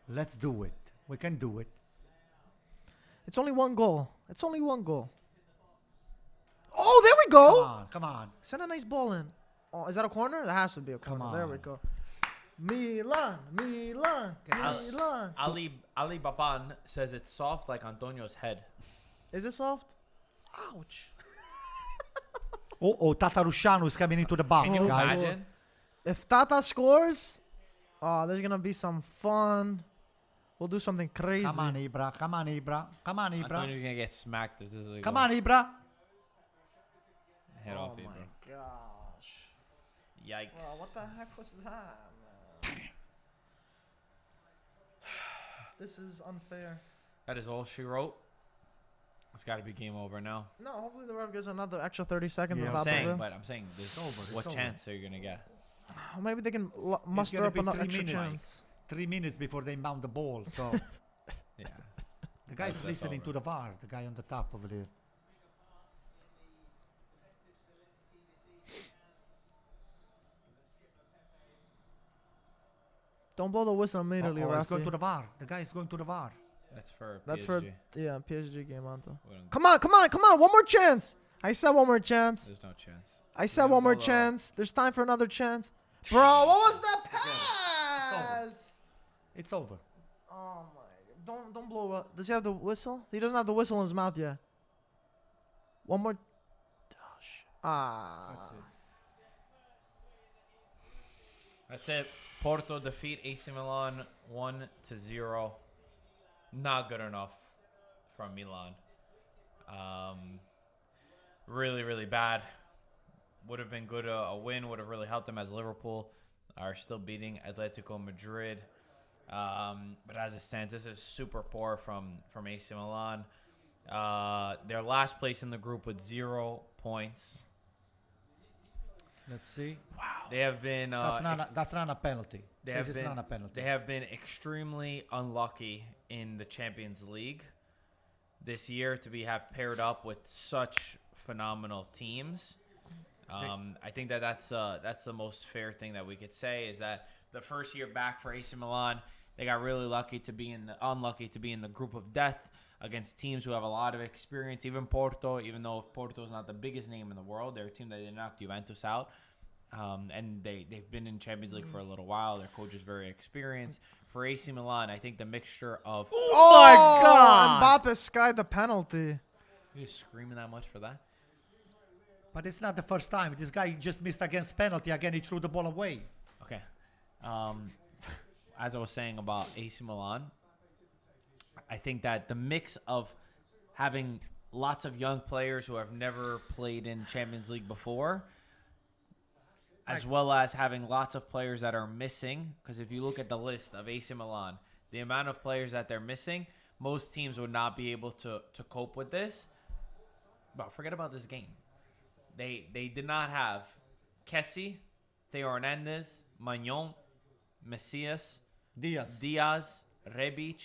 Let's do it. We can do it. It's only one goal. It's only one goal. Oh, there we go. Come on. Send a nice ball in. Oh, is that a corner? That has to be a corner. There we go. Milan. Ali Baban says it's soft like Antonio's head. Is it soft? Ouch. Tata Rusciano is coming into the box, Can you guys. imagine? If Tata scores, there's going to be some fun. We'll do something crazy. Come on, Ibra. Antonio's going to get smacked if this is Come on, Ibra. Head off, Ibra. Oh, my gosh. Yikes. Bro, what the heck was that, man? This is unfair. That is all she wrote. It's got to be game over now. No, hopefully the ref gives another extra 30 seconds. Yeah, on top of it. I'm saying, what chance are you going to get? Maybe they can muster up another extra chance. 3 minutes before they mount the ball. So yeah, the guy's listening to the VAR. The guy on the top over there. Don't blow the whistle immediately, He's Rafi. going to the VAR. The guy is going to the VAR. That's for PSG game, Anto. Come on. One more chance. I said one more chance. There's no chance. I said one more chance. There's time for another chance. Bro, what was that pass? It's over. Oh my! Don't blow up. Does he have the whistle? He doesn't have the whistle in his mouth yet. One more. That's it. That's it. Porto defeat AC Milan 1-0. Not good enough from Milan. Really, really bad. Would have been good. A win would have really helped them, as Liverpool are still beating Atletico Madrid. But as it stands, this is super poor from AC Milan. Their last place in the group with 0 points. Let's see. Wow. They have been. That's not a penalty. This is not a penalty. They have been extremely unlucky in the Champions League this year to have paired up with such phenomenal teams. I think that's the most fair thing that we could say, is that the first year back for AC Milan, they got really unlucky to be in the group of death against teams who have a lot of experience. Even Porto, even though Porto is not the biggest name in the world, they're a team that they knocked Juventus out. And they've been in Champions League for a little while. Their coach is very experienced. For AC Milan, I think the mixture of... Oh my God! Mbappe skied the penalty. You screaming that much for that? But it's not the first time. This guy just missed against penalty. Again, he threw the ball away. Okay. As I was saying about AC Milan, I think that the mix of having lots of young players who have never played in Champions League before, as well as having lots of players that are missing, because if you look at the list of AC Milan, the amount of players that they're missing, most teams would not be able to cope with this. But forget about this game. They did not have Kessie, Theo Hernandez, Magnon, Messias, Diaz, Rebic,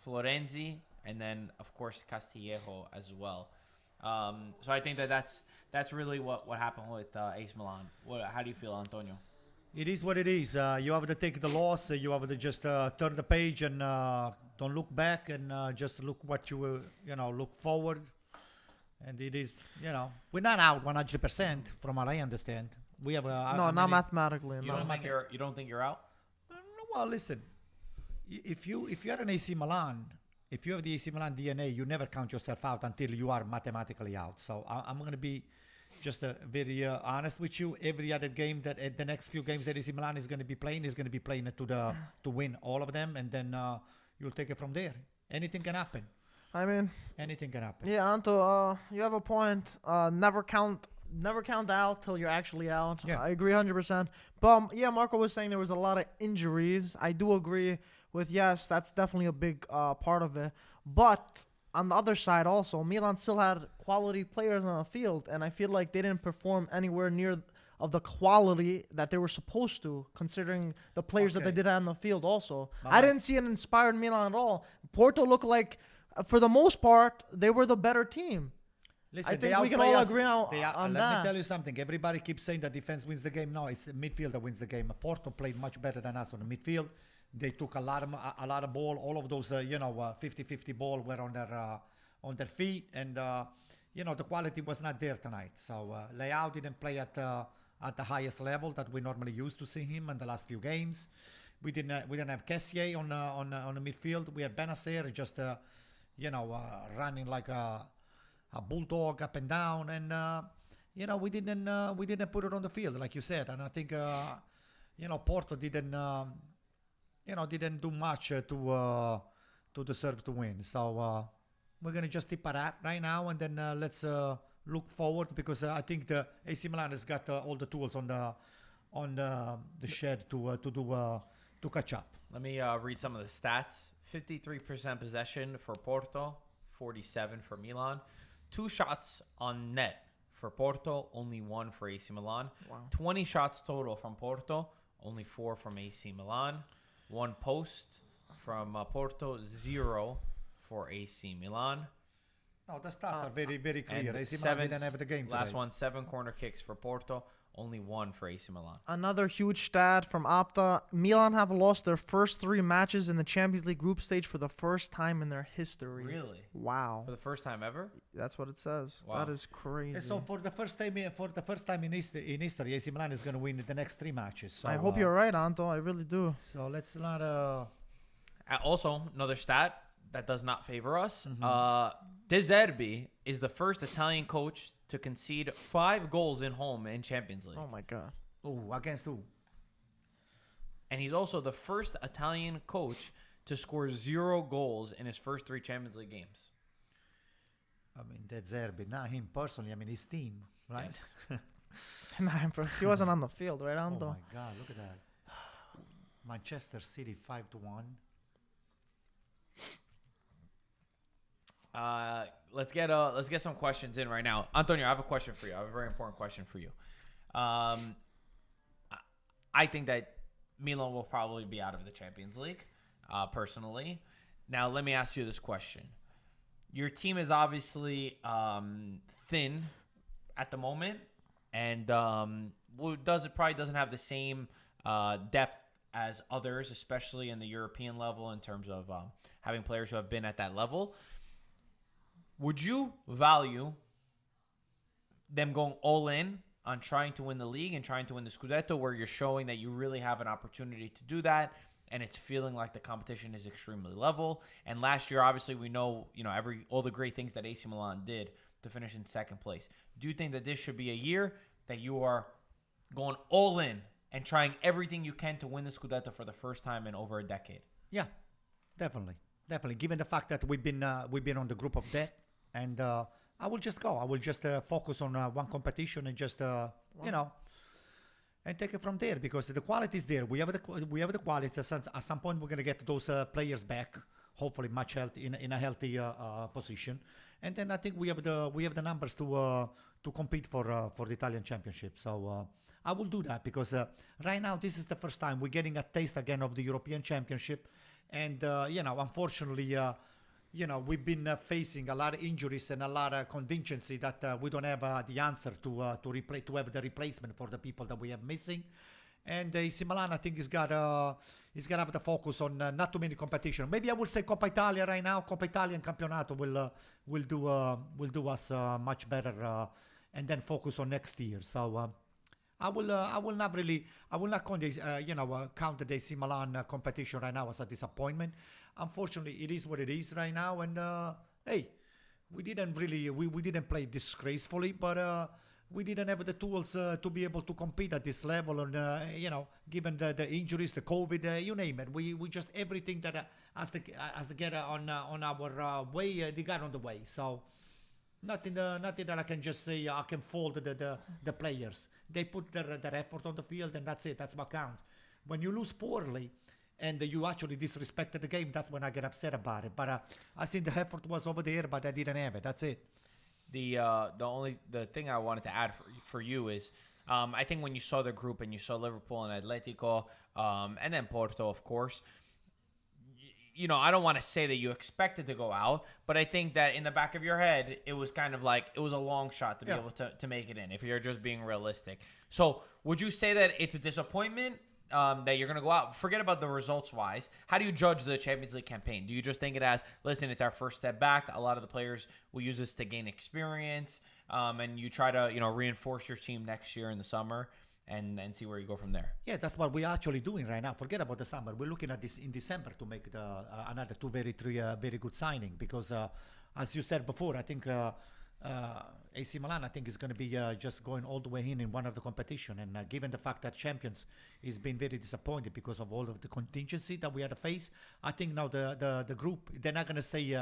Florenzi, and then, of course, Castillejo as well. So I think that's really what happened with AC Milan. How do you feel, Antonio? It is what it is. You have to take the loss. You have to just turn the page and don't look back, and just look what you look forward. And it is, we're not out 100% from what I understand. We have not mathematically. You don't think you're out? Well, listen. If you are an AC Milan, if you have the AC Milan DNA, you never count yourself out until you are mathematically out. So I'm going to be just very honest with you. Every other game the next few games that AC Milan is going to be playing to win all of them, and then you'll take it from there. Anything can happen. I mean, anything can happen. Yeah, Anto, you have a point. Never count out till you're actually out. Yeah. I agree 100%. But yeah, Marco was saying there was a lot of injuries. I do agree with, yes, that's definitely a big part of it. But on the other side also, Milan still had quality players on the field, and I feel like they didn't perform anywhere near of the quality that they were supposed to, considering the players that they did have on the field also. I didn't see an inspired Milan at all. Porto looked like, for the most part, they were the better team. Listen, I think we can all agree on that. Let me tell you something. Everybody keeps saying that defense wins the game. No, it's the midfield that wins the game. Porto played much better than us on the midfield. They took a lot of ball. All of those, 50-50 ball were on their feet, and the quality was not there tonight. So Leao didn't play at the highest level that we normally used to see him in the last few games. We didn't have Kessié on the midfield. We had Benacer just running like a bulldog up and down, and we didn't put it on the field like you said. And I think Porto didn't do much to deserve to win. So we're gonna just tip at right now, and then let's look forward, because I think the AC Milan has got all the tools on the shed to catch up. Let me read some of the stats. 53% possession for Porto, 47 for Milan. 2 shots on net for Porto, only 1 for AC Milan. Wow. 20 shots total from Porto, only 4 from AC Milan. 1 post from Porto, 0 for AC Milan. No, the stats are very, very clear. AC Milan didn't have the game today. Last one, 7 corner kicks for Porto, only 1 for AC Milan. Another huge stat from Opta. Milan have lost their first 3 matches in the Champions League group stage for the first time in their history. Really? Wow. For the first time ever? That's what it says. Wow. That is crazy. And so for the first time in history, AC Milan is going to win the next 3 matches. So, I hope you're right, Anto. I really do. So let's not Also, another stat that does not favor us. Mm-hmm. De Zerbi is the first Italian coach to concede 5 goals in home in Champions League. Oh my God. Oh, against who? And he's also the first Italian coach to score 0 goals in his first 3 Champions League games. I mean, that's Zerbi, not him personally. I mean, his team, right? Yes. Nah, bro, he wasn't on the field, right, Oh Anto? my God, look at that. Manchester City 5-1. Let's get some questions in right now. Antonio, I have a question for you. I have a very important question for you. I think that Milan will probably be out of the Champions League, personally. Now, let me ask you this question. Your team is obviously thin at the moment, and probably doesn't have the same depth as others, especially in the European level in terms of having players who have been at that level. Would you value them going all in on trying to win the league and trying to win the Scudetto, where you're showing that you really have an opportunity to do that, and it's feeling like the competition is extremely level? And last year, obviously, we know all the great things that AC Milan did to finish in second place. Do you think that this should be a year that you are going all in and trying everything you can to win the Scudetto for the first time in over a decade? Yeah, definitely. Given the fact that we've been on the group of death, and I will just go. I will just focus on one competition and just and take it from there, because the quality is there. We have the quality. At some point, we're gonna get those players back, hopefully much healthy in a healthy position, and then I think we have the numbers to compete for the Italian championship. So I will do that, because right now this is the first time we're getting a taste again of the European Championship, and unfortunately. We've been facing a lot of injuries and a lot of contingency that we don't have the answer to have the replacement for the people that we have missing. And AC Milan, I think, is got to have the focus on not too many competition. Maybe I would say Coppa Italia right now. Coppa Italia and Campionato will do us much better, and then focus on next year. So I will not count the AC Milan competition right now as a disappointment. Unfortunately, it is what it is right now, and hey, we didn't play disgracefully, but we didn't have the tools to be able to compete at this level, and given the injuries, the COVID, you name it, we just everything that has to get on our way, they got on the way. So nothing that I can just say I can fault the players. They put their effort on the field, and that's it. That's what counts. When you lose poorly and you actually disrespected the game, that's when I get upset about it. But I think the effort was over there, but I didn't have it. That's it. The thing I wanted to add for you is, I think when you saw the group and you saw Liverpool and Atletico, and then Porto, of course, I don't want to say that you expected to go out, but I think that in the back of your head, it was kind of like it was a long shot to be able to make it in, if you're just being realistic. So would you say that it's a disappointment that you're going to go out? Forget about the results-wise. How do you judge the Champions League campaign? Do you just think it as, listen, it's our first step back. A lot of the players will use this to gain experience, and you try to reinforce your team next year in the summer, and see where you go from there? Yeah, that's what we're actually doing right now. Forget about the summer. We're looking at this in December to make another three very good signing, because as you said before, I think AC Milan, I think, is going to be just going all the way in one of the competition, and given the fact that Champions is been very disappointed because of all of the contingency that we had to face, I think now the group, they're not going to say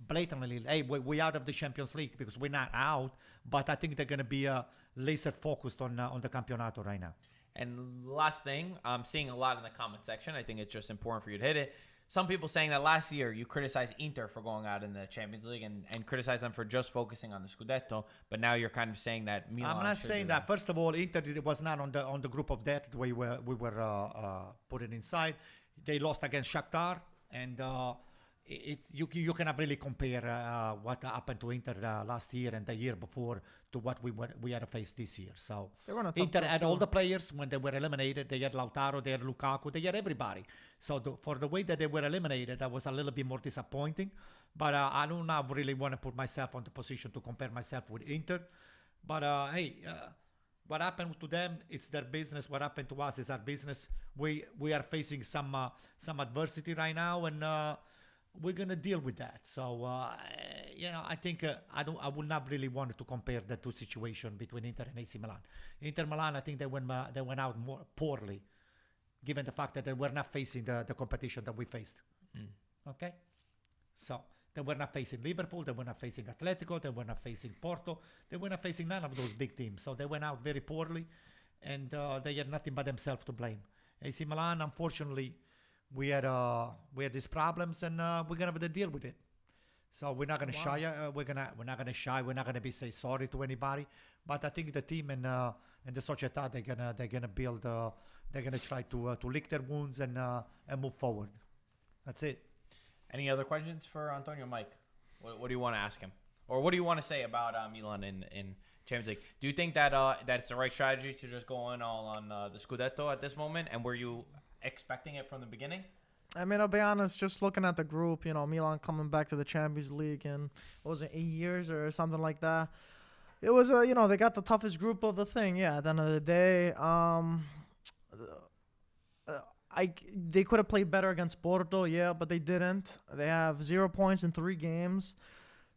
blatantly, hey, we're out of the Champions League, because we're not out, but I think they're going to be laser focused on the Campionato right now. And last thing, I'm seeing a lot in the comment section. I think it's just important for you to hit it. Some people saying that last year you criticized Inter for going out in the Champions League and criticized them for just focusing on the Scudetto, but now you're kind of saying that Milan. I'm not saying that. First of all, Inter was not on the group of death the way we were put it inside. They lost against Shakhtar, and you cannot really compare what happened to Inter last year and the year before to what we had to face this year. So Inter had all the players when they were eliminated. They had Lautaro, they had Lukaku, they had everybody. So for the way that they were eliminated, that was a little bit more disappointing. But I do not really want to put myself on the position to compare myself with Inter. But hey, What happened to them, it's their business. What happened to us is our business. We are facing some adversity right now, and we're gonna deal with that. So I think I would not really want to compare the two situations between Inter and AC Milan. Inter Milan, I think they went out more poorly, given the fact that they were not facing the competition that we faced. Okay, so. They were not facing Liverpool. They were not facing Atletico. They were not facing Porto. They were not facing none of those big teams. So they went out very poorly, and they had nothing but themselves to blame. AC Milan, unfortunately, we had these problems, and we're gonna have to deal with it. So we're not gonna shy. We're not gonna shy. We're not gonna say sorry to anybody. But I think the team and the società, they're gonna build. They're gonna try to lick their wounds and move forward. That's it. Any other questions for Antonio? Mike, what do you want to ask him? Or what do you want to say about Milan in Champions League? Do you think that it's the right strategy to just go in all on the Scudetto at this moment? And were you expecting it from the beginning? I mean, I'll be honest, just looking at the group, Milan coming back to the Champions League in, what was it, 8 years or something like that. It was, they got the toughest group of the thing, at the end of the day. They could have played better against Porto, but they didn't. They have 0 points in 3 games.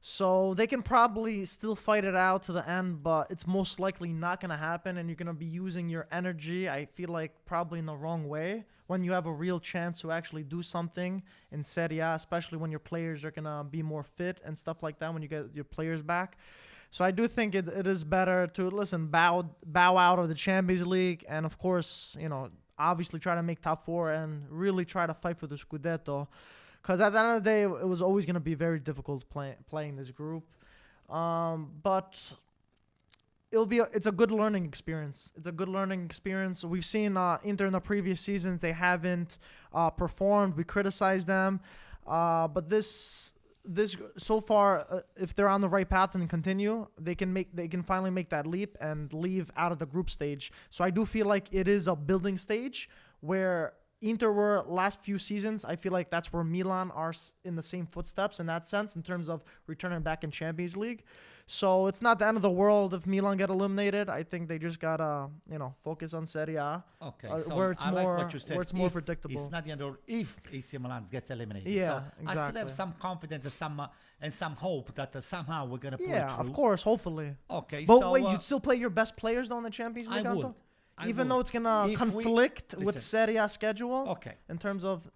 So they can probably still fight it out to the end, but it's most likely not going to happen, and you're going to be using your energy, I feel like, probably in the wrong way when you have a real chance to actually do something in Serie A, especially when your players are going to be more fit and stuff like that when you get your players back. So I do think it is better to, bow out of the Champions League and, of course, obviously try to make top 4 and really try to fight for the Scudetto. Because at the end of the day, it was always going to be very difficult playing this group. But it's a good learning experience. It's a good learning experience. We've seen Inter in the previous seasons. They haven't performed. We criticized them. But this so far, if they're on the right path and continue, they can finally make that leap and leave out of the group stage. So I do feel like it is a building stage where Inter were last few seasons. I feel like that's where Milan are in the same footsteps in that sense in terms of returning back in Champions League. So it's not the end of the world if Milan get eliminated. I think they just gotta focus on Serie A, so where it's more like where it's more predictable. It's not the end of if AC Milan gets eliminated. Yeah, so exactly. I still have some confidence and some hope that somehow we're gonna pull it through. Yeah, of course, hopefully. Okay, but so wait, you'd still play your best players though in the Champions League? I would. Even though it's gonna conflict with Serie A schedule. Okay. In terms of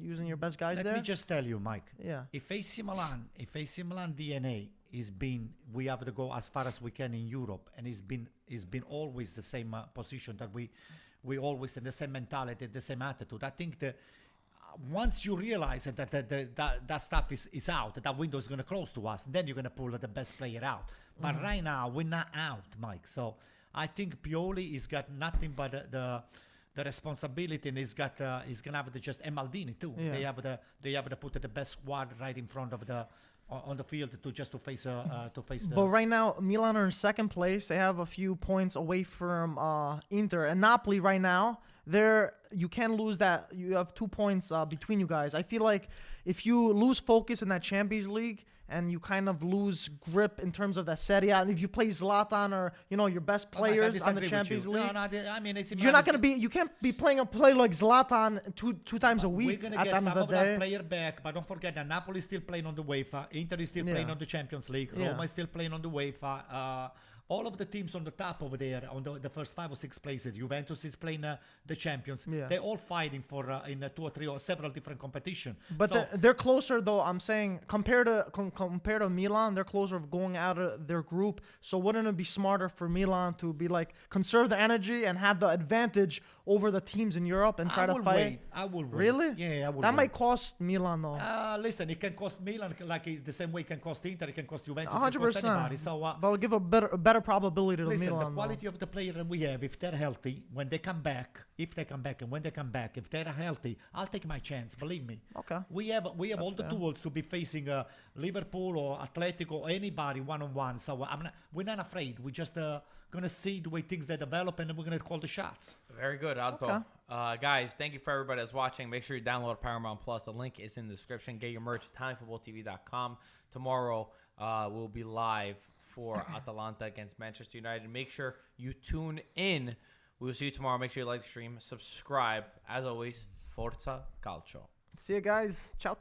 using your best guys there. Let me just tell you, Mike. Yeah. If AC Milan DNA is been, we have to go as far as we can in Europe, and it's been always the same position that we always in the same mentality, the same attitude. I think that once you realize that stuff is out, that window is going to close to us, then you're going to pull the best player out. But right now we're not out, Mike. So I think Pioli has got nothing but the responsibility, and he's gonna have to just and Maldini too. Yeah. They have to put the best squad right in front of on the field to face the. But right now, Milan are in second place. They have a few points away from Inter and Napoli. Right now, you can't lose that. You have 2 points between you guys. I feel like if you lose focus in that Champions League and you kind of lose grip in terms of that Serie A, and if you play Zlatan or your best players on the Champions League, I mean, you're not gonna be. You can't be playing a player like Zlatan two times a week. We're gonna at get the end some of the that day. player back, but don't forget that Napoli is still playing on the UEFA, Inter is still playing on the Champions League, Roma is still playing on the UEFA. All of the teams on the top over there, on the first 5 or 6 places, Juventus is playing the Champions. Yeah. They're all fighting for in 2 or 3 or several different competitions. But they're closer, though. I'm saying compared to Milan, they're closer of going out of their group. So wouldn't it be smarter for Milan to be like conserve the energy and have the advantage over the teams in Europe and try to fight? I will wait. Really? Yeah, I will. That might cost Milan though. Listen, it can cost Milan like the same way it can cost Inter, it can cost Juventus, 100%. So but I'll give a better probability to listen, Milan. the quality of the player that we have, if they're healthy, when they come back, if they're healthy, I'll take my chance. Believe me. Okay. We have That's all the fair. tools to be facing Liverpool or Atletico or anybody one-on-one. So we're not afraid. We're just gonna see the way things they develop, and then we're gonna call the shots. Very good, Anto. Okay. Guys, thank you for everybody that's watching. Make sure you download Paramount Plus. The link is in the description. Get your merch at timefootballtv.com. Tomorrow we'll be live for Atalanta against Manchester United. Make sure you tune in. We will see you tomorrow. Make sure you like the stream, subscribe. As always, Forza Calcio. See you guys. Ciao.